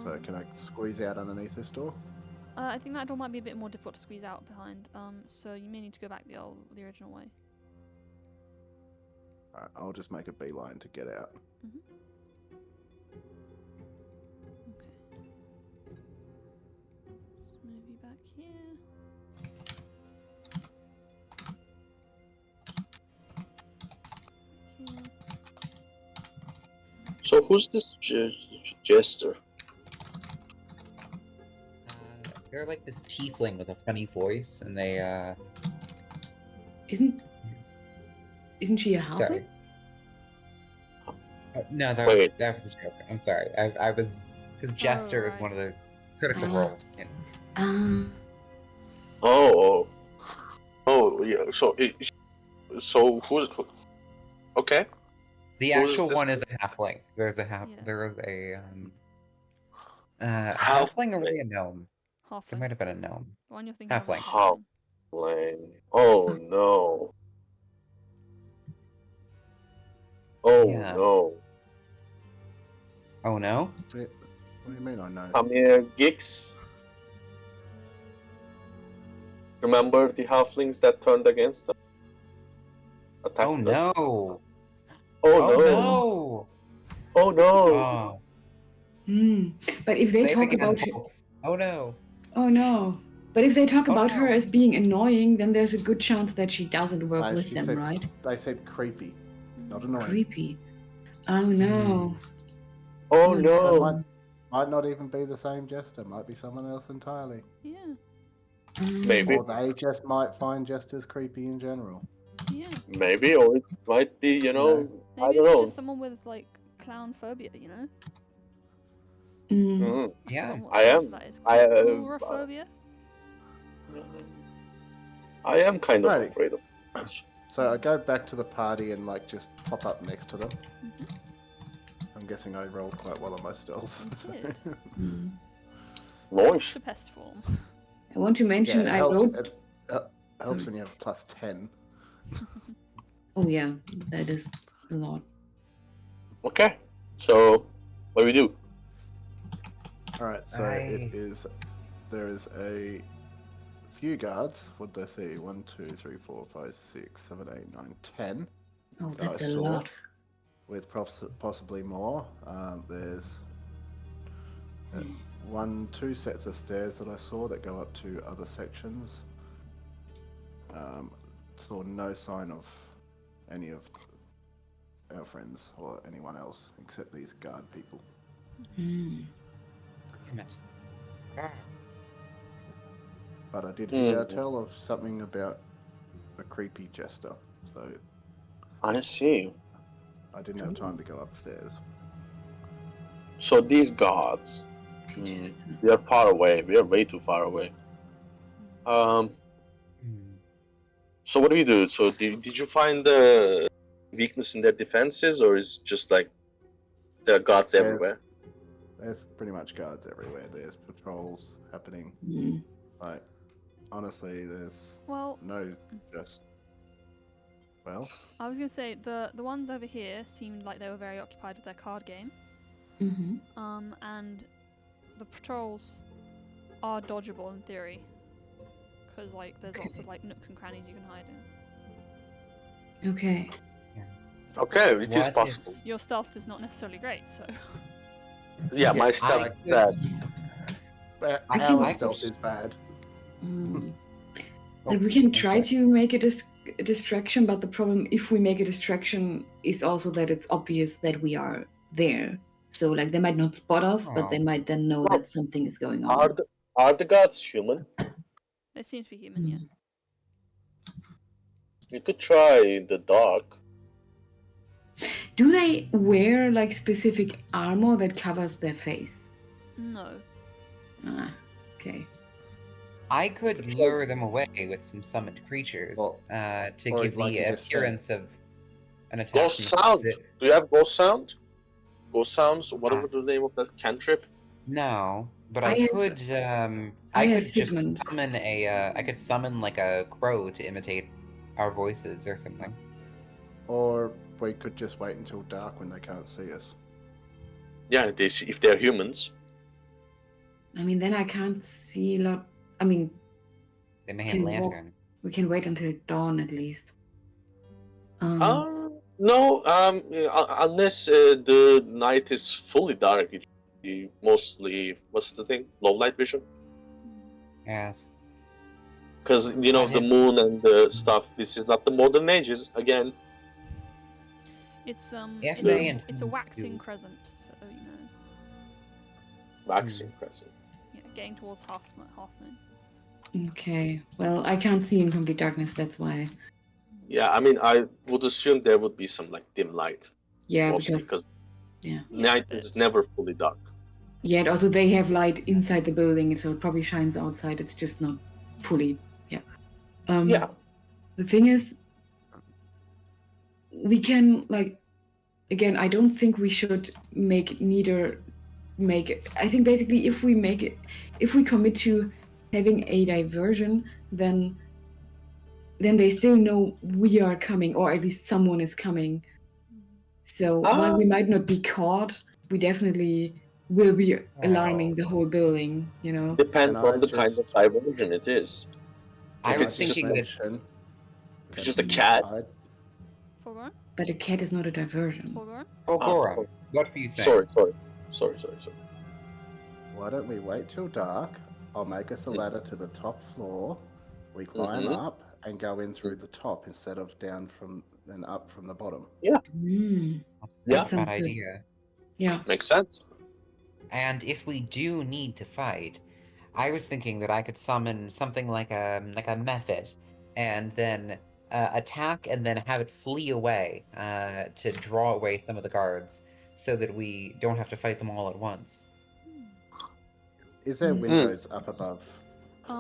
So can I squeeze out underneath this door? I think that door might be a bit more difficult to squeeze out behind. So you may need to go back the original way. Alright, I'll just make a beeline to get out. Okay. Let's move you back here. Here. So who's this jester? They're like this tiefling with a funny voice, and they Isn't she a halfling? Sorry. No, Wait. that was a joke. I'm sorry. I was because Jester is right. one of the critical Ah. roles. Oh, yeah. So who's okay? The Who is actual this? one is a halfling. There's a Yeah. there is a Halfling. halfling or really a gnome? There Halfling. might have been a gnome. The one you're thinking of is Halfling. halfling. Halfling. Oh no. Oh Yeah. no. Oh no? What do you mean I know? Come here, geeks. Remember the halflings that turned against us? Attacked Oh us? no! Oh Oh no! no! Oh no! Oh. But if they Say it talk again, about her, folks. Oh no! oh no. But if they talk Oh, about her no. as being annoying, then there's a good chance that she doesn't work No, with she them, said- right? They said creepy, not annoying. Creepy. Oh no. Oh They no! might not even be the same Jester. Might be someone else entirely. Yeah. Maybe. Or they just might find Jesters creepy in general. Yeah. Maybe, or it might be, I Maybe don't this is know. just someone with like clown phobia, you know? Mhm. Yeah. Forgotten what I the word am. for that is. I, Coulrophobia? I am kind of Righty. afraid of this. So I go back to the party and like just pop up next to them. Mhm. I'm guessing I rolled quite well on my stealth. You did. Noise. To pest form. I want to mention Yeah, it I helps, wrote. it helps Sorry. when you have plus 10. Oh yeah, that is a lot. Okay. So, what do we do? Alright, so there is a few guards. What did I see? 1, 2, 3, 4, 5, 6, 7, 8, 9, 10. Oh, that that's I a saw, lot. with possibly more. There's 2 sets of stairs that I saw that go up to other sections. Saw no sign of any of our friends or anyone else except these guard people. Mm. Damn it. Ah. But I did hear tell of something about a creepy Jester, so I see. I didn't have time to go upstairs. So these gods, we are far away. We are way too far away. So what do we do? So did you find the weakness in their defenses, or is it just like there are gods everywhere? There's pretty much guards everywhere. There's patrols happening. Like, honestly, there's no just. Well, I was gonna say the ones over here seemed like they were very occupied with their card game. And the patrols are dodgeable in theory, because like there's lots of like nooks and crannies you can hide in. Okay. Yes. Okay, it is possible. Your stealth is not necessarily great, so. Yeah, my stealth is bad. our stealth is bad. Like we can try to make it a distraction, but the problem if we make a distraction is also that it's obvious that we are there. So like they might not spot us, but they might then know that something is going on. Are the gods human? They seem to be human, yeah. You could try the dark. Do they wear like specific armor that covers their face? No. Ah, okay. I could lure them away with some summoned creatures to give like the you just appearance of an attack. Ghost sound. Do you have ghost sound? Ghost sounds. Whatever the name of that cantrip. No, but I could just summon I could summon like a crow to imitate our voices or something. Or we could just wait until dark when they can't see us. Yeah, if they're humans. I mean, then I can't see a lot. I mean, they may have lanterns. We can wait until dawn at least. No. Unless the night is fully dark, it should be mostly what's the thing? Low light vision. Yes. Because the moon and the stuff. This is not the modern ages again. It's it's a waxing crescent, so Waxing crescent. Yeah, getting towards half moon. Okay. Well, I can't see in complete darkness. That's why. Yeah, I mean, I would assume there would be some like dim light, Yeah, mostly because Yeah, night a bit. is never fully dark. yeah, and also they have light inside the building, so it probably shines outside. It's just not fully. Yeah. Yeah. The thing is, we can like. Again, I don't think we should make I think basically if we commit to having a diversion, then they still know we are coming, or at least someone is coming. So while we might not be caught, we definitely will be alarming the whole building, you know? Depends Can I on the kind of diversion it is. I If was it's just thinking that mention, it's just a cat. Fulgor? But a cat is not a diversion. Fulgor? Goran, what were you saying? Sorry. Why don't we wait till dark? I'll make us a ladder to the top floor. We climb Mhm. up and go in through the top instead of down and up from the bottom. Mm, That's Yeah. not a Sounds bad good. idea. yeah. Makes sense. And if we do need to fight, I was thinking that I could summon something like a method, and then attack, and then have it flee away to draw away some of the guards, so that we don't have to fight them all at once. Is there Mm. windows up above?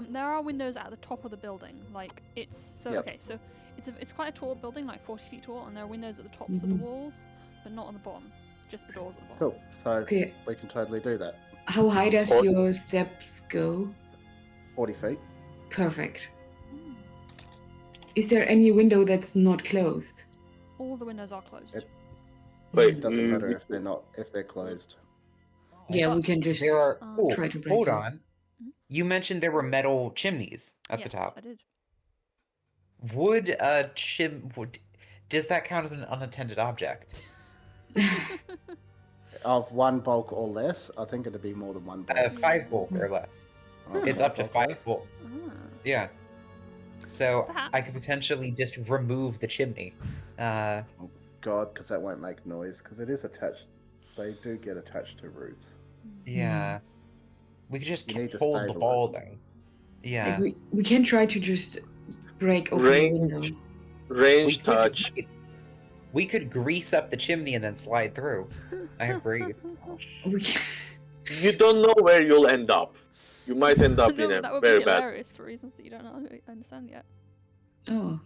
There are windows at the top of the building. Like it's so Yep. okay. So it's quite a tall building, like 40 feet tall, and there are windows at the tops of the walls, but not on the bottom. Just the doors at the bottom. Cool. So Okay. we can totally do that. How high does 40. your steps go? 40 feet. Perfect. Is there any window that's not closed? All the windows are closed. It- Wait, It doesn't matter if they're closed. Yeah, we can just There are. try to break hold in. on. You mentioned there were metal chimneys at yes, the top. I did. Would does that count as an unattended object? Of one bulk or less, I think it'd be more than one bulk. 5 bulk or less. Oh, It's five up to bulk 5 less? bulk. Ah. Yeah. So I could Perhaps. potentially just remove the chimney. God, because that won't make noise. Because it is attached. They do get attached to roofs. Yeah. We could just You need to hold the stabilize ball them. though. Yeah. Like we can try to just break open the Range. window. Range touch. We could grease up the chimney and then slide through. I have grease. We can... You don't know where you'll end up. You might end up No, in but a that would very be bad. hilarious for reasons that you don't understand yet. Oh,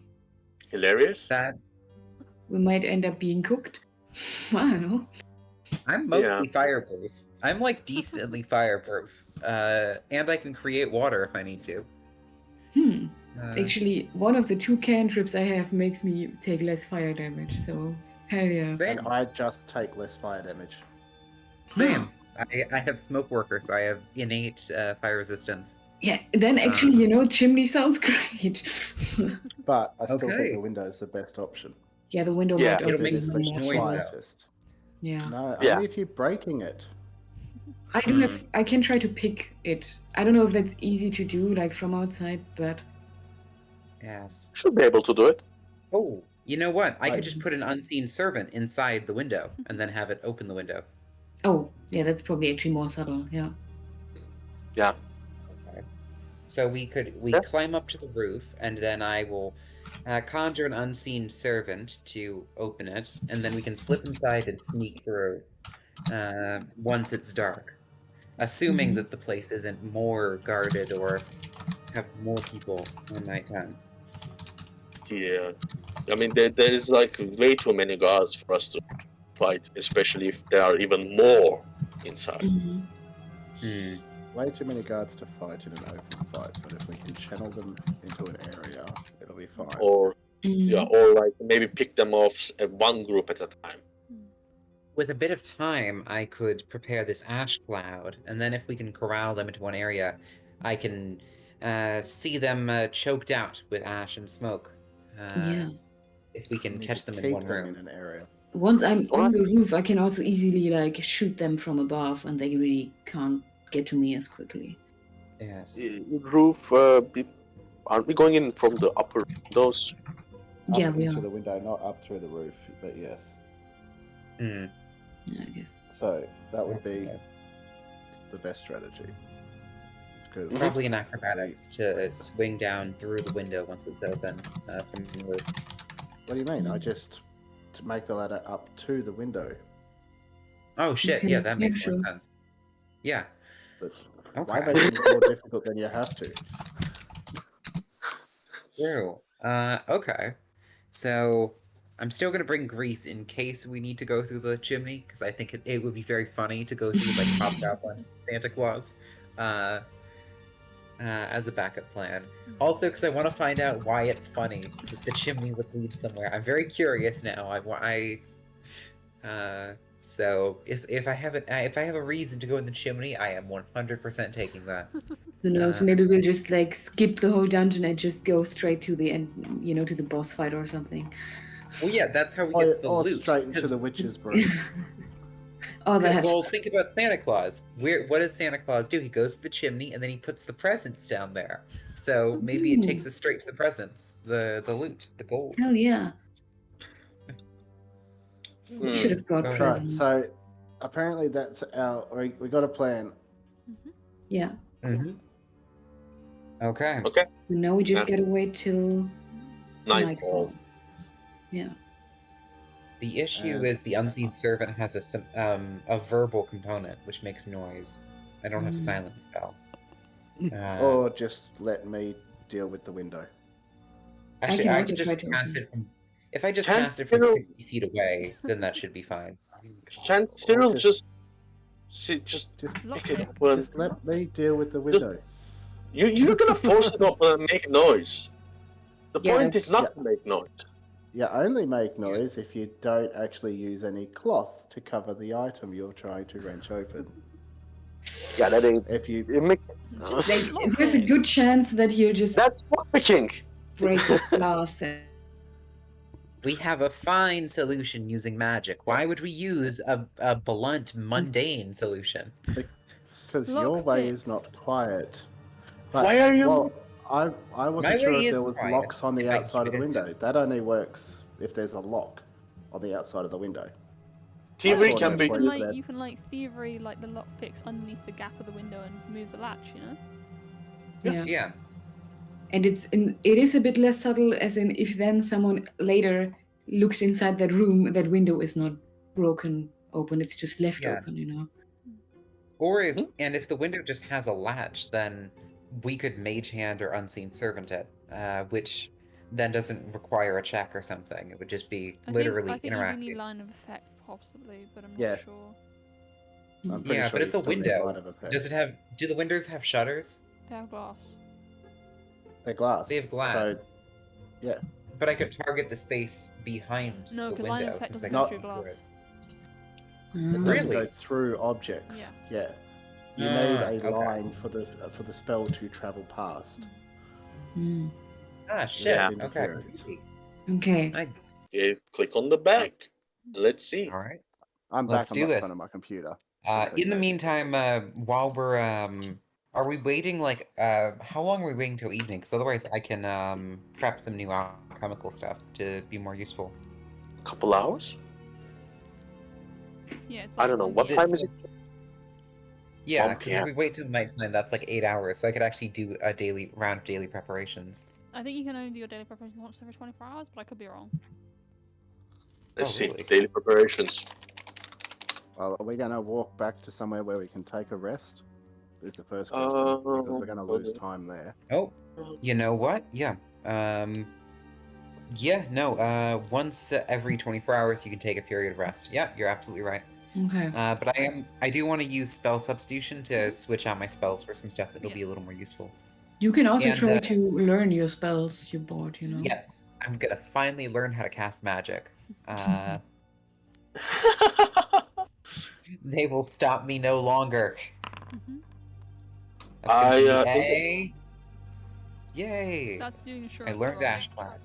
Hilarious? That we might end up being cooked. I don't know. I'm mostly fireproof. I'm like decently fireproof. And I can create water if I need to. Actually, one of the 2 cantrips I have makes me take less fire damage, so hell yeah. Same. And I just take less fire damage. Same. I have smoke worker, so I have innate fire resistance. Yeah, then actually, chimney sounds great. But I still Okay. think the window is the best option. Yeah, the window Yeah, might it'll also make be so more much noise, though. Slightest. Yeah. No, Yeah. only if you're breaking it. I can try to pick it. I don't know if that's easy to do, like from outside, but Yes. Should be able to do it. Oh, you know what? I I- could just put an unseen servant inside the window and then have it open the window. oh, yeah, that's probably actually more subtle. Yeah. Yeah. Okay. So we Yeah. climb up to the roof, and then I will conjure an unseen servant to open it, and then we can slip inside and sneak through once it's dark, assuming Mhm. that the place isn't more guarded or have more people at nighttime. Yeah. I mean, there is like way too many guards for us to fight, especially if there are even more inside. Mhm. Hmm. Way too many guards to fight in an open fight, but if we can channel them into an area, it'll be fine. Or Mhm. or like maybe pick them off at one group at a time. With a bit of time, I could prepare this ash cloud, and then if we can corral them into one area, I can see them choked out with ash and smoke. Yeah. If we can We need catch to them in keep one them room. in an area. Once I'm on Alright. the roof, I can also easily like shoot them from above, and they really can't get to me as quickly. Yes. Roof. Aren't we going in from the upper windows? Yeah, Up we into are. the window, not up through the roof, but yes. Hmm. Yeah, I guess. So that would be Okay. the best strategy. because Probably in acrobatics to swing down through the window once it's open from the roof. what do you mean? I just to make the ladder up to the window. Oh shit! Okay, Yeah, that yeah, makes more sure. sense. Yeah. But why Okay. make things more difficult than you have to? True. Okay. So I'm still gonna bring grease in case we need to go through the chimney, because I think it would be very funny to go through like Hobgoblin Santa Claus, as a backup plan. Also, because I want to find out why it's funny that the chimney would lead somewhere. I'm very curious now. So if I have a reason to go in the chimney, I am 100% taking that. Who knows? Maybe we'll just like skip the whole dungeon and just go straight to the end, you know, to the boss fight or something. Well, yeah, that's how we get to the Or loot. straight into 'cause- the witch's brew. Oh, that. Well, think about Santa Claus. What does Santa Claus do? He goes to the chimney and then he puts the presents down there. So maybe it takes us straight to the presents, the loot, the gold. Hell yeah. We should have brought Right, Right, presents. so apparently that's we got a plan. Yeah. Mm-hmm. Okay. Okay. So now we just Yeah. gotta wait till Nightfall. Yeah. The issue is the unseen servant has a verbal component which makes noise. I don't have silent spell. Or just let me deal with the window. Actually, can I also could try just to cast open it from. If I just Can't cast it from Cyril- 60 feet away, then that should be fine. Can't Cyril just- just Just, stick it Lockpick. open? just let me deal with the window. You're gonna force it open and make noise. The Yeah, point is not yeah. to make noise. You only make noise if you don't actually use any cloth to cover the item you're trying to wrench open. Yeah, that ain't. If you It make, Just Like, lockpicks. there's a good chance that you'll just that's lockpicking. break glass. We have a fine solution using magic. Why would we use a blunt, mundane solution? because your way is Lockpicks. not quiet. But, Why are you- Well, I My wasn't sure way if is there was quiet, locks on the if I outside keep of the it a window. secret. That only works if there's a lock on the outside of the window. Thievery thought can that be. was- that- You can like thievery like the lockpicks underneath the gap of the window and move the latch, you know? Yeah. Yeah. And it is a bit less subtle, as in if then someone later looks inside that room, that window is not broken open, it's just left Yeah. open, you know? Or if the window just has a latch, then we could mage hand or unseen servant it, which then doesn't require a check or something. It would just be literally I think you interacting. need line of effect possibly, but I'm not Yeah. sure. I'm pretty Yeah, sure but it's you a still need window. line of effect. Does it have? Do the windows have shutters? They have glass. They're glass. They have glass. So, yeah. But I could target the space behind No, the 'cause line of window. effect since I doesn't can go through do glass. it. It Mm. doesn't Really? go through objects. Yeah. Yeah. You Ah, need a okay. line for the spell to travel past. Mm. Ah, shit. Yeah. Okay. Interference. Okay. Okay, click on the back. Let's see. All right. I'm Let's back do on the this. front of my computer. In the meantime, while we're are we waiting like how long are we waiting till evening? Because otherwise, I can prep some new alchemical stuff to be more useful. A couple hours? Yeah, it's I like don't know. one- What Is time it- is it? Yeah, 1 because if we wait till nighttime, that's like 8 hours, so I could actually do a daily round of daily preparations. I think you can only do your daily preparations once every 24 hours, but I could be wrong. Let's Oh, see. really? Daily preparations. Well, are we going to walk back to somewhere where we can take a rest? Is the first question. Because we're going to lose time there. Oh, you know what? Yeah. Once every 24 hours, you can take a period of rest. Yeah, you're absolutely right. Okay. But I do want to use spell substitution to switch out my spells for some stuff that'll Yeah. be a little more useful. You can also And, try to learn your spells you bought, you know? Yes, I'm gonna finally learn how to cast magic. They will stop me no longer. Mhm. That's gonna be I, yay! Yay! That's doing I assurance learned rolling. Ashclad.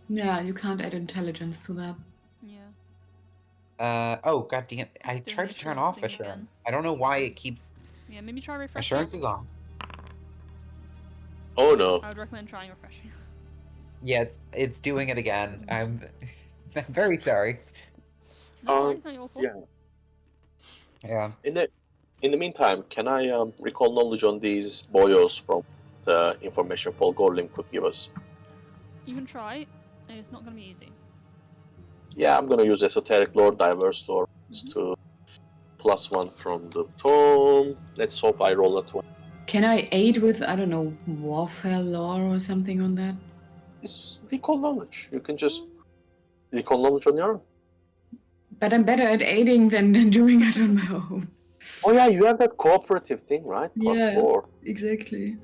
Yeah, you can't add intelligence to that. Yeah. Oh god damn! I Doing tried to turn assurance off thing again. assurance. I don't know why it keeps. Yeah, maybe try refreshing. Assurance is on. Oh no. I would recommend trying refreshing. Yeah, it's doing it again. I'm very sorry. No, Um, it's not your fault. yeah. Yeah. In the in the meantime, can I recall knowledge on these boyos from the information Paul Gorlim could give us? You can try. It's not going to be easy. Yeah, I'm gonna use esoteric lore, diverse lore to +1 from the tome. Let's hope I roll a 20. Can I aid with, I don't know, warfare lore or something on that? It's recall knowledge. You can just recall knowledge on your own. But I'm better at aiding than doing it on my own. Oh yeah, you have that cooperative thing, right? +4. Exactly.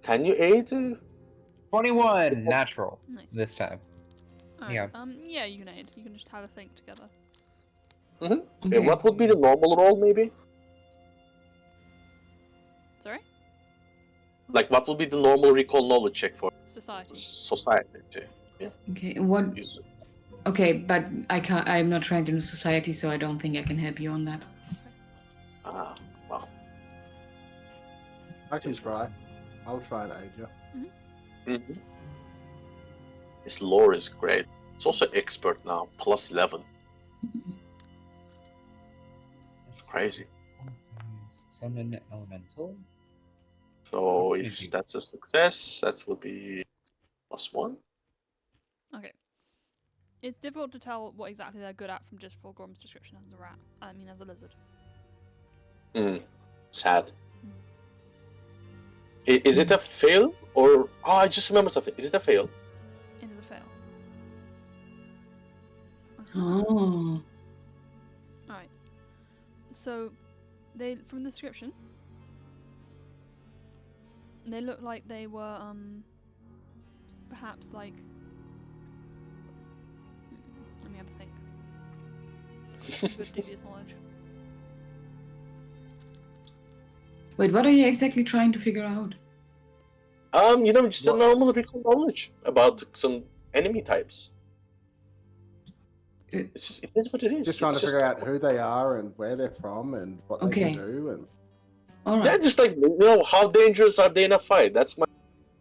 Can you aid? 21 natural Nice. this time. Alright, Yeah. Yeah, you can aid. You can just have a think together. Okay, what would be the normal roll, maybe? Sorry? Like, what would be the normal recall knowledge check for Society. society? Yeah. Okay, what? Use it. Okay, but I can't. I'm not trained in society, so I don't think I can help you on that. Ah, well. I can try. I'll try and aid you. Mm-hmm. His lore is great. It's also expert now, +11. Crazy. Summon elemental. So if Indeed. that's a success, that would be +1. Okay. It's difficult to tell what exactly they're good at from just Fulgrim's description as a rat. I mean, as a lizard. Sad. Is it a fail or? Oh, I just remembered something. Is it a fail? It is a fail. Oh. Alright. So, they from the description, they look like they were, perhaps like... Let me have a think. Good devious knowledge. Wait, what are you exactly trying to figure out? Just a normal recall knowledge about some enemy types. It is what it is. Just trying It's to figure out who they are and where they're from and what they can do. And All Yeah, right. just like, how dangerous are they in a fight? That's my.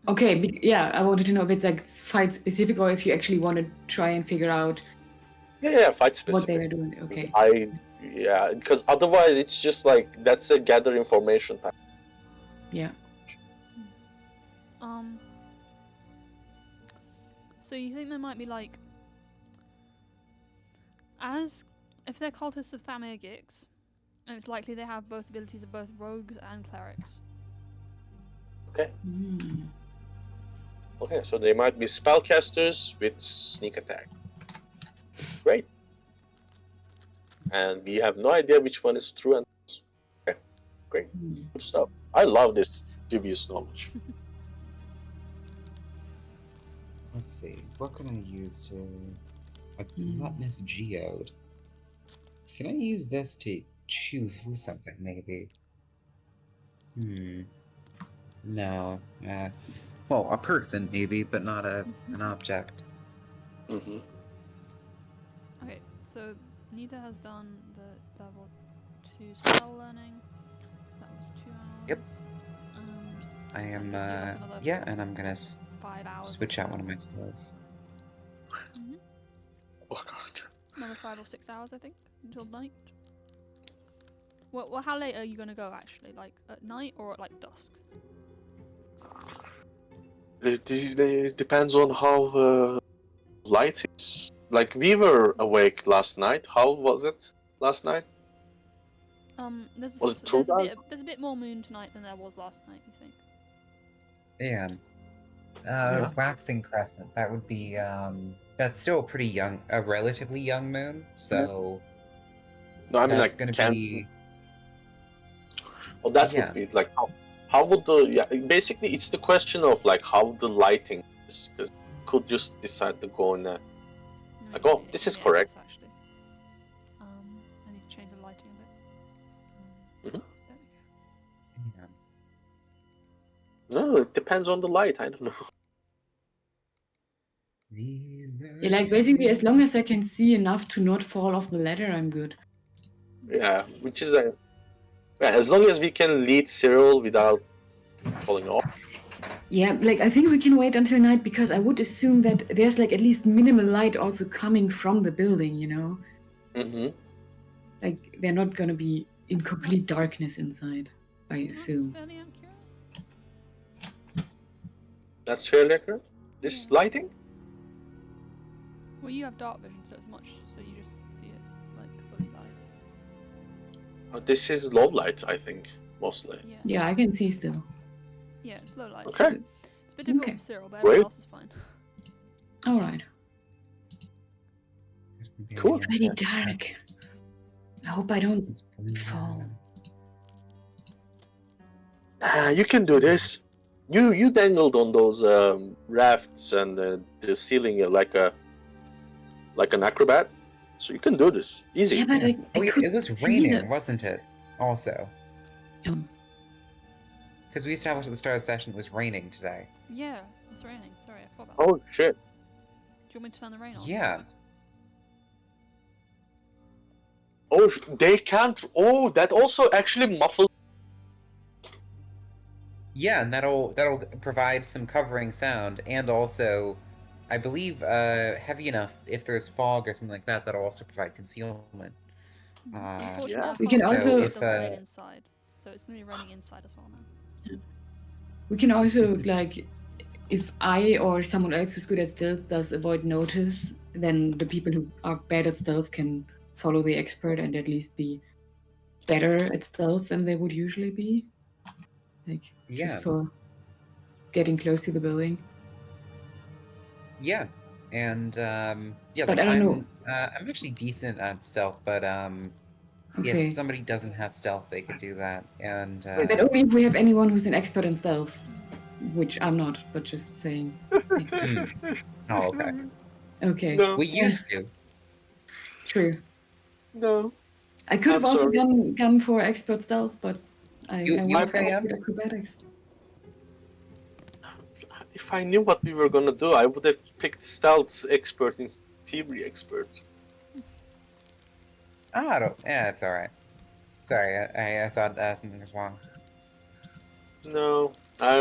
Okay, yeah, I wanted to know if it's like fight specific or if you actually want to try and figure out Yeah, fight specific. what they are doing. Okay. Because otherwise it's just like, that's a gather information type. Yeah. So you think there might be like, if they're cultists of Thamagix, and it's likely they have both abilities of both rogues and clerics. Okay. Hmm. Okay, so they might be spellcasters with sneak attack. Great. And we have no idea which one is true and false. Okay, great. Good stuff. I love this dubious knowledge. Let's see. What can I use to... A gluttonous geode. Can I use this to chew through something, maybe? No. Well, a person, maybe, but not an object. Mm-hmm. Okay, so Nita has done the level 2 spell learning. So that was 2 hours. Yep. I am, that gives you, like, another yeah, and I'm gonna 5 hours. switch out one of my spells. Oh god. Another 5 or 6 hours, I think, until night. Well, how late are you gonna go actually? Like at night or at like dusk? It depends on how light is. Like, we were awake last night. How was it last night? There's Was it true, there's a bit more moon tonight than there was last night. You think? Yeah. Waxing crescent. That would be that's still a pretty young, a relatively young moon. So No, I mean, that's like, gonna be. Well, that Yeah. would be like how would basically it's the question of like how the lighting is, because could just decide to go in a like, oh, this is correct. Yes, actually. I need to change the lighting a bit. Mhm. There we go. No, it depends on the light. I don't know. Yeah, like basically, as long as I can see enough to not fall off the ladder, I'm good. Yeah, which is as long as we can lead Cyril without falling off. Yeah, like I think we can wait until night because I would assume that there's like at least minimal light also coming from the building, you know? Mm-hmm. Like they're not gonna be in complete darkness inside, I That's assume. fairly accurate. That's fairly accurate. This Yeah. lighting? Well, you have dark vision, so it's much, so you just see it like fully light. This is low light, I think, mostly. Yeah. Yeah, I can see still. Yeah, it's low light. Okay. It's a bit difficult Okay. for Cyril, but Great. everyone else is fine. All right. Cool. Pretty dark. I hope I don't It's blue. fall. You can do this. You dangled on those rafts and the ceiling like an acrobat, so you can do this easy. Yeah, but I Oh, yeah, could it was see raining, the- wasn't it? Also. Um, Because we established at the start of the session it was raining today. Yeah, it's raining. Sorry, I forgot about that. Oh shit! Do you want me to turn the rain off? Yeah. Oh, they can't. Oh, that also actually muffles. Yeah, and that'll provide some covering sound, and also, I believe, heavy enough if there's fog or something like that. That'll also provide concealment. Unfortunately, yeah. I We can't can see also- the rain inside, so it's gonna be raining inside as well now. We can also, like, if I or someone else who's good at stealth does avoid notice, then the people who are bad at stealth can follow the expert and at least be better at stealth than they would usually be. Like, Yeah. just for getting close to the building. Yeah, and yeah, But like I don't know. I'm actually decent at stealth, but Okay. if somebody doesn't have stealth, they could do that. And But only if we have anyone who's an expert in stealth, which I'm not, but just saying. oh, okay. Okay. No, We used to. True. no. I could have I'm also sorry. gone for expert stealth, but I You went for okay, expert Abs? acrobatics. If I knew what we were gonna do, I would have picked stealth expert instead of thievery expert. Oh, I don't. Yeah, it's all right. Sorry, I thought something was wrong. No, I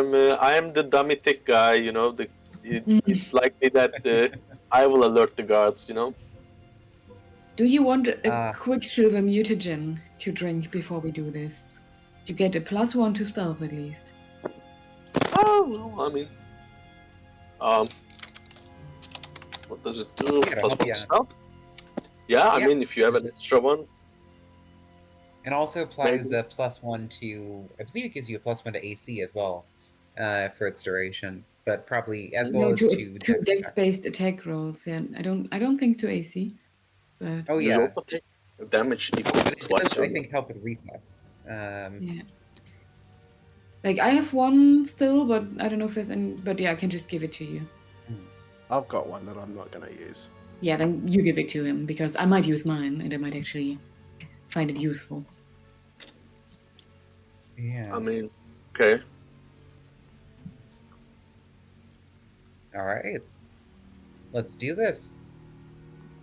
am the dummy tick guy. You know, it's likely that I will alert the guards. You know. Do you want a Ah. quicksilver mutagen to drink before we do this? You get a +1 to stealth at least. Oh, no, I mean, what does it do? Yeah, to Plus help one you out. stealth? Yeah, I Yeah. mean, if you have an extra one. And also applies Maybe. a +1 to. I believe it gives you a +1 to AC as well, for its duration, but probably as well No, as to to to dex checks. dex-based attack rolls. Yeah, I don't think to AC, but Oh You yeah, also take damage equal to but it twice does, your I think, help with reflex. yeah. Like I have one still, but I don't know if there's any. But yeah, I can just give it to you. I've got one that I'm not going to use. Yeah, then you give it to him because I might use mine and I might actually find it useful. Yeah. I mean, okay. All right. Let's do this.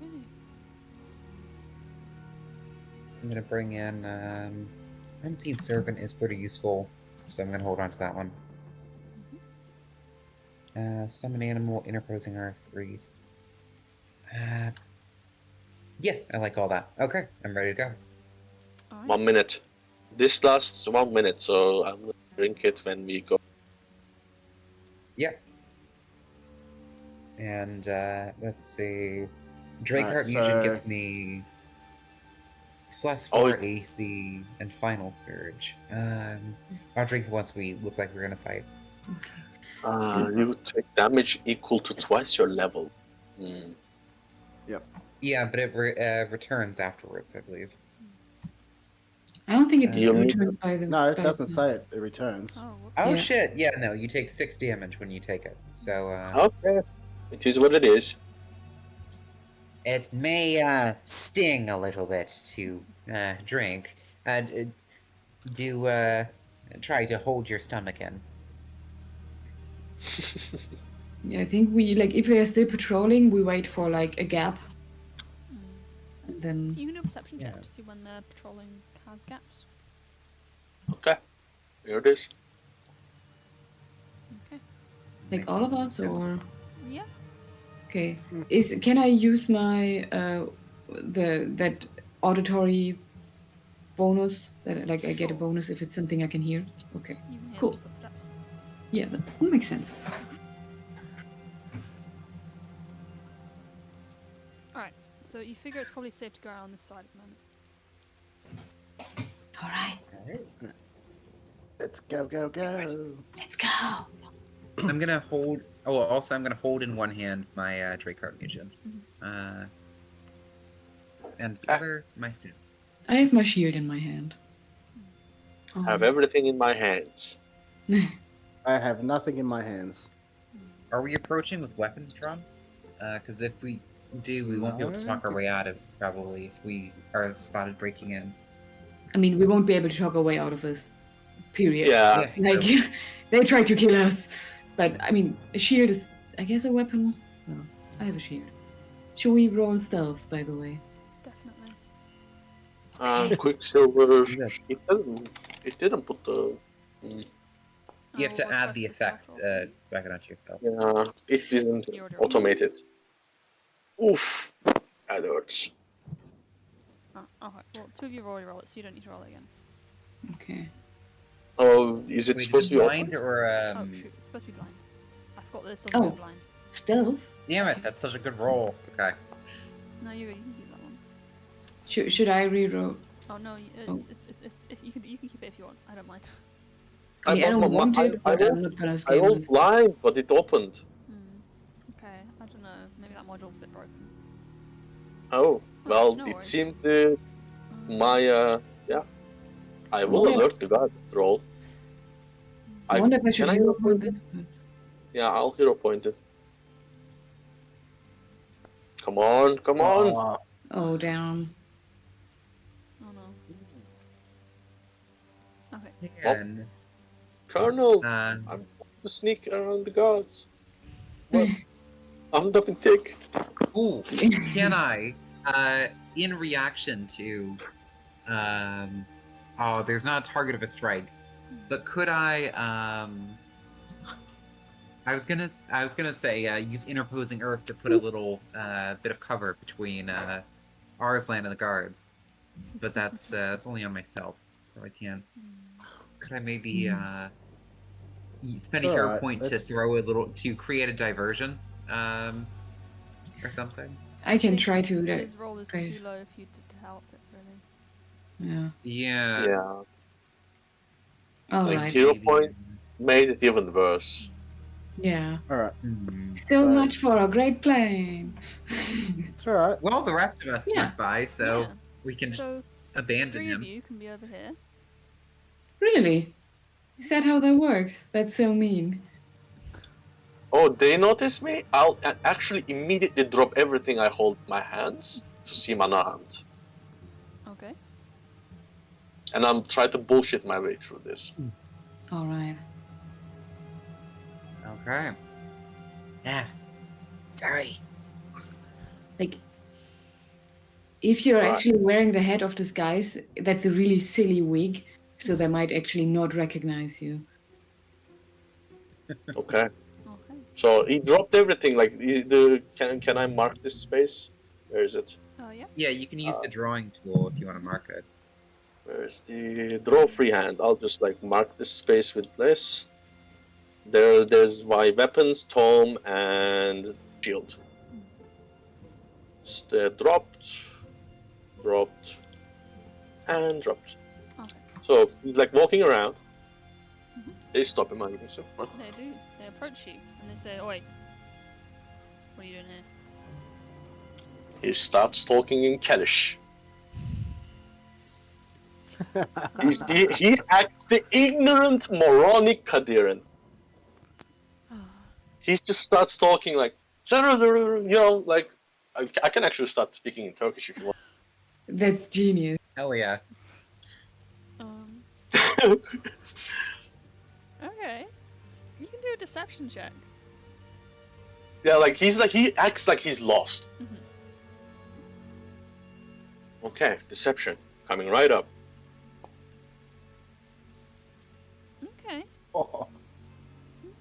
Okay. I'm gonna bring in. Unseen servant is pretty useful, so I'm gonna hold on to that one. Summon animal, interposing R3s. Yeah, I like all that. Okay, I'm ready to go. Alright. 1 minute. This lasts 1 minute, so I'm gonna drink it when we go. Yeah. And let's see. Drakeheart Alright, Mutant so- gets me +4 Oh, AC and Final Surge. I'll drink it once we look like we're gonna fight. You take damage equal to twice your level. Hmm. Yeah, but it returns afterwards, I believe. I don't think it You need- returns by the. No, it by doesn't the- say it. It returns. Oh, whoops. Oh Yeah. shit! Yeah, no, you take 6 damage when you take it. So Okay. It is what it is. it may sting a little bit to drink. Do try to hold your stomach in. Yeah, I think we like if they're still patrolling, we wait for like a gap, Hmm. and then You can do a perception check Yeah. to see when they're patrolling has gaps. Okay. Here it is. Okay. like all of us, or Yeah. okay, can I use my that auditory bonus that like I get a bonus if it's something I can hear? Okay. You can hear Cool. the footsteps. Yeah, that makes sense. Alright, so you figure it's probably safe to go around this side at the moment. All right, Let's go, go, go. let's go. I'm gonna hold. Oh, also I'm gonna hold in one hand my Drakeheart Legion, and the other my staff. I have my shield in my hand. Have everything in my hands. I have nothing in my hands. Are we approaching with weapons drawn? Because if we do, we won't be able to talk our way out of it, probably, if we are spotted breaking in. I mean, we won't be able to talk our way out of this. Period. Yeah. Like, they tried to kill us. But, I mean, a shield is, I guess, a weapon. Well, I have a shield. Should we roll stealth, by the way? Definitely. Quicksilver. Yes. It didn't put the. You have to add the effect back onto yourself. Yeah, it isn't automated. Oof, that hurts. Oh, okay. Well, two of you have already rolled it, so you don't need to roll it again. Okay. Oh, is it Wait, supposed is to it be blind or Oh shoot, it's supposed to be blind. I forgot that it's still blind. Stealth? Damn it, that's such a good roll. Okay. No, you can keep that one. Should I reroll? Oh no, you can keep it if you want. I don't mind. I mean, I don't want to, but I I'm not gonna I steal rolled this. blind, but it opened. Okay, I don't know. Maybe that module's a bit broken. Oh, well, no it worries. seemed my yeah. I will Yeah. alert the guard roll. I wonder if I should can I hero hero point point this. But... Yeah, I'll hero point it. Come on, come on. Oh, damn. Oh no. Okay. And Colonel, uh, I'm to sneak around the guards. What? I'm dumping tick. ooh, can I, in reaction to, oh, there's not a target of a strike, but could I was gonna say use interposing earth to put a little bit of cover between Arslan and the guards, but that's only on myself, so I can't. Could I maybe spend a hero Alright, point to let's- throw a little to create a diversion, or something? I can try to. His roll is right. too low for you to help it, really. Yeah. Yeah. Yeah. All Like right. hero Maybe. point made it even worse. Yeah. Alright, So Right. much for a great plan. it's alright. Well, the rest of us Yeah. went by, so Yeah. we can just So abandon three him. of you can be over here. Really? Is that how that works? That's so mean. Oh, they notice me? I'll actually immediately drop everything I hold in my hands to seem unarmed. Okay. And I'm trying to bullshit my way through this. All right. Okay. Yeah. Sorry. Like, if you're Right. actually wearing the head of disguise, that's a really silly wig, so they might actually not recognize you. Okay. Okay. So he dropped everything. Like can I mark this space? Where is it? Yeah. Yeah, you can use the drawing tool if you want to mark it. Where's the draw freehand? I'll just like mark this space with this. There's my weapons, tome, and shield. Just, dropped, and dropped. Okay. So he's like walking around. They stop him. I think so. They do. They approach you and they say, "Oh wait, what are you doing here?" He starts talking in Kalish. he acts the ignorant, moronic Kadiran. He just starts talking like, you know, like I can actually start speaking in Turkish if you want. That's genius. Hell yeah. Okay. You can do a deception check. Yeah, like he acts like he's lost. Okay, deception coming right up. Okay. Oh.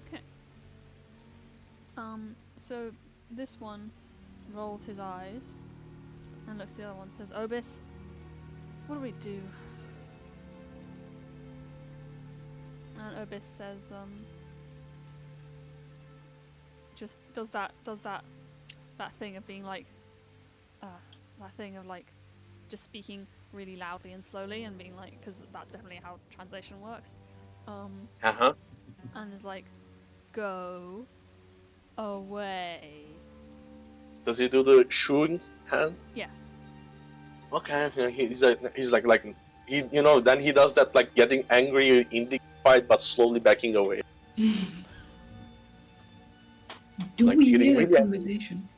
Okay. So this one rolls his eyes and looks at the other one and says, "Obis, what do we do?" And Obis says, just does that thing of being like, that thing of like, just speaking really loudly and slowly and being like, because that's definitely how translation works. And is like, go away. Does he do the shooing hand? Yeah. Okay, yeah, he's like he, then he does that like getting angry, indignant, but slowly backing away. Do Like we getting hear that really angry. conversation?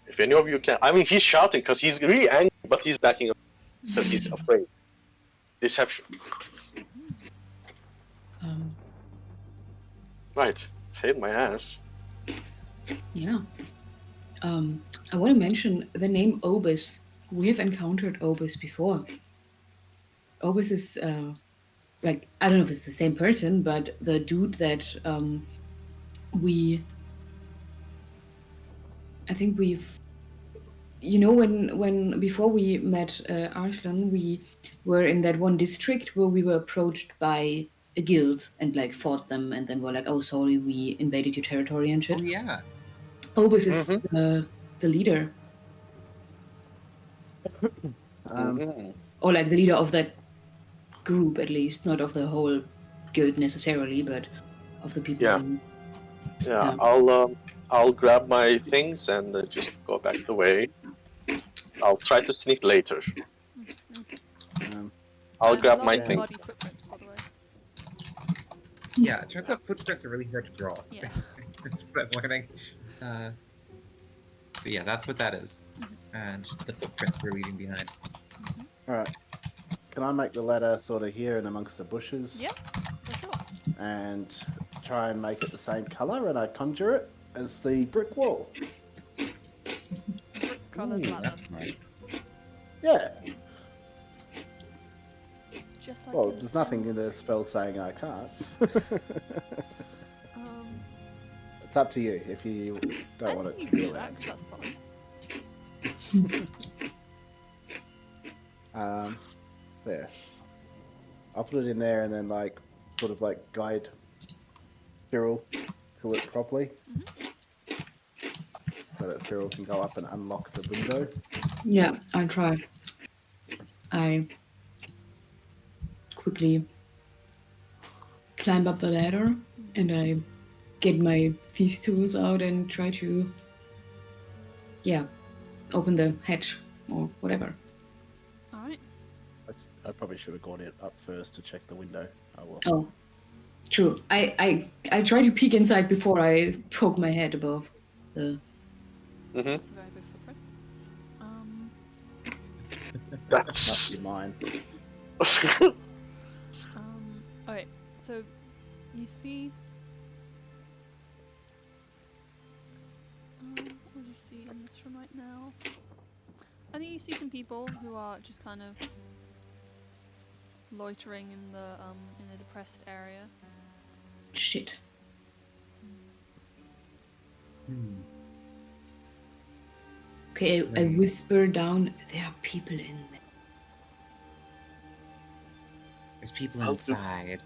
If any of you can, I mean, he's shouting because he's really angry, but he's backing up because he's afraid. Deception. Right, saved my ass. Yeah. I want to mention the name Obis. We have encountered Obis before. Obis is like, I don't know if it's the same person, but the dude that I think we've, when before we met Arslan, we were in that one district where we were approached by a guild and like fought them, and then were like, oh sorry, we invaded your territory and shit. Oh yeah. Obis is the leader, or like the leader of that group, at least, not of the whole guild necessarily, but of the people. Yeah. Yeah. I'll grab my things and just go back the way. I'll try to sneak later. I'll grab my thing. Bloody footprints, by the way. Yeah, it turns out footprints are really hard to draw. Yeah. That's what I'm learning. But yeah, that's what that is. And the footprints we're leaving behind. Alright. Can I make the ladder sort of here and amongst the bushes? Yeah, for sure. And try and make it the same colour, and I conjure it as the brick wall. Coloured ladder. That's smart. Yeah. Just like Well, in there's nothing in Sims the 3. spell saying I can't. Um, It's up to you if you don't want it to be allowed. That's fine. There. I'll put it in there and then like sort of like guide Cyril to it properly. So that Cyril can go up and unlock the window. Yeah, I'll try. I quickly climb up the ladder and I get my thieves' tools out and try to, open the hatch or whatever. Alright. I probably should have gone in up first to check the window. I will. Oh, true. I try to peek inside before I poke my head above the. That's a very big footprint. That's Must be mine. Alright, so you see. What do you see in this room right now? I think you see some people who are just kind of loitering in the depressed area. Shit. Okay, I whisper down, there are people in there. There's people inside.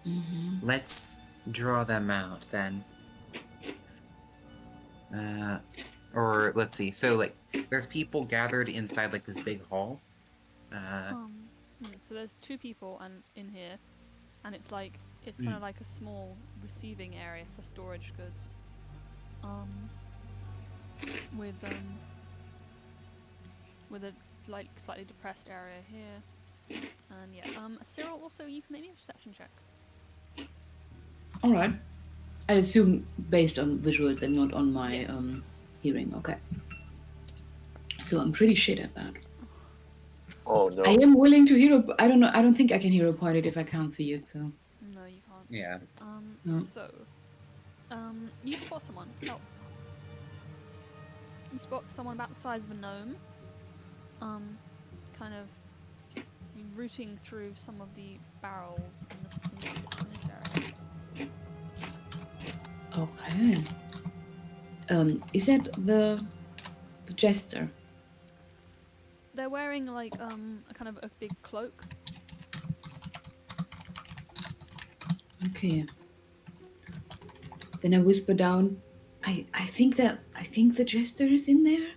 Mm-hmm. Let's draw them out then. Or let's see. So like, there's people gathered inside like this big hall. So there's two people in here, and it's like kind of like a small receiving area for storage goods. With a like slightly depressed area here, and Cyril, also you can make me a perception check. All right. I assume based on visuals and not on my hearing. Okay. So I'm pretty shit at that. Oh no. I am willing to hero. I don't know. I don't think I can hero point it if I can't see it. So. No, you can't. Yeah. No. So, you spot someone else. You spot someone about the size of a gnome. Kind of rooting through some of the barrels in this area. Okay. Is that the jester? They're wearing like a kind of a big cloak. Okay. Then I whisper down, I think the jester is in there.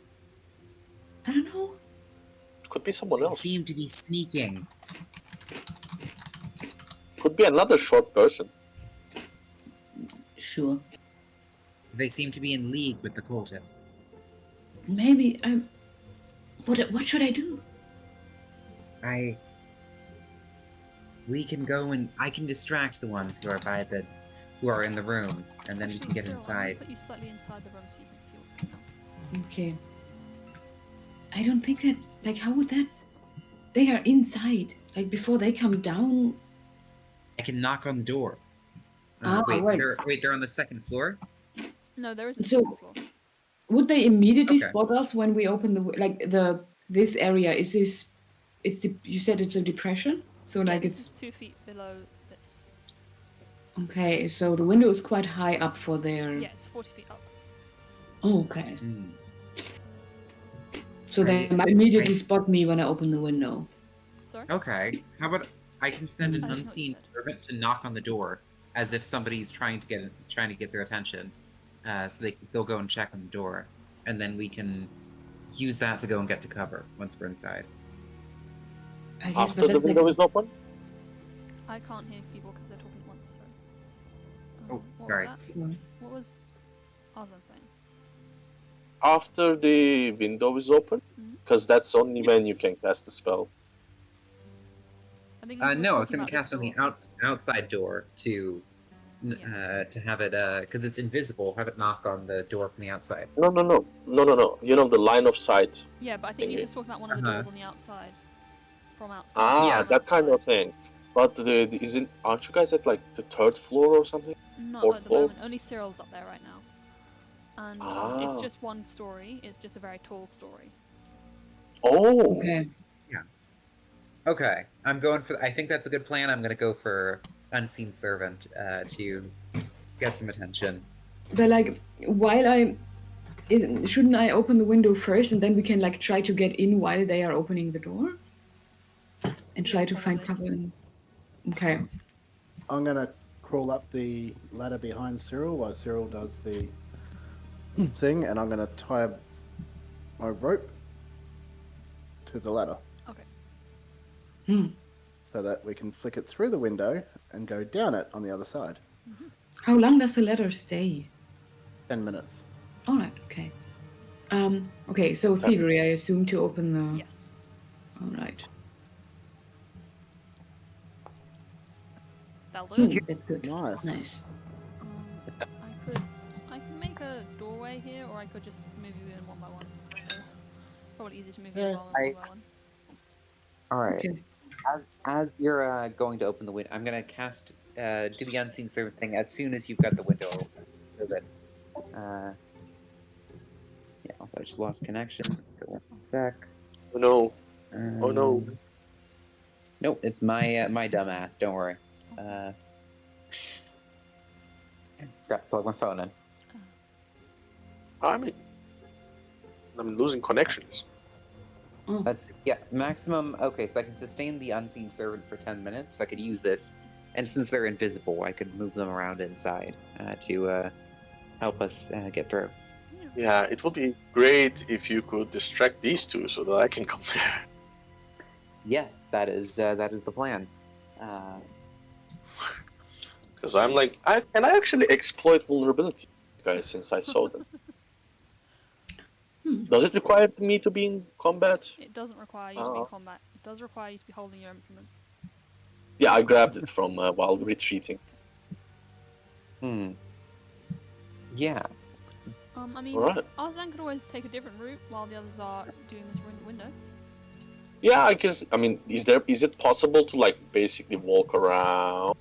I don't know. Could be someone They else. seem to be sneaking. Could be another short person. Sure. They seem to be in league with the cultists. Maybe I'm. What should I do? We can go and I can distract the ones who are in the room, and then we can get Cyril, I'm gonna inside. put you slightly inside the room so you can see what's going on. Okay. I don't think that. Like, how would that? They are inside. Like before they come down. I can knock on the door. Right. They're on the second floor. No, there isn't a So- second floor. Would they immediately Okay. spot us when we open this area? Is this? You said it's a depression, so Yeah, like this it's is 2 feet below this. okay. So the window is quite high up for their. Yeah, it's 40 feet up. Oh, okay. Hmm. So they Right. might immediately Right. spot me when I open the window. Sorry? Okay. How about I can send an I don't know what you unseen said. servant to knock on the door, as if somebody's trying to get their attention, so they'll go and check on the door, and then we can use that to go and get to cover once we're inside. I guess, After but the that's window like, is open? I can't hear people because they're talking at once, so. Oh, what sorry. Was that? What was Arzan saying? After the window is open? Mhm. Because that's only when you can cast the spell. I think we're No, I was talking going to about cast on the door. outside door to have it because it's invisible. Have it knock on the door from the outside. No. You know the line of sight. Yeah, but I think he thingy. was talking about one of the Uh-huh. doors on the outside. From outside. Ah, Yeah. that kind of thing. But aren't you guys at like the third floor or something? Not Fourth at the floor? moment. Only Cyril's up there right now. And Ah. it's just one story. It's just a very tall story. Oh. okay. Okay, I'm going for. I think that's a good plan. I'm going to go for unseen servant to get some attention. But like, shouldn't I open the window first, and then we can like try to get in while they are opening the door, and try Yeah, to find probably. cover. Okay. I'm gonna crawl up the ladder behind Cyril while Cyril does the thing, and I'm gonna tie my rope to the ladder Hmm. so that we can flick it through the window and go down it on the other side. How long does the ladder stay? 10 minutes. All right. Okay. Okay. So thievery, I assume, to open the. Yes. All right. That'll do it. That's good. Nice. Nice. I could make a doorway here, or I could just move you in one by one. So, probably easier to move you in Yeah. one by one. All right. Okay. As you're going to open the window, I'm going to cast do the unseen servant thing as soon as you've got the window open. So that, yeah. Also, I just lost connection. For 1 sec. Oh no. Oh no. Nope, it's my my dumb ass. Don't worry. Forgot to plug my phone in. I'm losing connections. Oh. That's maximum. Okay, so I can sustain the unseen servant for 10 minutes. So I could use this, and since they're invisible, I could move them around inside to help us get through. Yeah, it would be great if you could distract these two so that I can come there. Yes, that is the plan. Because I'm like, can I actually exploit vulnerability, guys, since I saw them? Does it require me to be in combat? It doesn't require you to be in combat. It does require you to be holding your implement. Yeah, I grabbed it from while retreating. Yeah. I mean, Alright. Arzan could always take a different route while the others are doing this window. Yeah, I guess. I mean, is it possible to like basically walk around,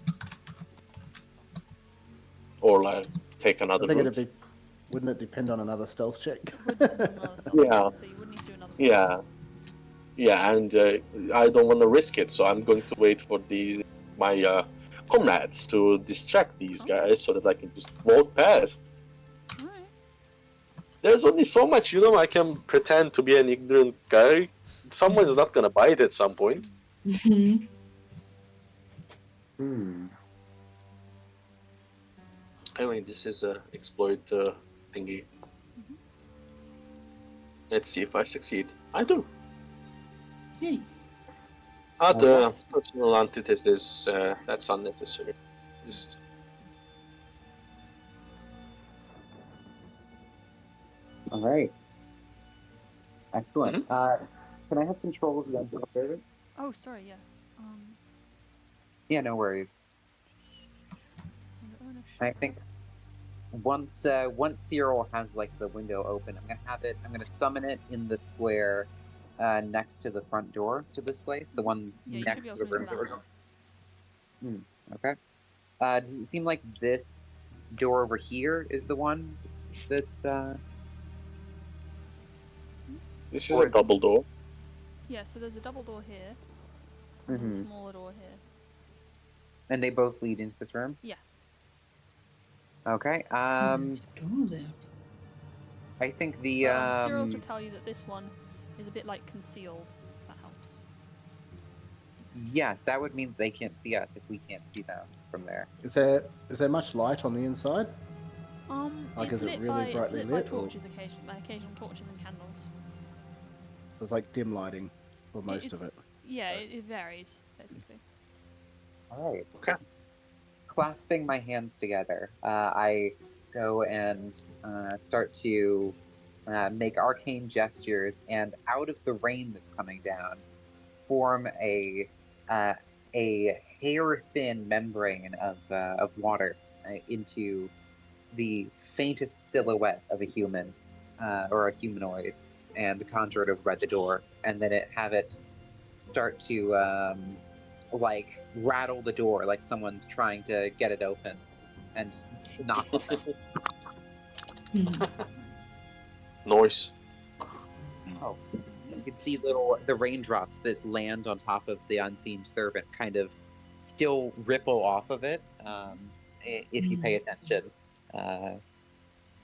or like take another I think route? wouldn't it depend on another stealth check? It would depend on another stealth Yeah. check, so you would need to do another stealth Yeah, check. yeah, and I don't want to risk it, so I'm going to wait for my comrades to distract these guys so that I can just walk past. Alright. There's only so much, I can pretend to be an ignorant guy. Someone's not gonna bite at some point. Mhm. Anyway, this is a exploit thingy. Mhm. Let's see if I succeed. I do. Yay. The personal antithesis, that's unnecessary. This All right. Excellent. Can I have control of the unprepared? Oh, sorry, yeah. Yeah, no worries. Under ownership. I think once Cyril has like the window open, I'm gonna summon it in the square next to the front door to this place, the one Yeah, you next should be to able the to do room. that now. Okay. Does it seem like this door over here is the one that's is a double door. Yeah, so there's a double door here, and there's a smaller door here. and they both lead into this room? Yeah. Okay. There's a door there. I think the But, Cyril could tell you that this one is a bit like concealed, if that helps. yes, that would mean they can't see us if we can't see them from there. Is there much light on the inside? Like, It's is it lit really by brightly it's lit by lit, or- torches by occasional torches and candles. So it's like dim lighting for most of it. Yeah, it varies basically. All right. Okay. Clasping my hands together, I go and start to make arcane gestures, and out of the rain that's coming down, form a hair-thin membrane of water into the faintest silhouette of a human or a humanoid, and conjure it over the door, and then have it start to like rattle the door like someone's trying to get it open and knock on it. Noise. Oh, you can see the raindrops that land on top of the unseen servant kind of still ripple off of it if you pay attention. And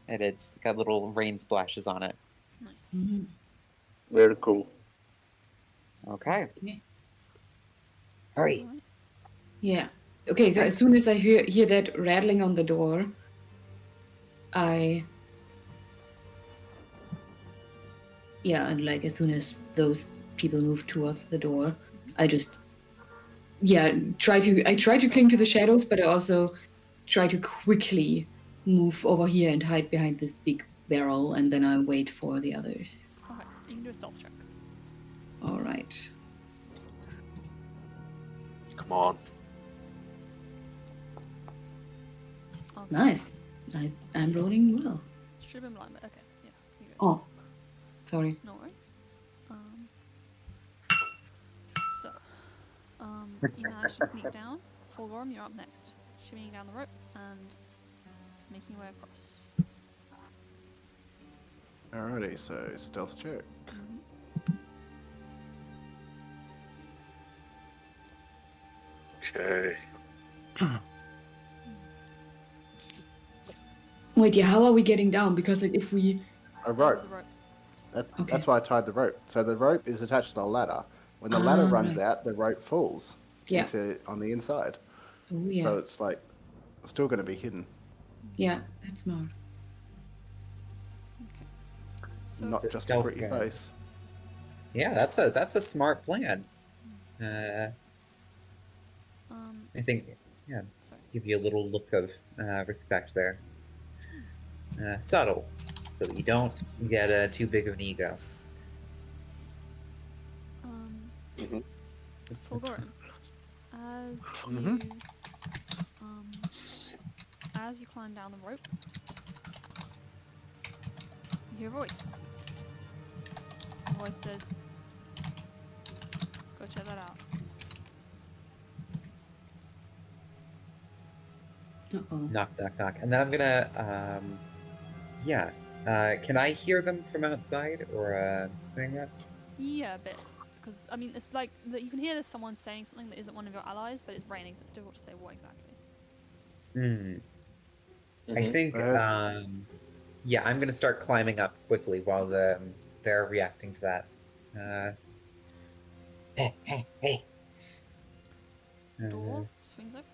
it's got little rain splashes on it. Nice. Very cool. Okay. Okay. Hurry. Alright. Yeah. Okay, so as soon as I hear that rattling on the door, and like as soon as those people move towards the door, I just try to cling to the shadows, but I also try to quickly move over here and hide behind this big barrel, and then I wait for the others. Okay, you can do a stealth check. All right. Come on. Okay. Nice. I'm rolling well. Should have been blind, but okay. Yeah, you go. Oh, sorry. No worries. So, you managed to sneak down. Fulgrim, you're up next. Shimmying down the rope and making your way across. Alrighty, so stealth check. Okay. Wait, yeah, how are we getting down? Because like, if we... A There's rope. a rope. Okay. That's why I tied the rope. So the rope is attached to the ladder. When the ladder runs right. out, the rope falls on the inside. Oh, yeah. So it's like still going to be hidden. Yeah, that's smart. Okay. So, Not It's a just a stealth pretty game. face. Yeah, that's a smart plan. I think, sorry. give you a little look of respect there. Subtle, so that you don't get too big of an ego. Fulgrim, as as you climb down the rope, you hear a voice. The voice says, "Go check that out." Uh-oh. Knock, knock, knock. And then I'm gonna, can I hear them from outside, or saying that? Yeah, a bit. Because, I mean, it's like, that you can hear someone saying something that isn't one of your allies, but it's raining, so it's difficult to say what exactly. I think, I'm gonna start climbing up quickly while they're reacting to that. Hey. Door swings open.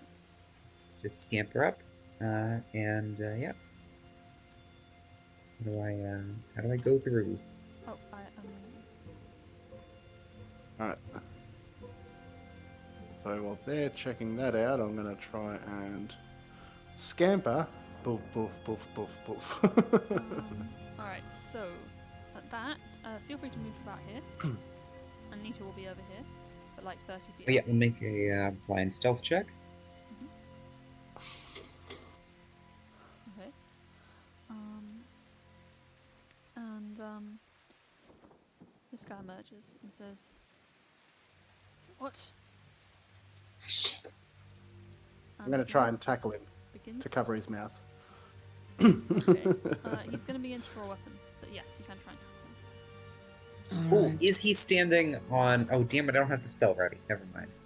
Just scamper up. Yeah. How do I go through? Oh, Alright. So while they're checking that out, I'm gonna try and scamper. Boof, boof, boof, boof, boof. Alright, so at that, feel free to move about here. And Nita will be over here, but like 30 feet. Oh, yeah, we'll make a blind stealth check. Okay. And this guy emerges and says, "What?" I'm gonna try and tackle him begins. to cover his mouth. Okay. He's gonna begin to draw a weapon, but yes, you can try and tackle him. Oh, Alright. is he standing on... Oh, damn it, I don't have the spell ready. Never mind.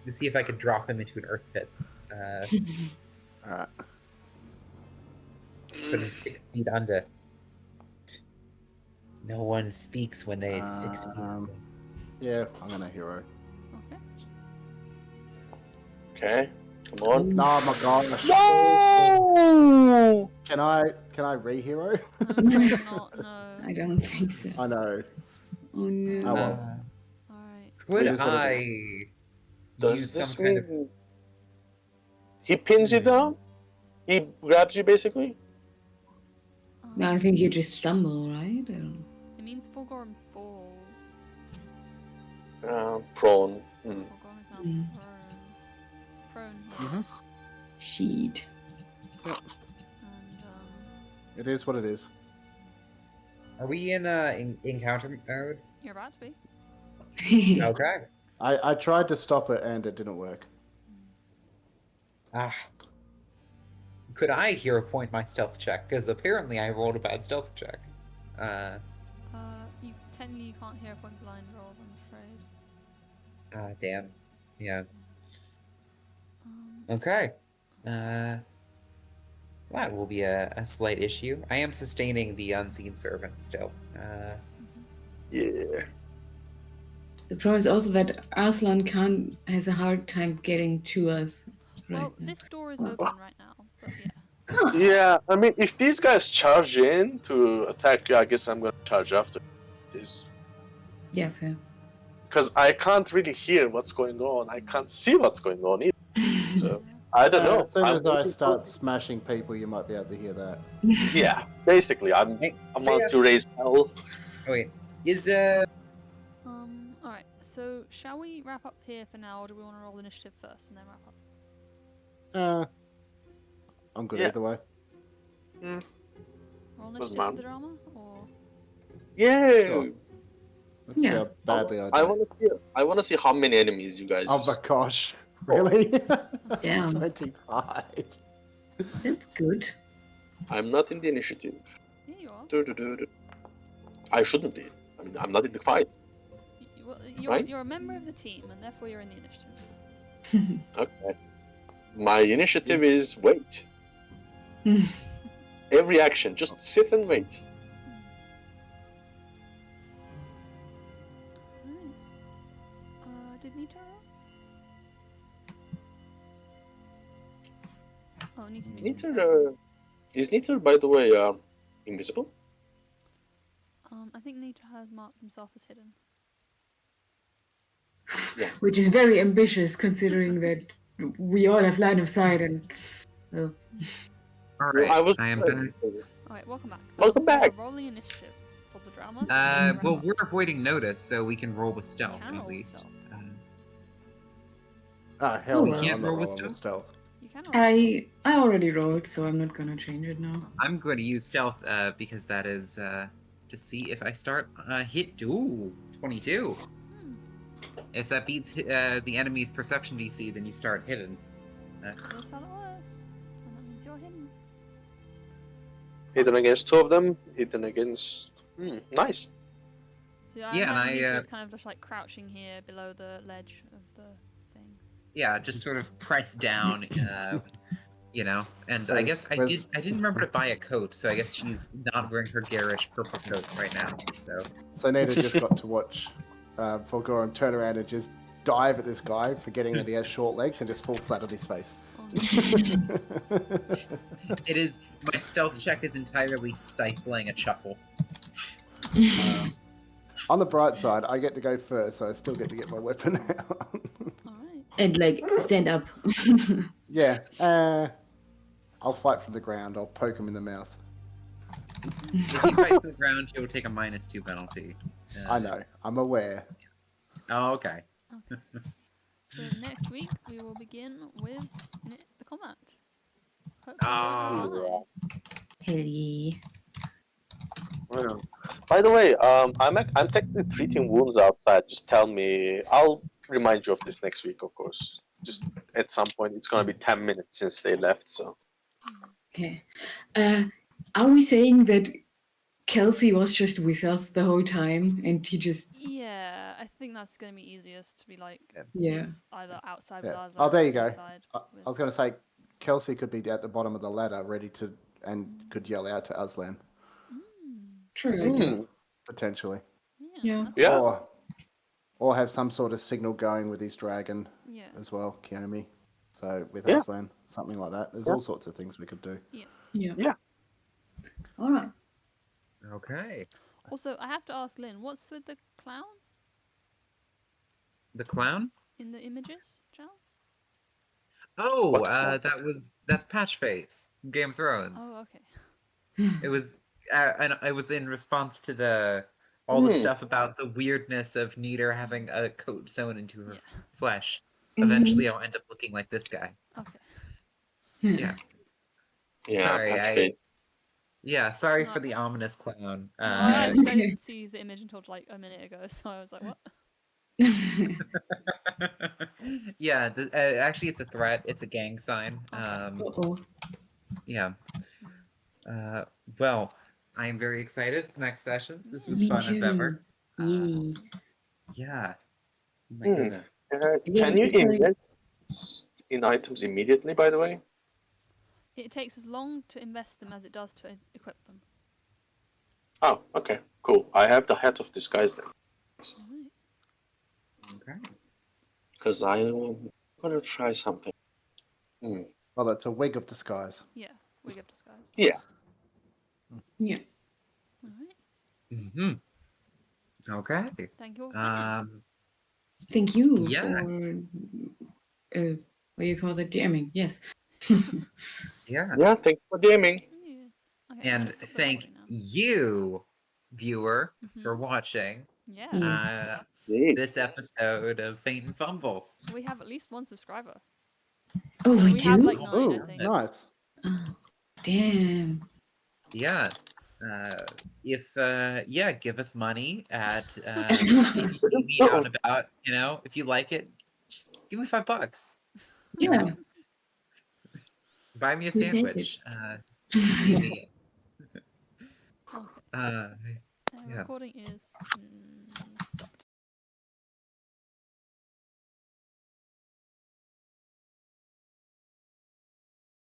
Let's see if I could drop him into an earth pit. Alright. Put him 6 feet under. No one speaks when they 6 feet under. Yeah, I'm gonna hero. Okay. Okay, come on. Oh my gosh. No! Can I re-hero? Not, no. I don't think so. I know. Oh no. Oh, well. Alright. Could It is what it I is. Does use this some kind of... mean he pins you down? He grabs you basically? No, I think you just stumble, right? I don't... It means Fulgorm falls. Prone. Fulgorm is now Mm. prone. Mhm. Sheet. And It is what it is. Are we in encounter mode? you're about to be. Okay. I tried to stop it and it didn't work. Ah. Could I hero point my stealth check? Because apparently I rolled a bad stealth check. You technically you can't hear a point blind rolls, I'm afraid. Damn. Yeah. Um, Okay. That will be a slight issue. I am sustaining the unseen servant still. Yeah. The problem is also that Arslan has a hard time getting to us. Right well, now. this door is open right now, but yeah. Yeah, I mean, if these guys charge in to attack you, I guess I'm gonna charge after this. Yeah, fair. Because I can't really hear what's going on. I can't see what's going on either. So, I don't know. As soon I'm as I waiting start for- smashing people, you might be able to hear that. Yeah, basically, I'm Hey, on Saya. to raise hell. Oh wait. Is Alright, so shall we wrap up here for now, or do we want to roll initiative first and then wrap up? I'm good Yeah. either way. Roll Doesn't initiative for matter. the drama, or Yeah. Sure. Let's see Yeah. how badly I do. I want to see how many enemies you guys. Oh my gosh. Really? Damn. 25. That's good. I'm not in the initiative. yeah, you are. Do-do-do-do. I shouldn't be. I mean, I'm not in the fight. You're, you're a member of the team, and therefore you're in the initiative. Okay. My initiative is wait. Every action, just sit and wait. Alright. Did Nita roll? Oh, Nita. Is Niter, by the way, invisible? I think Nita has marked himself as hidden. Which is very ambitious considering that we all have line of sight and well, alright. I am done. Alright, welcome back. Welcome back. We're rolling initiative for the drama. Well, we're avoiding notice, so we can roll with stealth can at roll with least. stealth. Hell Oh, no, well. I'm Can't not roll with rolling with stealth. You can roll. I already rolled, so I'm not gonna change it now. I'm going to use stealth because that is to see if I start hit. Ooh, 22. If that beats the enemy's perception DC, then you start hidden. That's how it works. And that means you're hidden. Hidden against two of them. Hidden against. Nice. So Yeah, and imagine Nita I, is kind of just like crouching here below the ledge of the thing. Yeah, just sort of press down, you know. And I guess I Where's- didn't remember to buy a coat, so I guess she's not wearing her garish purple coat right now. So Nita just got to watch Fulgorum turn around and just dive at this guy, forgetting that he has short legs, and just fall flat on his face. Oh Oh, no. It is. My stealth check is entirely stifling a chuckle. On the bright side, I get to go first, so I still get to get my weapon out. Alright. And like stand up. Yeah. I'll fight from the ground. I'll poke him in the mouth. If you fight to the ground, you'll take a -2 penalty. I know. I'm aware. Oh, okay. Okay. So next week we will begin with the combat. Hopefully Ah. we'll go high. Hey. Yeah. By the way, I'm technically treating wounds outside. Just tell me. I'll remind you of this next week, of course. Just at some point, it's gonna be 10 minutes since they left. So Okay. Are we saying that Kelsey was just with us the whole time and he just Yeah, I think that's gonna be easiest to be like Yeah. he's either outside with Yeah. us Oh, or there you go. inside. I was going to say, Kelsey could be at the bottom of the ladder, ready to, and could yell out to Aslan, true, I guess. potentially. Yeah. That's Yeah. cool. Or have some sort of signal going with his dragon Yeah. as well, Kiyomi. So with Yeah. Aslan, something like that. There's Yeah. all sorts of things we could do. Yeah. All right. Okay. Also, I have to ask Lynn, what's with the clown The clown? in the images, Jal? Oh, What clown? that's Patchface, from Game of Thrones. Oh, okay. It was, and it was in response to all the stuff about the weirdness of Nidar having a coat sewn into her flesh. Eventually, I'll end up looking like this guy. Okay. Yeah. yeah, Sorry, Patchface. sorry No. for the ominous clown. No, I Okay. didn't see the image until like a minute ago, so I was like, what? Yeah, actually, it's a threat. It's a gang sign. Uh-oh. Yeah. Well, I am very excited for the next session. This was Me fun as ever. too. Yay. Yeah. My Hmm. goodness. Can you it's like- invest in items immediately? By the way. It takes as long to invest them as it does to equip them. Oh, okay, cool. I have the hat of disguise then, Alright. Okay. because I'm gonna try something. Well, it's a wig of disguise. Yeah, wig of disguise. Yeah. Yeah. Alright. Mm-hmm. Okay. Thank you all for coming. Thank you Yeah. for what do you call that? DMing. Yes. Yeah. Yeah, thanks for DMing. Yeah. Okay, And let's stop thank recording now. you, viewer, for watching Yeah. this episode of Feint Fumble. We have at least one subscriber. Oh, we We do? have like 9, Ooh, I think. nice. Oh, damn. Yeah. Give us money at if you see me out and about, if you like it, just give me $5. you Yeah. know? Buy me a We take sandwich. If you see me. Okay. Yeah. Recording is